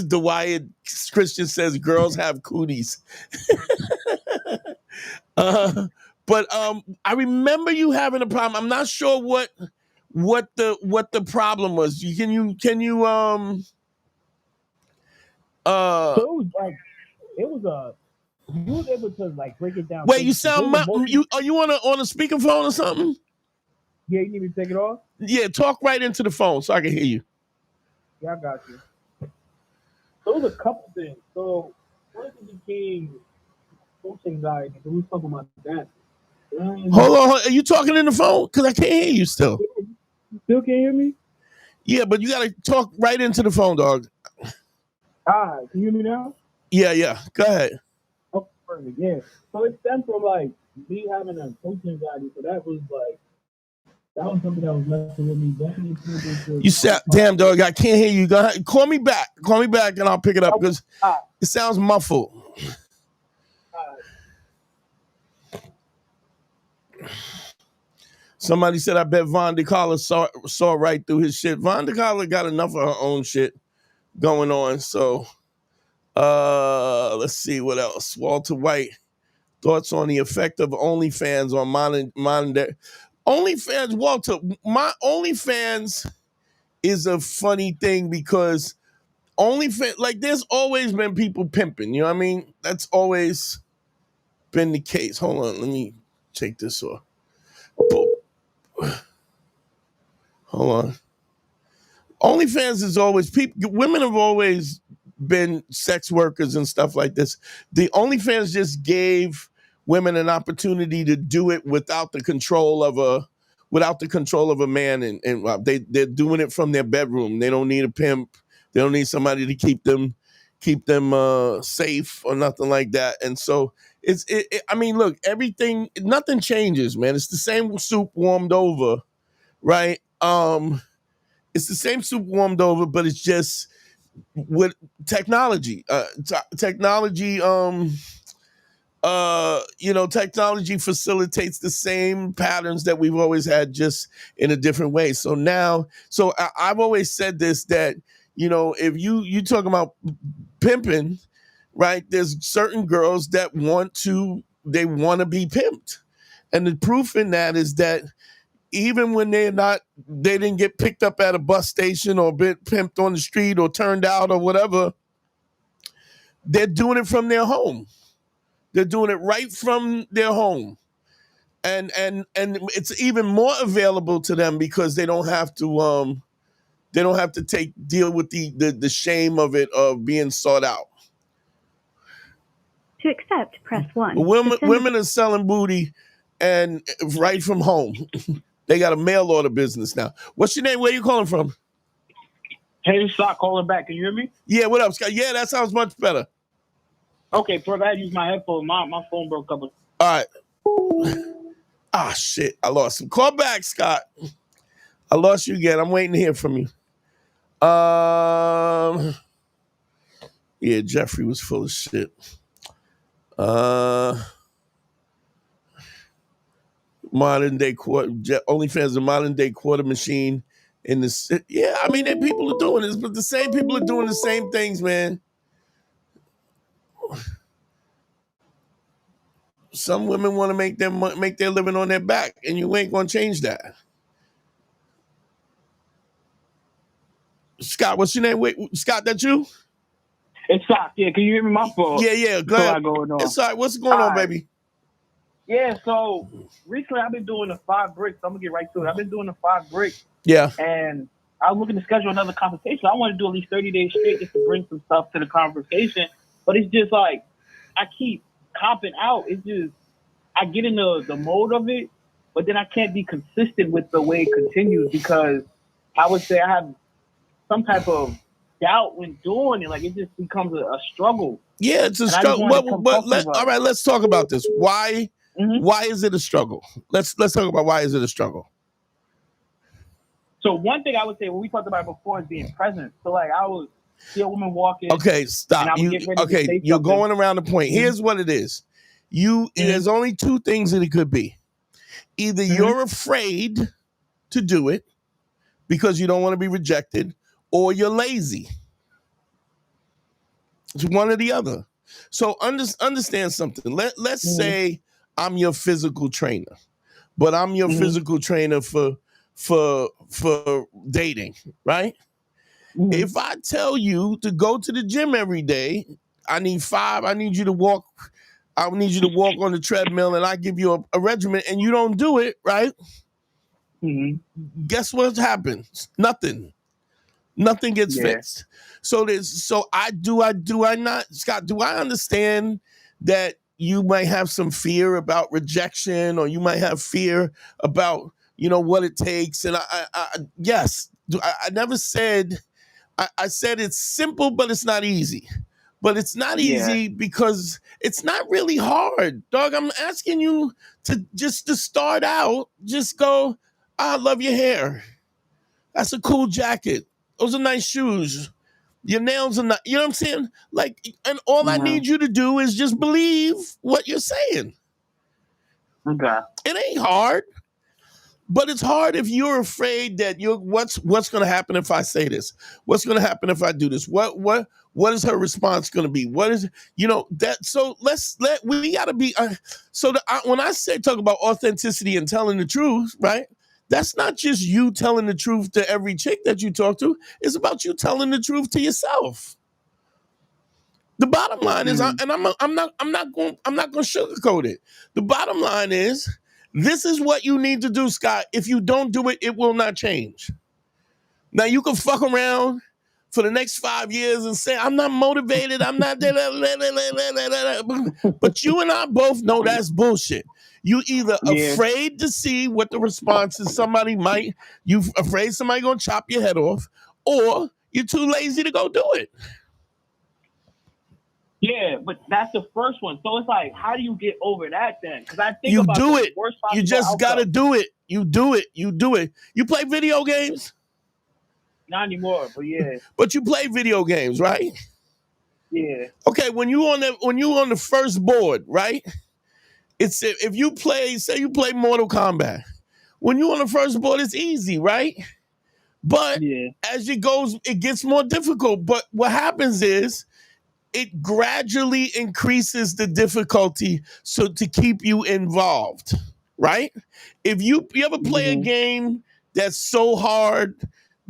Dwight Christian says girls have cooties. But I remember you having a problem. I'm not sure what the problem was. So it was you was able to like break it down. Wait, you sound are you on a speakerphone or something? Yeah, you need me to take it off? Yeah, talk right into the phone so I can hear you. Yeah, I got you. So it was a couple things. So one of them became social anxiety. So we was talking about that. Hold on. Are you talking in the phone? Because I can't hear you still. You still can't hear me? Yeah, but you got to talk right into the phone, dog. Can you hear me now? Yeah. Go ahead. Oh, perfect. Yeah. So it stemmed from like me having a social anxiety. So that was something that was messing with me. Definitely. You said, damn, dog, I can't hear you. Go ahead. Call me back, and I'll pick it up because it sounds muffled. Somebody said, I bet Von DeCarlo saw right through his shit. Von DeCarlo got enough of her own shit going on. So, let's see what else. Walter White, thoughts on the effect of OnlyFans on modern day. OnlyFans, Walter, my OnlyFans is a funny thing because OnlyFans, like there's always been people pimping, you know what I mean? That's always been the case. Hold on, let me take this off. Hold on. OnlyFans is always women have always been sex workers and stuff like this. The OnlyFans just gave women an opportunity to do it without the control of a man, and they're doing it from their bedroom. They don't need a pimp. They don't need somebody to keep them safe or nothing like that. And so I mean, look, nothing changes, man. It's the same soup warmed over, right? It's the same soup warmed over, but it's just with technology. Technology facilitates the same patterns that we've always had, just in a different way. So I've always said this, that, if you talk about pimping, right? There's certain girls that want to be pimped. And the proof in that is that even when they didn't get picked up at a bus station or been pimped on the street or turned out or whatever, they're doing it from their home. They're doing it right from their home. And it's even more available to them because they don't have to deal with the shame of it, of being sought out. To accept, press 1. Women are selling booty and right from home. They got a mail order business now. What's your name? Where you calling from? Hey, Scott, calling back. Can you hear me? Yeah, what up, Scott? Yeah, that sounds much better. Okay, bro, I had to use my headphones. My phone broke up. All right. Shit, I lost him. Call back, Scott. I lost you again. I'm waiting to hear from you. Yeah, Jeffrey was full of shit. Modern day quarter. OnlyFans, a modern day quarter machine in the. Yeah, I mean, people are doing this, but the same people are doing the same things, man. Some women want to make their living on their back, and you ain't gonna change that. Scott, what's your name? Wait, Scott, that you? It's Scott. Yeah, can you hear me? My fault. Yeah. Go ahead. It's all right. What's going on, baby? Yeah, so recently I've been doing the 5 bricks. I'm gonna get right to it. I've been doing the 5 bricks. Yeah. And I was looking to schedule another consultation. I want to do at least 30 days straight just to bring some stuff to the conversation. But it's just like I keep copping out. It's just I get in the mode of it, but then I can't be consistent with the way it continues because I would say I have some type of doubt when doing it. Like it just becomes a struggle. Yeah, it's a And I just struggle. wanted to come talk to you about All right, let's talk about this. Why it. why is it a struggle? Let's talk about why is it a struggle. So one thing I would say, when we talked about it before, is being present. So like I would see a woman walking, Okay, and stop. I would get ready to say You're something. going around the point. Here's what it is. There's only two things that it could be. Either you're afraid to do it because you don't want to be rejected, or you're lazy. It's one or the other. So understand something. Let's say I'm your physical trainer, but I'm your physical trainer for dating, right? If I tell you to go to the gym every day, I need you to walk. I need you to walk on the treadmill, and I give you a regimen, and you don't do it, right? Guess what happens? Nothing gets fixed. So I not, Scott, do I understand that you might have some fear about rejection, or you might have fear about, what it takes? And yes, I never said, I said it's simple, but it's not easy. But it's not easy because it's not really hard. Dog, I'm asking you to start out, just go, I love your hair. That's a cool jacket. Those are nice shoes. Your nails are not, you know what I'm saying? Like, and all I need you to do is just believe what you're saying. Okay. It ain't hard, but it's hard if you're afraid that what's going to happen if I say this? What's going to happen if I do this? What is her response going to be? What is, that? So we got to be, when I say talk about authenticity and telling the truth, right? That's not just you telling the truth to every chick that you talk to. It's about you telling the truth to yourself. The bottom line is, I'm not going to sugarcoat it. The bottom line is, this is what you need to do, Scott. If you don't do it, it will not change. Now you can fuck around for the next 5 years and say, I'm not motivated. I'm not, but you and I both know that's bullshit. You either afraid to see what the response is. You afraid somebody gonna chop your head off, or you're too lazy to go do it. Yeah, but that's the first one. So it's like, how do you get over that then? Because I think You about do the it. worst You possible just outcome. gotta do it. You do it. You play video games? Not anymore, but yeah. But you play video games, right? Yeah. Okay, when you on the first board, right? It's if you play, say you play Mortal Kombat. When you on the first board, it's easy, right? But as it goes, it gets more difficult. But what happens is it gradually increases the difficulty so to keep you involved, right? If you ever play a game that's so hard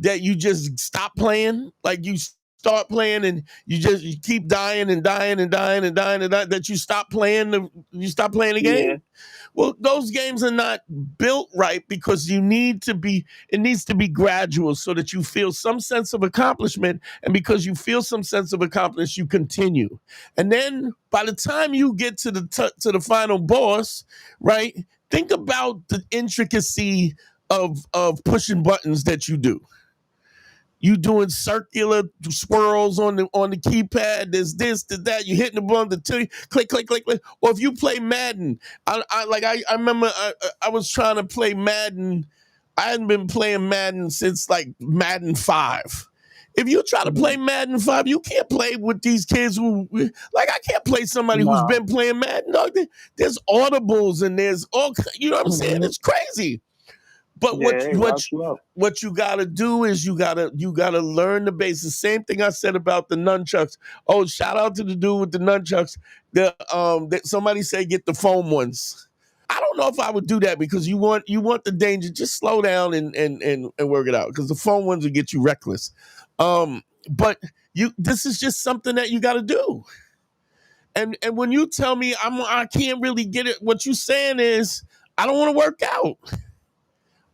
that you just stop playing, like you start playing and you keep dying and dying and dying and dying and dying, that you stop playing the game. Well, those games are not built right because it needs to be gradual so that you feel some sense of accomplishment. And because you feel some sense of accomplishment, you continue. And then by the time you get to the final boss, right, think about the intricacy of pushing buttons that you do. You doing circular swirls on the keypad. There's this, there's that. You hitting the button, click, click, click, click. Or if you play Madden, I remember I was trying to play Madden. I hadn't been playing Madden since like Madden 5. If you try to play Madden 5, you can't play with these kids who, like, I can't play somebody who's been playing Madden. No, there's audibles and there's all, you know what I'm saying? It's crazy. But what you gotta do is you gotta learn the basics. Same thing I said about the nunchucks. Oh, shout out to the dude with the nunchucks. That somebody said get the foam ones. I don't know if I would do that because you want the danger. Just slow down and work it out because the foam ones will get you reckless. But this is just something that you got to do. And when you tell me I can't really get it, what you're saying is I don't want to work out.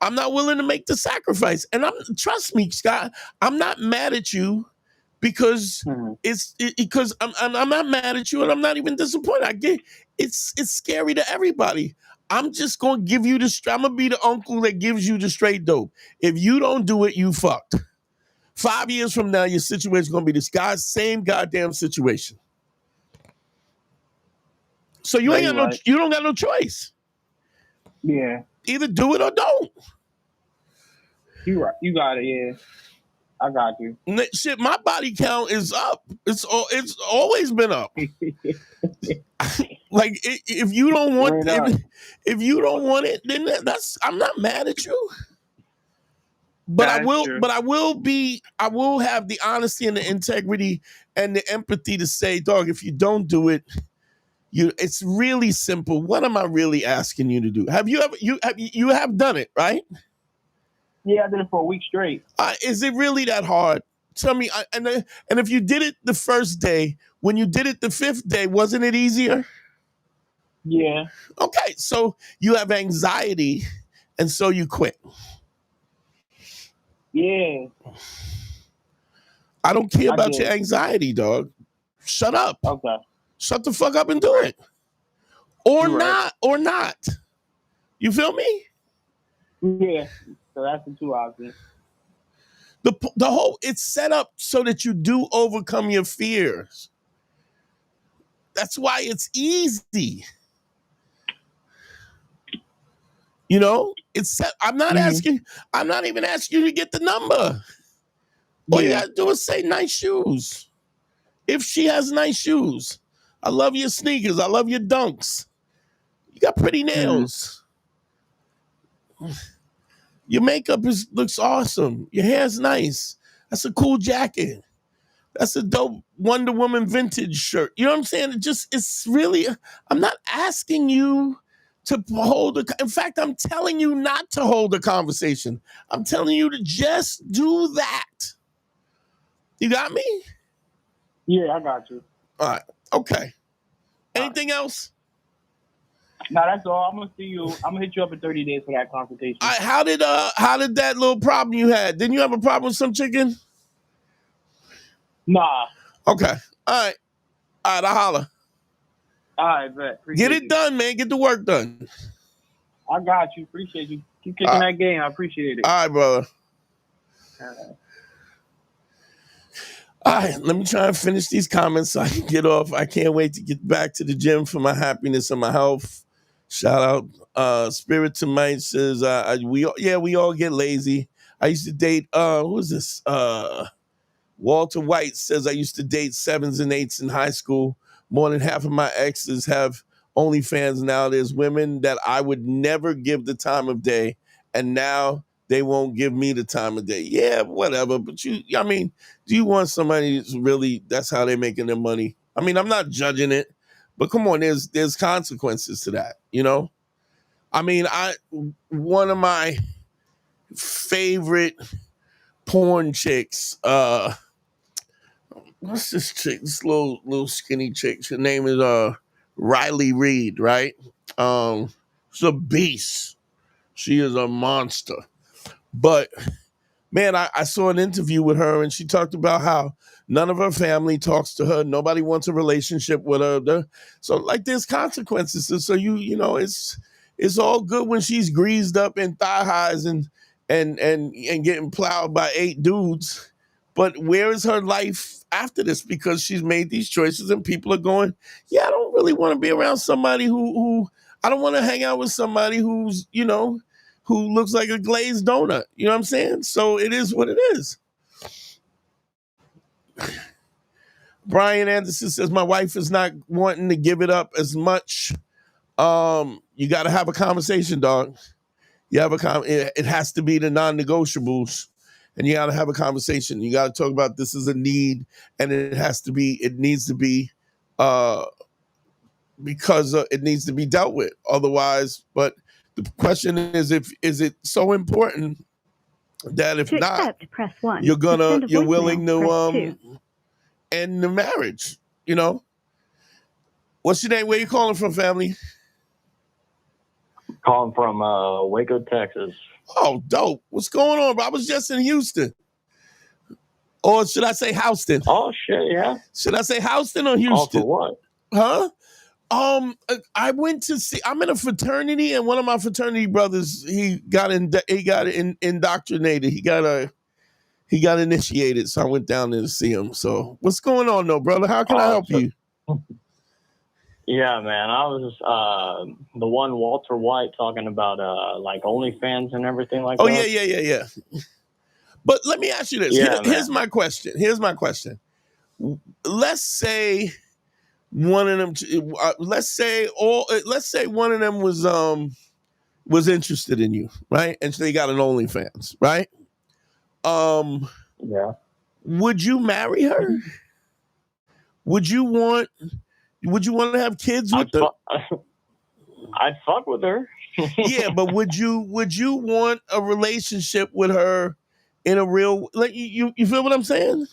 I'm not willing to make the sacrifice. And trust me, Scott, I'm not mad at you because because I'm not mad at you and I'm not even disappointed. I get it's scary to everybody. I'm just gonna give you I'm gonna be the uncle that gives you the straight dope. If you don't do it, you fucked. 5 years from now, your situation's gonna be this guy's same goddamn situation. So you ain't got no, you don't got no choice. Yeah, Either do it or don't. you right. You got it. Yeah, I got you. Shit, my body count is up. It's always been up. Like if you don't want if you don't want it, then that's I'm not mad at you. But I will have the honesty and the integrity and the empathy to say, dog, if you don't do it, it's really simple. What am I really asking you to do? Have you ever you have done it, right? Yeah, I did it for a week straight. Is it really that hard? Tell me, and if you did it the first day, when you did it the 5th day, wasn't it easier? Yeah. Okay, so you have anxiety, and so you quit. Yeah. I don't care about your anxiety, dog. Shut up. Okay. Shut the fuck up and do it. Or You're not, right. or not. You feel me? Yeah. So that's the 2 options. The whole, it's set up so that you do overcome your fears. That's why it's easy. You know, it's set. I'm not even asking you to get the number. All you gotta do is say nice shoes. If she has nice shoes, I love your sneakers. I love your dunks. You got pretty nails. Your makeup looks awesome. Your hair's nice. That's a cool jacket. That's a dope Wonder Woman vintage shirt. You know what I'm saying? It's really, I'm not asking you to in fact, I'm telling you not to hold a conversation. I'm telling you to just do that. You got me? Yeah, I got you. All right. Okay. Anything else? No, that's all. I'm gonna see you. I'm gonna hit you up in 30 days for that consultation. All right, how did that little problem you had? Didn't you have a problem with some chicken? Nah. Okay. All right, I'll holler. All right, bet. Get it done, man. Get the work done. I got you. Appreciate you. Keep kicking that game. I appreciate it. All right, brother. All right, let me try and finish these comments so I can get off. I can't wait to get back to the gym for my happiness and my health. Shout out. Spirit Tonight says, we all get lazy. I used to date, who is this? Walter White says, I used to date 7s and 8s in high school. More than half of my exes have OnlyFans now. There's women that I would never give the time of day, and now they won't give me the time of day. Yeah, whatever. But do you want somebody that's really, that's how they're making their money? I mean, I'm not judging it, but come on, there's consequences to that, you know? I mean, one of my favorite porn chicks, what's this chick? This little skinny chick. Her name is Riley Reid, right? She's a beast. She is a monster. But man, I saw an interview with her, and she talked about how none of her family talks to her. Nobody wants a relationship with her. So like, there's consequences. So you know, it's all good when she's greased up in thigh highs and getting plowed by 8 dudes. But where is her life after this? Because she's made these choices, and people are going, yeah, I don't really want to be around somebody who I don't want to hang out with somebody who's, you know, who looks like a glazed donut. You know what I'm saying? So it is what it is. Brian Anderson says, my wife is not wanting to give it up as much. You got to have a conversation, dog. You have it has to be the non-negotiables, and you got to have a conversation. You got to talk about this is a need, and it needs to be because it needs to be dealt with. Otherwise, but the question is, is it so important that if not, press 1. you're willing to end the marriage? You know? What's your name? Where you calling from, family? Calling from Waco, Texas. Oh, dope. What's going on, bro? I was just in Houston. Or should I say Houston? Oh, shit, yeah. Should I say Houston or Houston? Oh, for what? Huh? I went to see, I'm in a fraternity, and one of my fraternity brothers, he got indoctrinated. He got initiated. So I went down there to see him. So what's going on though, brother? How can I help you? Yeah, man. I was the one Walter White talking about like OnlyFans and everything like Oh, that. yeah. But let me ask you this. Yeah, Here's man. my question. Let's say one of them. Let's say one of them was interested in you, right? And so they got an OnlyFans, right? Yeah. Would you marry her? Would you want to have kids with her? I'd fuck with her. Yeah, but would you want a relationship with her in a real, like, you feel what I'm saying?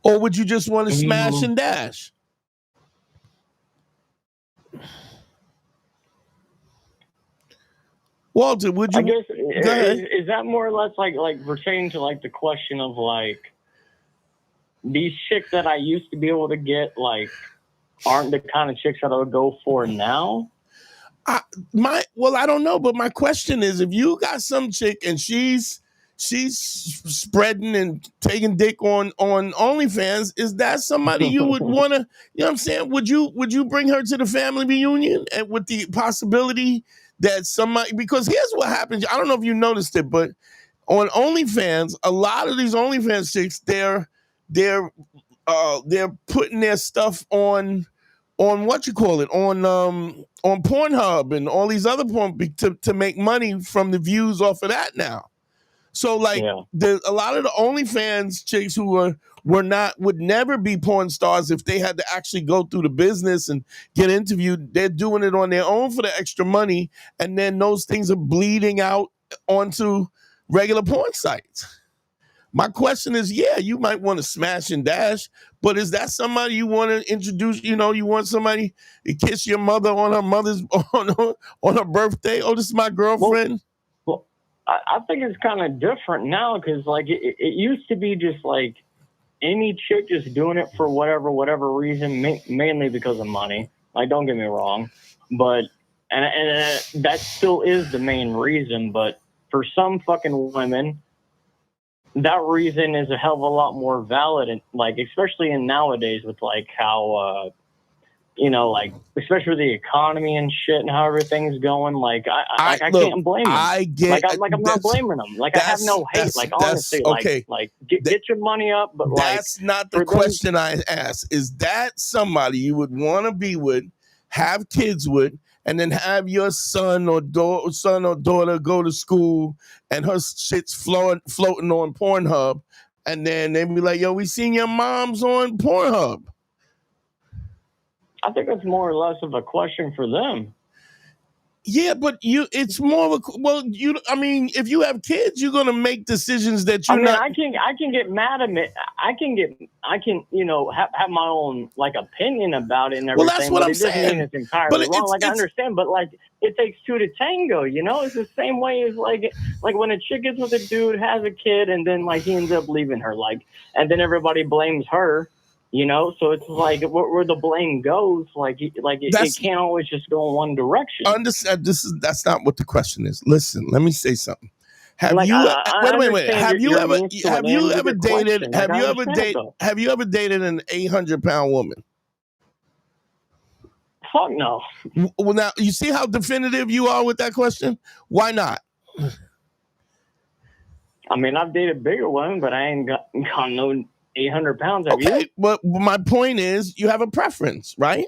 Or would you just want to smash and dash? Walter, would you? I guess Go ahead. is that more or less like pertaining to like the question of like these chicks that I used to be able to get like aren't the kind of chicks that I would go for now? I don't know, but my question is, if you got some chick and she's spreading and taking dick on OnlyFans, is that somebody you would want to? You know what I'm saying? Would you bring her to the family reunion and with the possibility that somebody? Because here's what happens. I don't know if you noticed it, but on OnlyFans, a lot of these OnlyFans chicks, they're putting their stuff on what you call it, on Pornhub and all these other porn to make money from the views off of that now. So like a lot of the OnlyFans chicks who would never be porn stars if they had to actually go through the business and get interviewed. They're doing it on their own for the extra money, and then those things are bleeding out onto regular porn sites. My question is, yeah, you might want to smash and dash, but is that somebody you want to introduce? You know, you want somebody to kiss your mother on her birthday? Oh, this is my girlfriend. Well, I think it's kind of different now because like it used to be just like any chick just doing it for whatever reason, mainly because of money. Like, don't get me wrong, but and that still is the main reason. But for some fucking women, that reason is a hell of a lot more valid, and like especially in nowadays with like how like especially with the economy and shit and how everything's going. Like I can't blame them. I'm not blaming them. Like I have no hate. Like honestly, okay. like get your money up. But that's not the question I asked. Is that somebody you would want to be with, have kids with, and then have your son or daughter go to school and her shit's floating on Pornhub, and then they be like, yo, we seen your mom's on Pornhub? I think it's more or less of a question for them. Yeah, but it's more of a, if you have kids, you're gonna make decisions that you're not. I can get mad at it. I can have my own like opinion about it and everything. Well, that's what I'm saying. Doesn't mean it's entirely wrong. I understand, but like it takes two to tango. You know, it's the same way as like when a chick gets with a dude, has a kid, and then like he ends up leaving her, and then everybody blames her. You know, so it's like where the blame goes, it can't always just go in one direction. Understand? That's not what the question is. Listen, let me say something. Wait. Have you ever dated an 800-pound woman? Fuck no. Well, now you see how definitive you are with that question. Why not? I mean, I've dated bigger women, but I ain't got no 800 pounds. Okay, but my point is, you have a preference, right?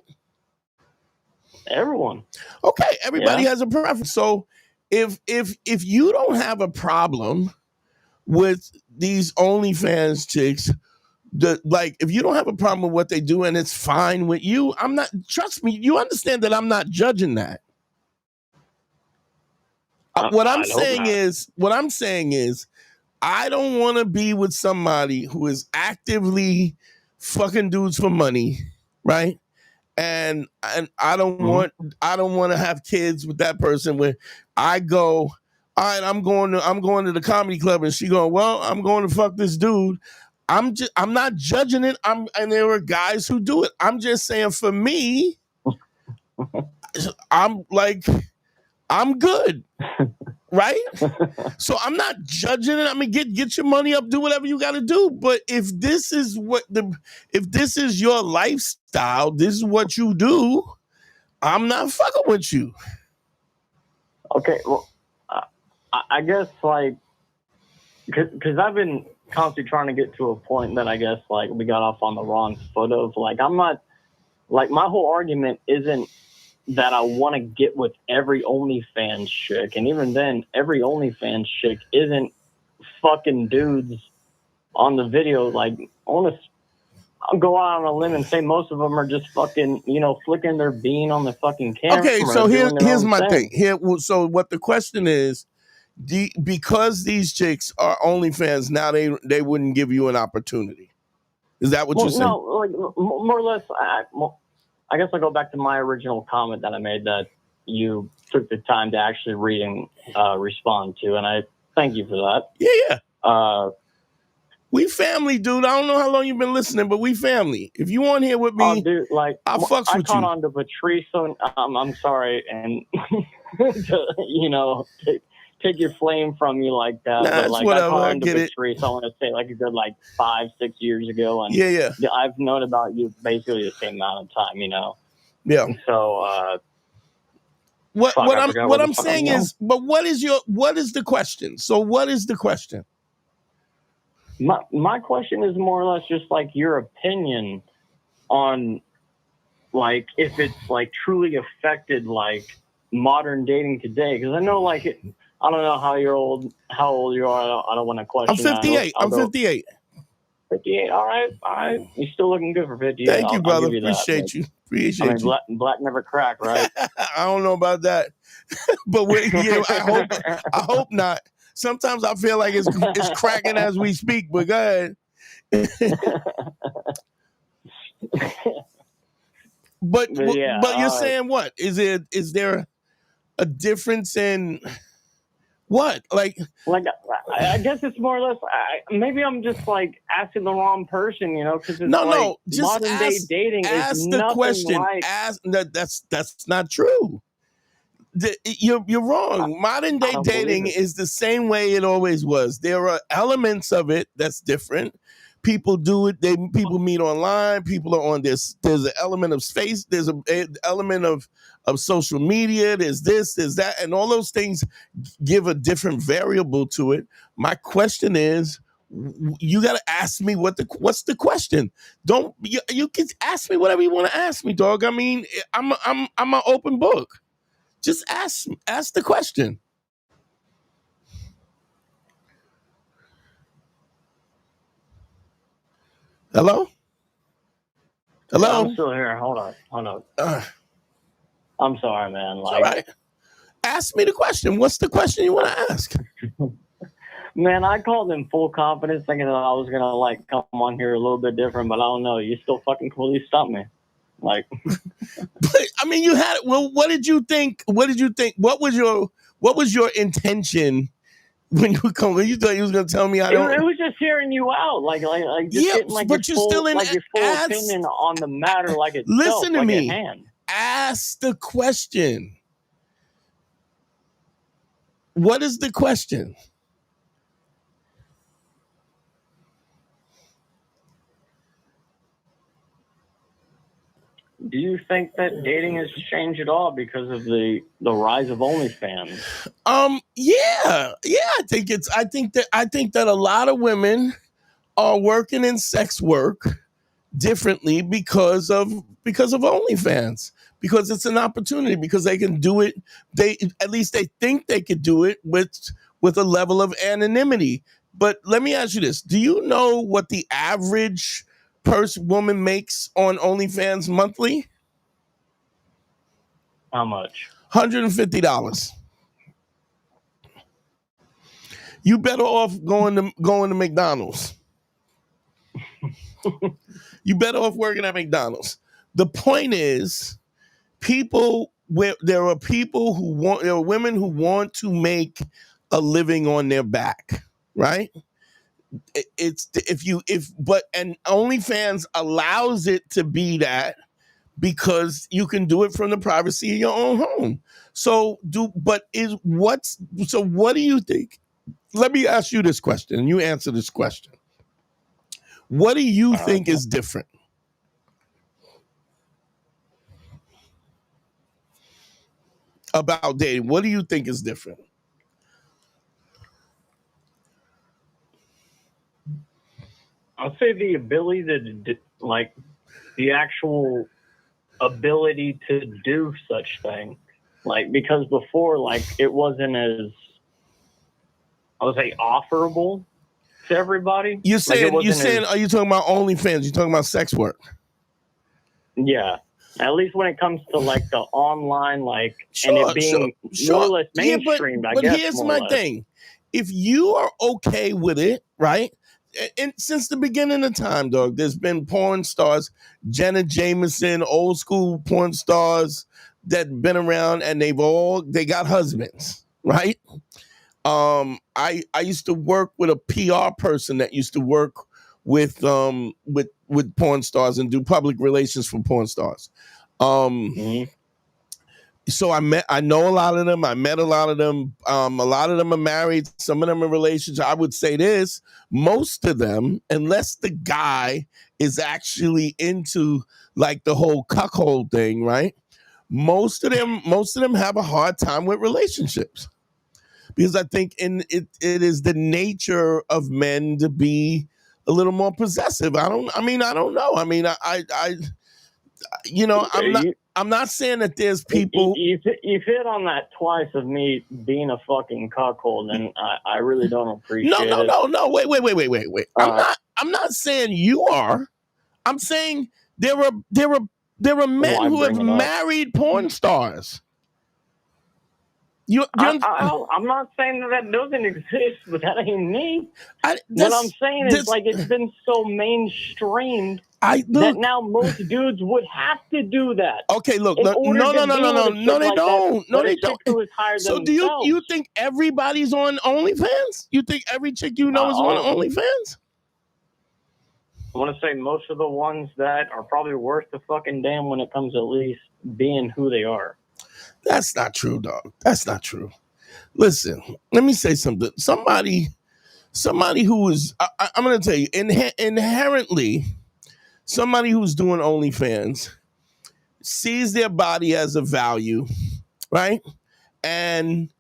Everyone. Okay, everybody has a preference. So if you don't have a problem with these OnlyFans chicks, if you don't have a problem with what they do and it's fine with you, I'm not. Trust me, you understand that I'm not judging that. What I'm saying is. I don't want to be with somebody who is actively fucking dudes for money, right? And I don't want to have kids with that person where I go, all right, I'm going to the comedy club, and she going, well, I'm going to fuck this dude. I'm not judging it. And there are guys who do it. I'm just saying, for me, I'm good. right? So I'm not judging it. I mean, get your money up, do whatever you got to do. But if this is your lifestyle, this is what you do, I'm not fucking with you. Okay, well, I guess like, because I've been constantly trying to get to a point that I guess like we got off on the wrong foot of. Like, I'm not, like, my whole argument isn't that I want to get with every OnlyFans chick, and even then, every OnlyFans chick isn't fucking dudes on the video. Like, I'll go out on a limb and say most of them are just fucking, flicking their bean on the fucking camera. Okay, so here's my thing. So what the question is, because these chicks are OnlyFans, now they wouldn't give you an opportunity. Is that what you're saying? No, like, more or less, I guess I'll go back to my original comment that I made that you took the time to actually read and respond to, and I thank you for that. Yeah. We family, dude. I don't know how long you've been listening, but we family. If you on here with me, dude, like, I'll fucks with I caught you. on to Patrice, so I'm sorry, and take your flame from you like that. Nah, but like, whatever. I caught on I get to it. Patrice, I want to say like a good 5-6 years ago, and yeah, I've known about you basically the same amount of time, Yeah. So what I'm saying is, but what is the question? So what is the question? My question is more or less just like your opinion on like if it's like truly affected like modern dating today, because I know like I don't know how old you are. I don't want to question. I'm 58. I'm 58. 58. All right. You're still looking good for 58. Thank you, brother. I'll give you Appreciate that. you. Appreciate you. you. Black never crack, right? I don't know about that, but I hope not. Sometimes I feel like it's cracking as we speak. But go ahead. But you're saying what? Is there a difference in what? Like I guess it's more or less. Maybe I'm just like asking the wrong person, because just modern day dating is nothing question. Like. That's not true. You're wrong. Modern day dating is the same way it always was. There are elements of it that's different. People do it. People meet online. People are on this. There's an element of space. There's an element of social media. There's this, there's that, and all those things give a different variable to it. My question is, you got to ask me what's the question. You can ask me whatever you want to ask me, dog. I mean, I'm an open book. Just ask the question. Hello? Yeah, I'm still here. Hold on. I'm sorry, man. All right. Ask me the question. What's the question you want to ask? Man, I called in full confidence thinking that I was going to come on here a little bit different, but I don't know. You still fucking completely stumped me. But I mean, you had it. Well, what did you think? What was your intention when you come? When you thought you was gonna tell me? It was just hearing you out, just getting but you're still in your full opinion on the matter, listen to me. Hand. Ask the question. What is the question? Do you think that dating has changed at all because of the rise of OnlyFans? Yeah. I think that a lot of women are working in sex work differently because of OnlyFans, because it's an opportunity, because they can do it. At least they think they could do it with a level of anonymity. But let me ask you this: do you know what the average woman makes on OnlyFans monthly? How much? $150. You better off going to McDonald's. You better off working at McDonald's. The point is, there are women who want to make a living on their back, right? And OnlyFans allows it to be that, because you can do it from the privacy of your own home. So what do you think? Let me ask you this question, and you answer this question. What do you think is different about dating? What do you think is different? I'll say the ability like the actual ability to do such thing. Like, because before, like, it wasn't as, I would say, offerable to everybody. Are you talking about OnlyFans? You're talking about sex work? Yeah. At least when it comes to like the online, like, and it being more or less mainstream, but here's my thing. If you are okay with it, right? And since the beginning of time, dog, there's been porn stars, Jenna Jameson, old school porn stars that been around, and they got husbands, right? I used to work with a PR person that used to work with porn stars and do public relations for porn stars. So I know a lot of them. I met a lot of them. A lot of them are married. Some of them are in relationships. I would say this: most of them, unless the guy is actually into like the whole cuckold thing, right? Most of them have a hard time with relationships. Because I think it is the nature of men to be a little more possessive. I don't know. I mean, I'm not saying that there's people. You've hit on that twice of me being a fucking cuckold, and I really don't appreciate it. No. Wait. I'm not saying you are. I'm saying there are men who have married porn stars. I'm not saying that doesn't exist, but that ain't me. What I'm saying is, like, it's been so mainstreamed that now most dudes would have to do that. Okay, look, no, they don't. So do you think everybody's on OnlyFans? You think every chick you know is on OnlyFans? I want to say most of the ones that are probably worth the fucking damn when it comes to at least being who they are. That's not true, dog. That's not true. Listen, let me say something. Somebody who is, I'm going to tell you, inherently, somebody who's doing OnlyFans sees their body as a value, right? And,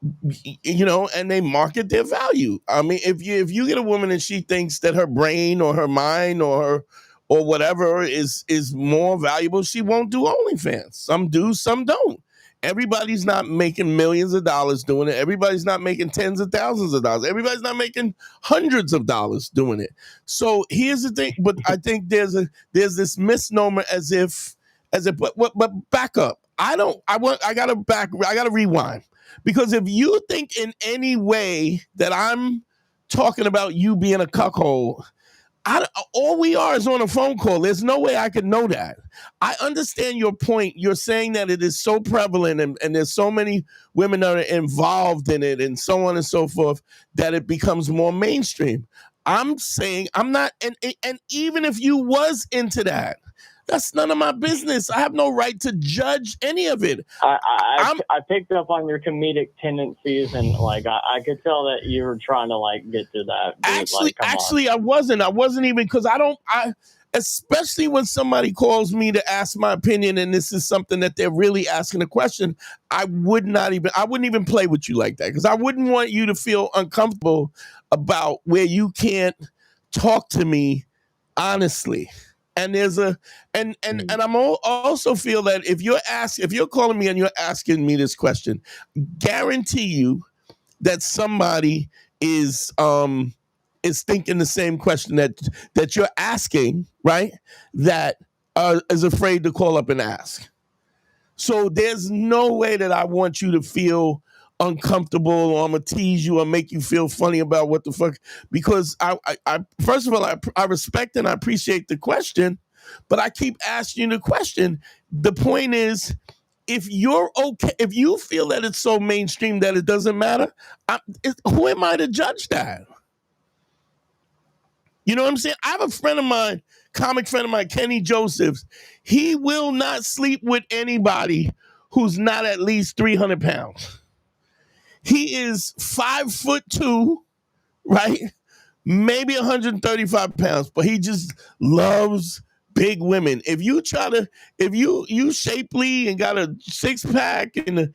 and they market their value. I mean, if you get a woman and she thinks that her brain or her mind or whatever is more valuable, she won't do OnlyFans. Some do, some don't. Everybody's not making millions of dollars doing it. Everybody's not making tens of thousands of dollars. Everybody's not making hundreds of dollars doing it. So here's the thing, but I think there's this misnomer but back up. I gotta rewind. Because if you think in any way that I'm talking about you being a cuckold, all we are is on a phone call. There's no way I could know that. I understand your point. You're saying that it is so prevalent and there's so many women that are involved in it and so on and so forth that it becomes more mainstream. I'm saying I'm not, and even if you was into that, that's none of my business. I have no right to judge any of it. I picked up on your comedic tendencies, and like I could tell that you were trying to like get to that. Dude. Actually, I wasn't. I wasn't even, because especially when somebody calls me to ask my opinion, and this is something that they're really asking a question. I wouldn't even play with you like that, because I wouldn't want you to feel uncomfortable about where you can't talk to me honestly. And there's and I'm also feel that if you're calling me and you're asking me this question, guarantee you that somebody is thinking the same question that you're asking, right? That is afraid to call up and ask. So there's no way that I want you to feel uncomfortable, or I'm gonna tease you or make you feel funny about what the fuck, because I first of all, I respect and I appreciate the question, but I keep asking you the question. The point is, if you're okay, if you feel that it's so mainstream that it doesn't matter, who am I to judge that? You know what I'm saying? I have a friend of mine, comic friend of mine, Kenny Josephs. He will not sleep with anybody who's not at least 300 pounds. He is 5'2", right? Maybe 135 pounds, but he just loves big women. If you shapely and got a 6-pack and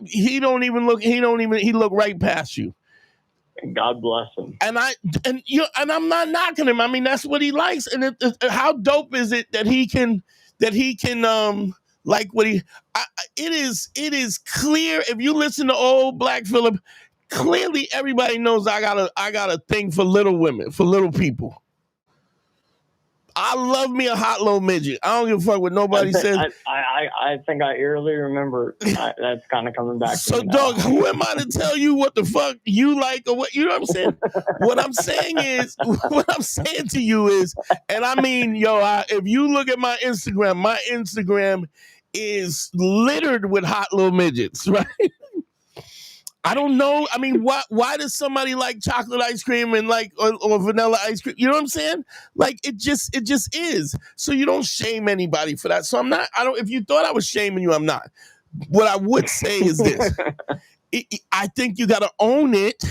he look right past you. God bless him. And I'm not knocking him. I mean, that's what he likes. And how dope is it that he can like what he? It is clear if you listen to old Black Phillip. Clearly, everybody knows I got a thing for little women, for little people. I love me a hot little midget. I don't give a fuck what nobody says. I think I eerily remember that's kind of coming back. So, dog, who am I to tell you what the fuck you like or what? You know what I'm saying? What I'm saying to you is, and I mean, if you look at my Instagram is littered with hot little midgets, right? I don't know. I mean, why does somebody like chocolate ice cream and like or vanilla ice cream? You know what I'm saying? Like it just is. So you don't shame anybody for that. So if you thought I was shaming you, I'm not. What I would say is this. I think you got to own it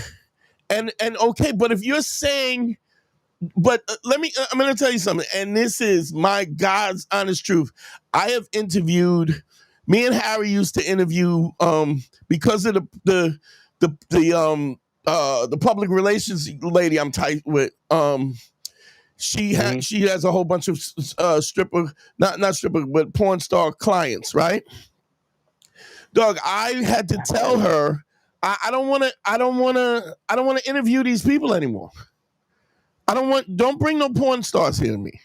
and okay, but if you're saying but I'm going to tell you something, and this is my God's honest truth. I have interviewed. Me and Harry used to interview because of the public relations lady I'm tight with. She has a whole bunch of stripper, not stripper, but porn star clients, right? Dog, I had to tell her I don't want to interview these people anymore. Don't bring no porn stars here to me.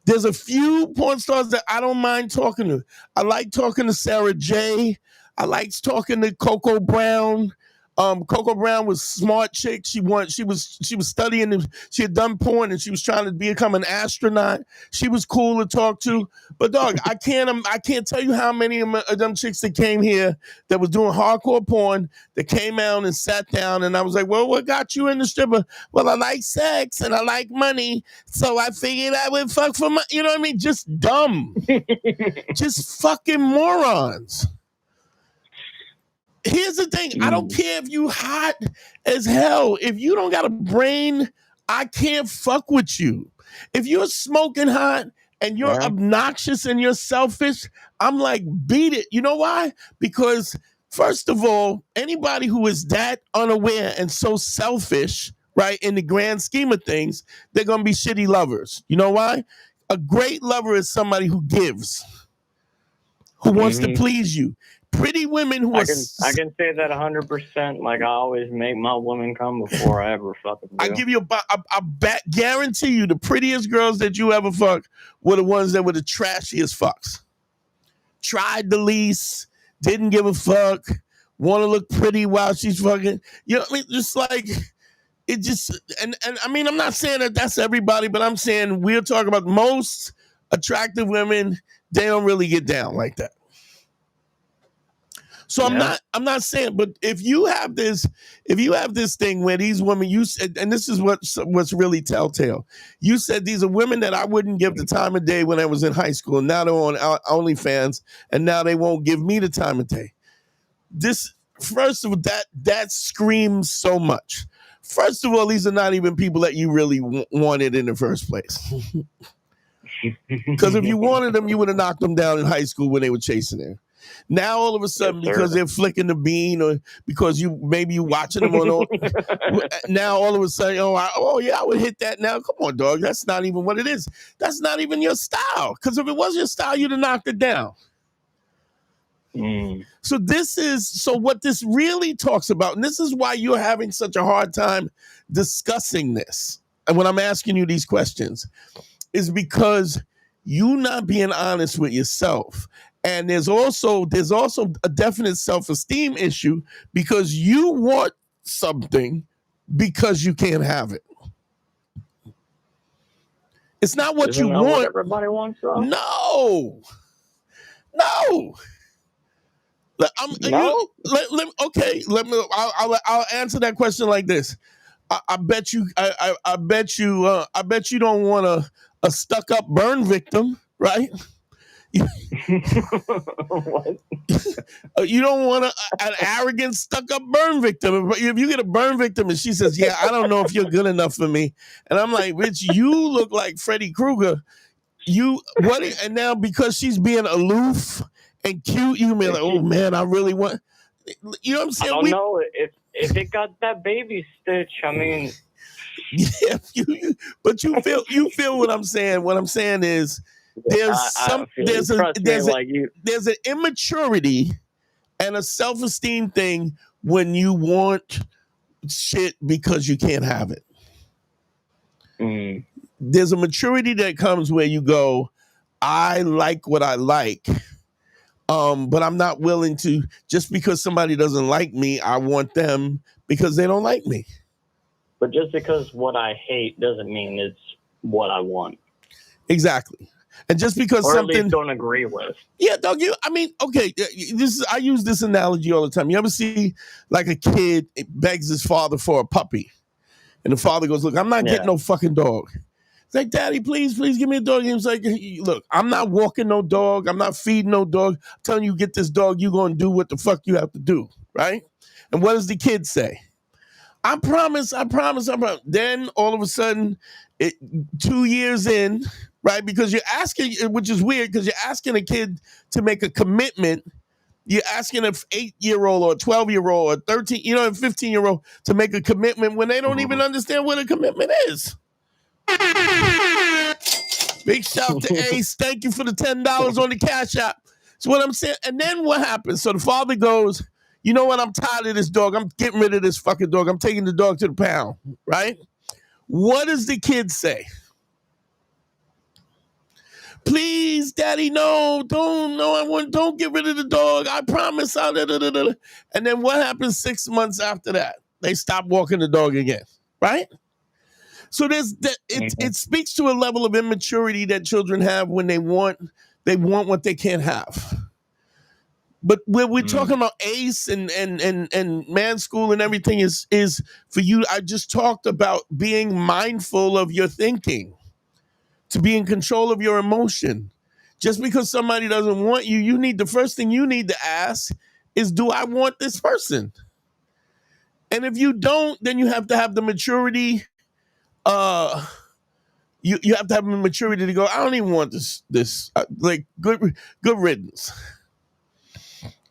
There's a few porn stars that I don't mind talking to. I like talking to Sarah J. I like talking to Coco Brown. Coco Brown was a smart chick. She was studying. She had done porn and she was trying to become an astronaut. She was cool to talk to. But dog, I can't tell you how many of them chicks that came here that was doing hardcore porn that came out and sat down and I was like, well, what got you in the stripper? Well, I like sex and I like money, so I figured I would fuck for money. You know what I mean? Just dumb, just fucking morons. Here's the thing. I don't care if you hot as hell. If you don't got a brain, I can't fuck with you. If you're smoking hot and you're obnoxious and you're selfish, I'm like, beat it. You know why? Because first of all, anybody who is that unaware and so selfish, right, in the grand scheme of things, they're going to be shitty lovers. You know why? A great lover is somebody who gives, who wants to please you. Pretty women who I can say that 100%. Like I always make my woman come before I ever fucking do. I give you guarantee you the prettiest girls that you ever fucked were the ones that were the trashiest fucks. Tried the least, didn't give a fuck, want to look pretty while she's fucking. You know what I mean? Just like it just and I mean I'm not saying that that's everybody, but I'm saying we're talking about most attractive women. They don't really get down like that. So I'm not saying, but if you have this thing where these women, you said, and this is what's really telltale. You said these are women that I wouldn't give the time of day when I was in high school, and now they're on OnlyFans, and now they won't give me the time of day. This, first of all, that screams so much. First of all, these are not even people that you really wanted in the first place. Because if you wanted them, you would have knocked them down in high school when they were chasing them. Now all of a sudden, because they're flicking the bean, or because you watching them on, now all of a sudden, I would hit that now. Come on, dog, that's not even what it is. That's not even your style. Because if it was your style, you'd have knocked it down. So what this really talks about, and this is why you're having such a hard time discussing this, and when I'm asking you these questions, is because you not being honest with yourself. And there's also a definite self-esteem issue because you want something because you can't have it. It's not what you want. What everybody wants, though? No. I'll answer that question like this. I bet you I bet you don't want a stuck up burn victim, right? What? You don't want an arrogant stuck up burn victim. If you get a burn victim and she says, "Yeah, I don't know if you're good enough for me," and I'm like, "Bitch, you look like Freddy Krueger." You what? And now because she's being aloof and cute, you be like, "Oh man, I really want." You know what I'm I saying? don't know if it got that baby stitch. I mean, Yeah, but you feel what I'm saying. What I'm saying is there's I feel you. Trust me, like you. there's an immaturity and a self-esteem thing when you want shit because you can't have it. Mm. There's a maturity that comes where you go, I like what I like. But I'm not willing to, just because somebody doesn't like me, I want them because they don't like me. But just because what I hate doesn't mean it's what I want. Exactly. And just because or something at least don't agree with. Yeah, dog. I mean, okay. I use this analogy all the time. You ever see like a kid begs his father for a puppy, and the father goes, "Look, I'm not getting no fucking dog." It's like, "Daddy, please give me a dog." And he was like, "Look, I'm not walking no dog. I'm not feeding no dog. I'm telling you, get this dog. You gonna do what the fuck you have to do, right?" And what does the kid say? I promise. Then all of a sudden, 2 years in, right? Because you're asking, which is weird, because you're asking a kid to make a commitment. You're asking an 8-year-old or a 12-year-old or 13, a 15-year-old to make a commitment when they don't even understand what a commitment is. Big shout to Ace. Thank you for the $10 on the Cash App. That's what I'm saying. And then what happens? So the father goes, "You know what? I'm tired of this dog. I'm getting rid of this fucking dog. I'm taking the dog to the pound," right? What does the kid say? "Please, Daddy, no, don't get rid of the dog. I promise I'll." And then what happens 6 months after that? They stop walking the dog again, right? So it speaks to a level of immaturity that children have when they want what they can't have. But when we're talking about ACE and man school and everything is for you, I just talked about being mindful of your thinking, to be in control of your emotion. Just because somebody doesn't want you, the first thing you need to ask is, do I want this person? And if you don't, then you have to have the maturity. You have to have the maturity to go, I don't even want this. Like good riddance.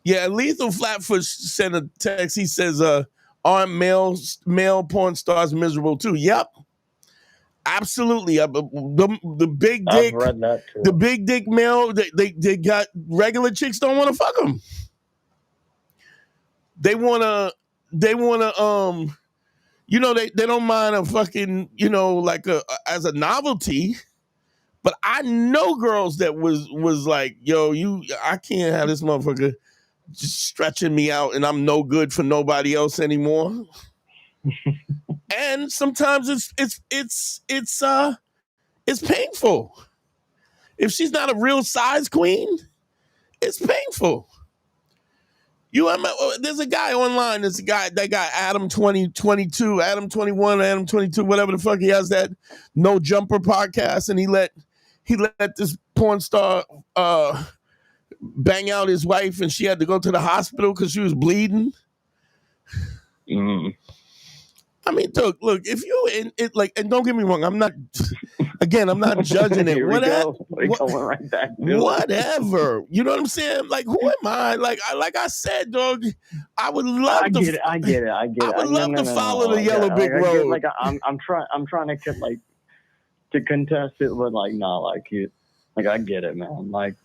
Yeah, Lethal Flatfoot sent a text. He says, "Aren't male porn stars miserable too?" Yep, absolutely. The big dick, I've read that too. The big dick male, they got regular chicks don't want to fuck them. They wanna, they don't mind a fucking, like as a novelty. But I know girls that was like, "Yo, I can't have this motherfucker just stretching me out, and I'm no good for nobody else anymore." And sometimes it's painful. If she's not a real size queen, it's painful. There's a guy online. There's a guy, that guy Adam 2022, Adam 21, Adam 22, whatever the fuck. He has that No Jumper podcast, and he let this porn star bang out his wife, and she had to go to the hospital because she was bleeding. I mean, look, if you in it, like, and don't get me wrong, I'm not judging it. Whatever. You know what I'm saying? Like, who am I? Like I said, dog, I would love I get it. I would love to follow the yellow brick road. Like I'm trying to to contest it, but like, no, like you, like I get it, man. Like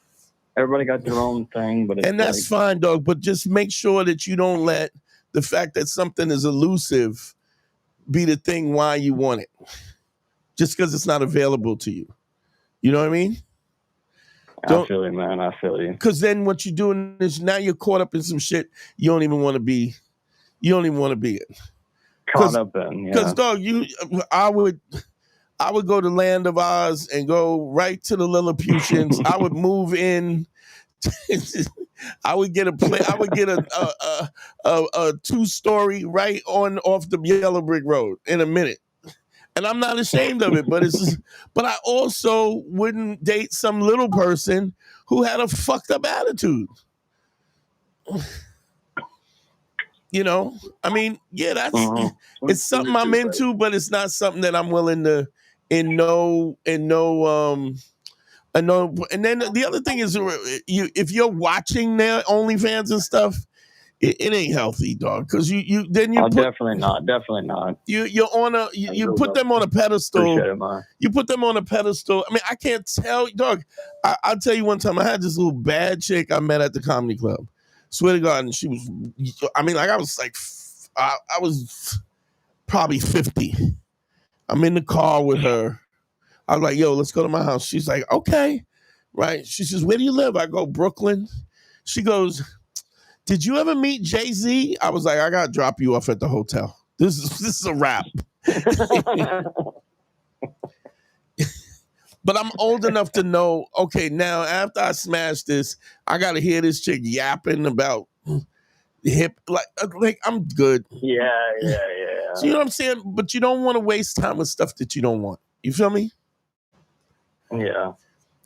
everybody got their own thing, but it's that's fine, dog. But just make sure that you don't let the fact that something is elusive be the thing why you want it, just because it's not available to you. You know what I mean? I feel you, man. I feel you. Because then what you're doing is now you're caught up in some shit you don't even want to be. You don't even want to be in. Caught up in, yeah. Because, dog, I would go to Land of Oz and go right to the Lilliputians. I would move in I would get a 2-story right on off the Yellow Brick Road in a minute. And I'm not ashamed of it, but but I also wouldn't date some little person who had a fucked up attitude. You know, I mean, yeah, it's something I'm into, but it's not something that I'm willing to and then the other thing is, if you're watching their OnlyFans and stuff, it ain't healthy, dog. Because definitely not. You put them on a pedestal. Appreciate it, man. You put them on a pedestal. I mean, I can't tell, dog. I'll tell you one time, I had this little bad chick I met at the comedy club. Swear to God, and she was. I mean, like I was probably 50. I'm in the car with her. I was like, yo, let's go to my house. She's like, okay. Right? She says, where do you live? I go, Brooklyn. She goes, did you ever meet Jay-Z? I was like, I got to drop you off at the hotel. This is a wrap. But I'm old enough to know, okay, now after I smash this, I got to hear this chick yapping about hip. Like I'm good. Yeah. So you know what I'm saying? But you don't want to waste time with stuff that you don't want. You feel me? Yeah.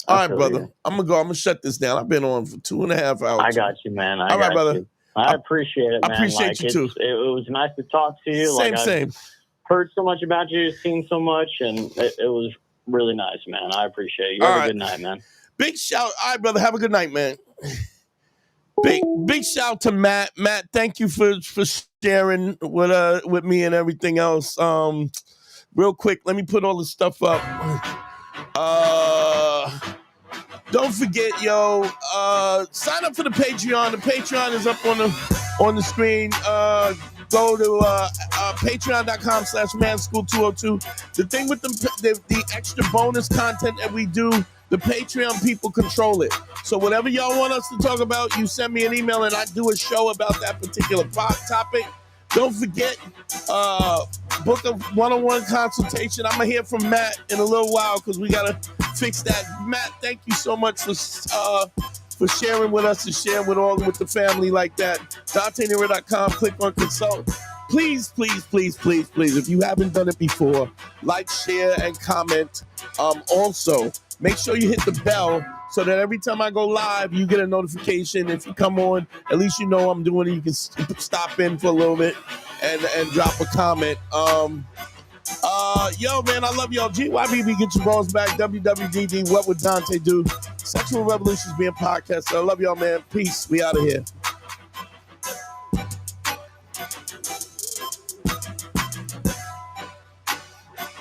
All right, brother. I'm going to shut this down. I've been on for 2.5 hours. I got you, man. All right, brother. You. I appreciate it, man. I appreciate you, too. It was nice to talk to you. Same. Heard so much about you, seen so much, and it was really nice, man. I appreciate it. You have a good night, man. Big shout. All right, brother. Have a good night, man. Big shout to Matt. Matt, thank you for sharing with me and everything else. Real quick, let me put all the stuff up. Don't forget, yo, sign up for the Patreon. The Patreon is up on the screen. Go to patreon.com/manschool202. The thing with the extra bonus content that we do, the Patreon people control it. So whatever y'all want us to talk about, you send me an email and I do a show about that particular topic. Don't forget, book a one-on-one consultation. I'm going to hear from Matt in a little while because we got to fix that. Matt, thank you so much for sharing with us and sharing with the family like that. DanteNero.com, click on consult. Please, if you haven't done it before, like, share, and comment. Also, make sure you hit the bell so that every time I go live, you get a notification. If you come on, at least you know I'm doing it. You can stop in for a little bit and drop a comment. Yo, man, I love y'all. GYBB, get your balls back. WWDD, what would Dante do? Sexual Revolutions being podcast. I love y'all, man. Peace. We out of here.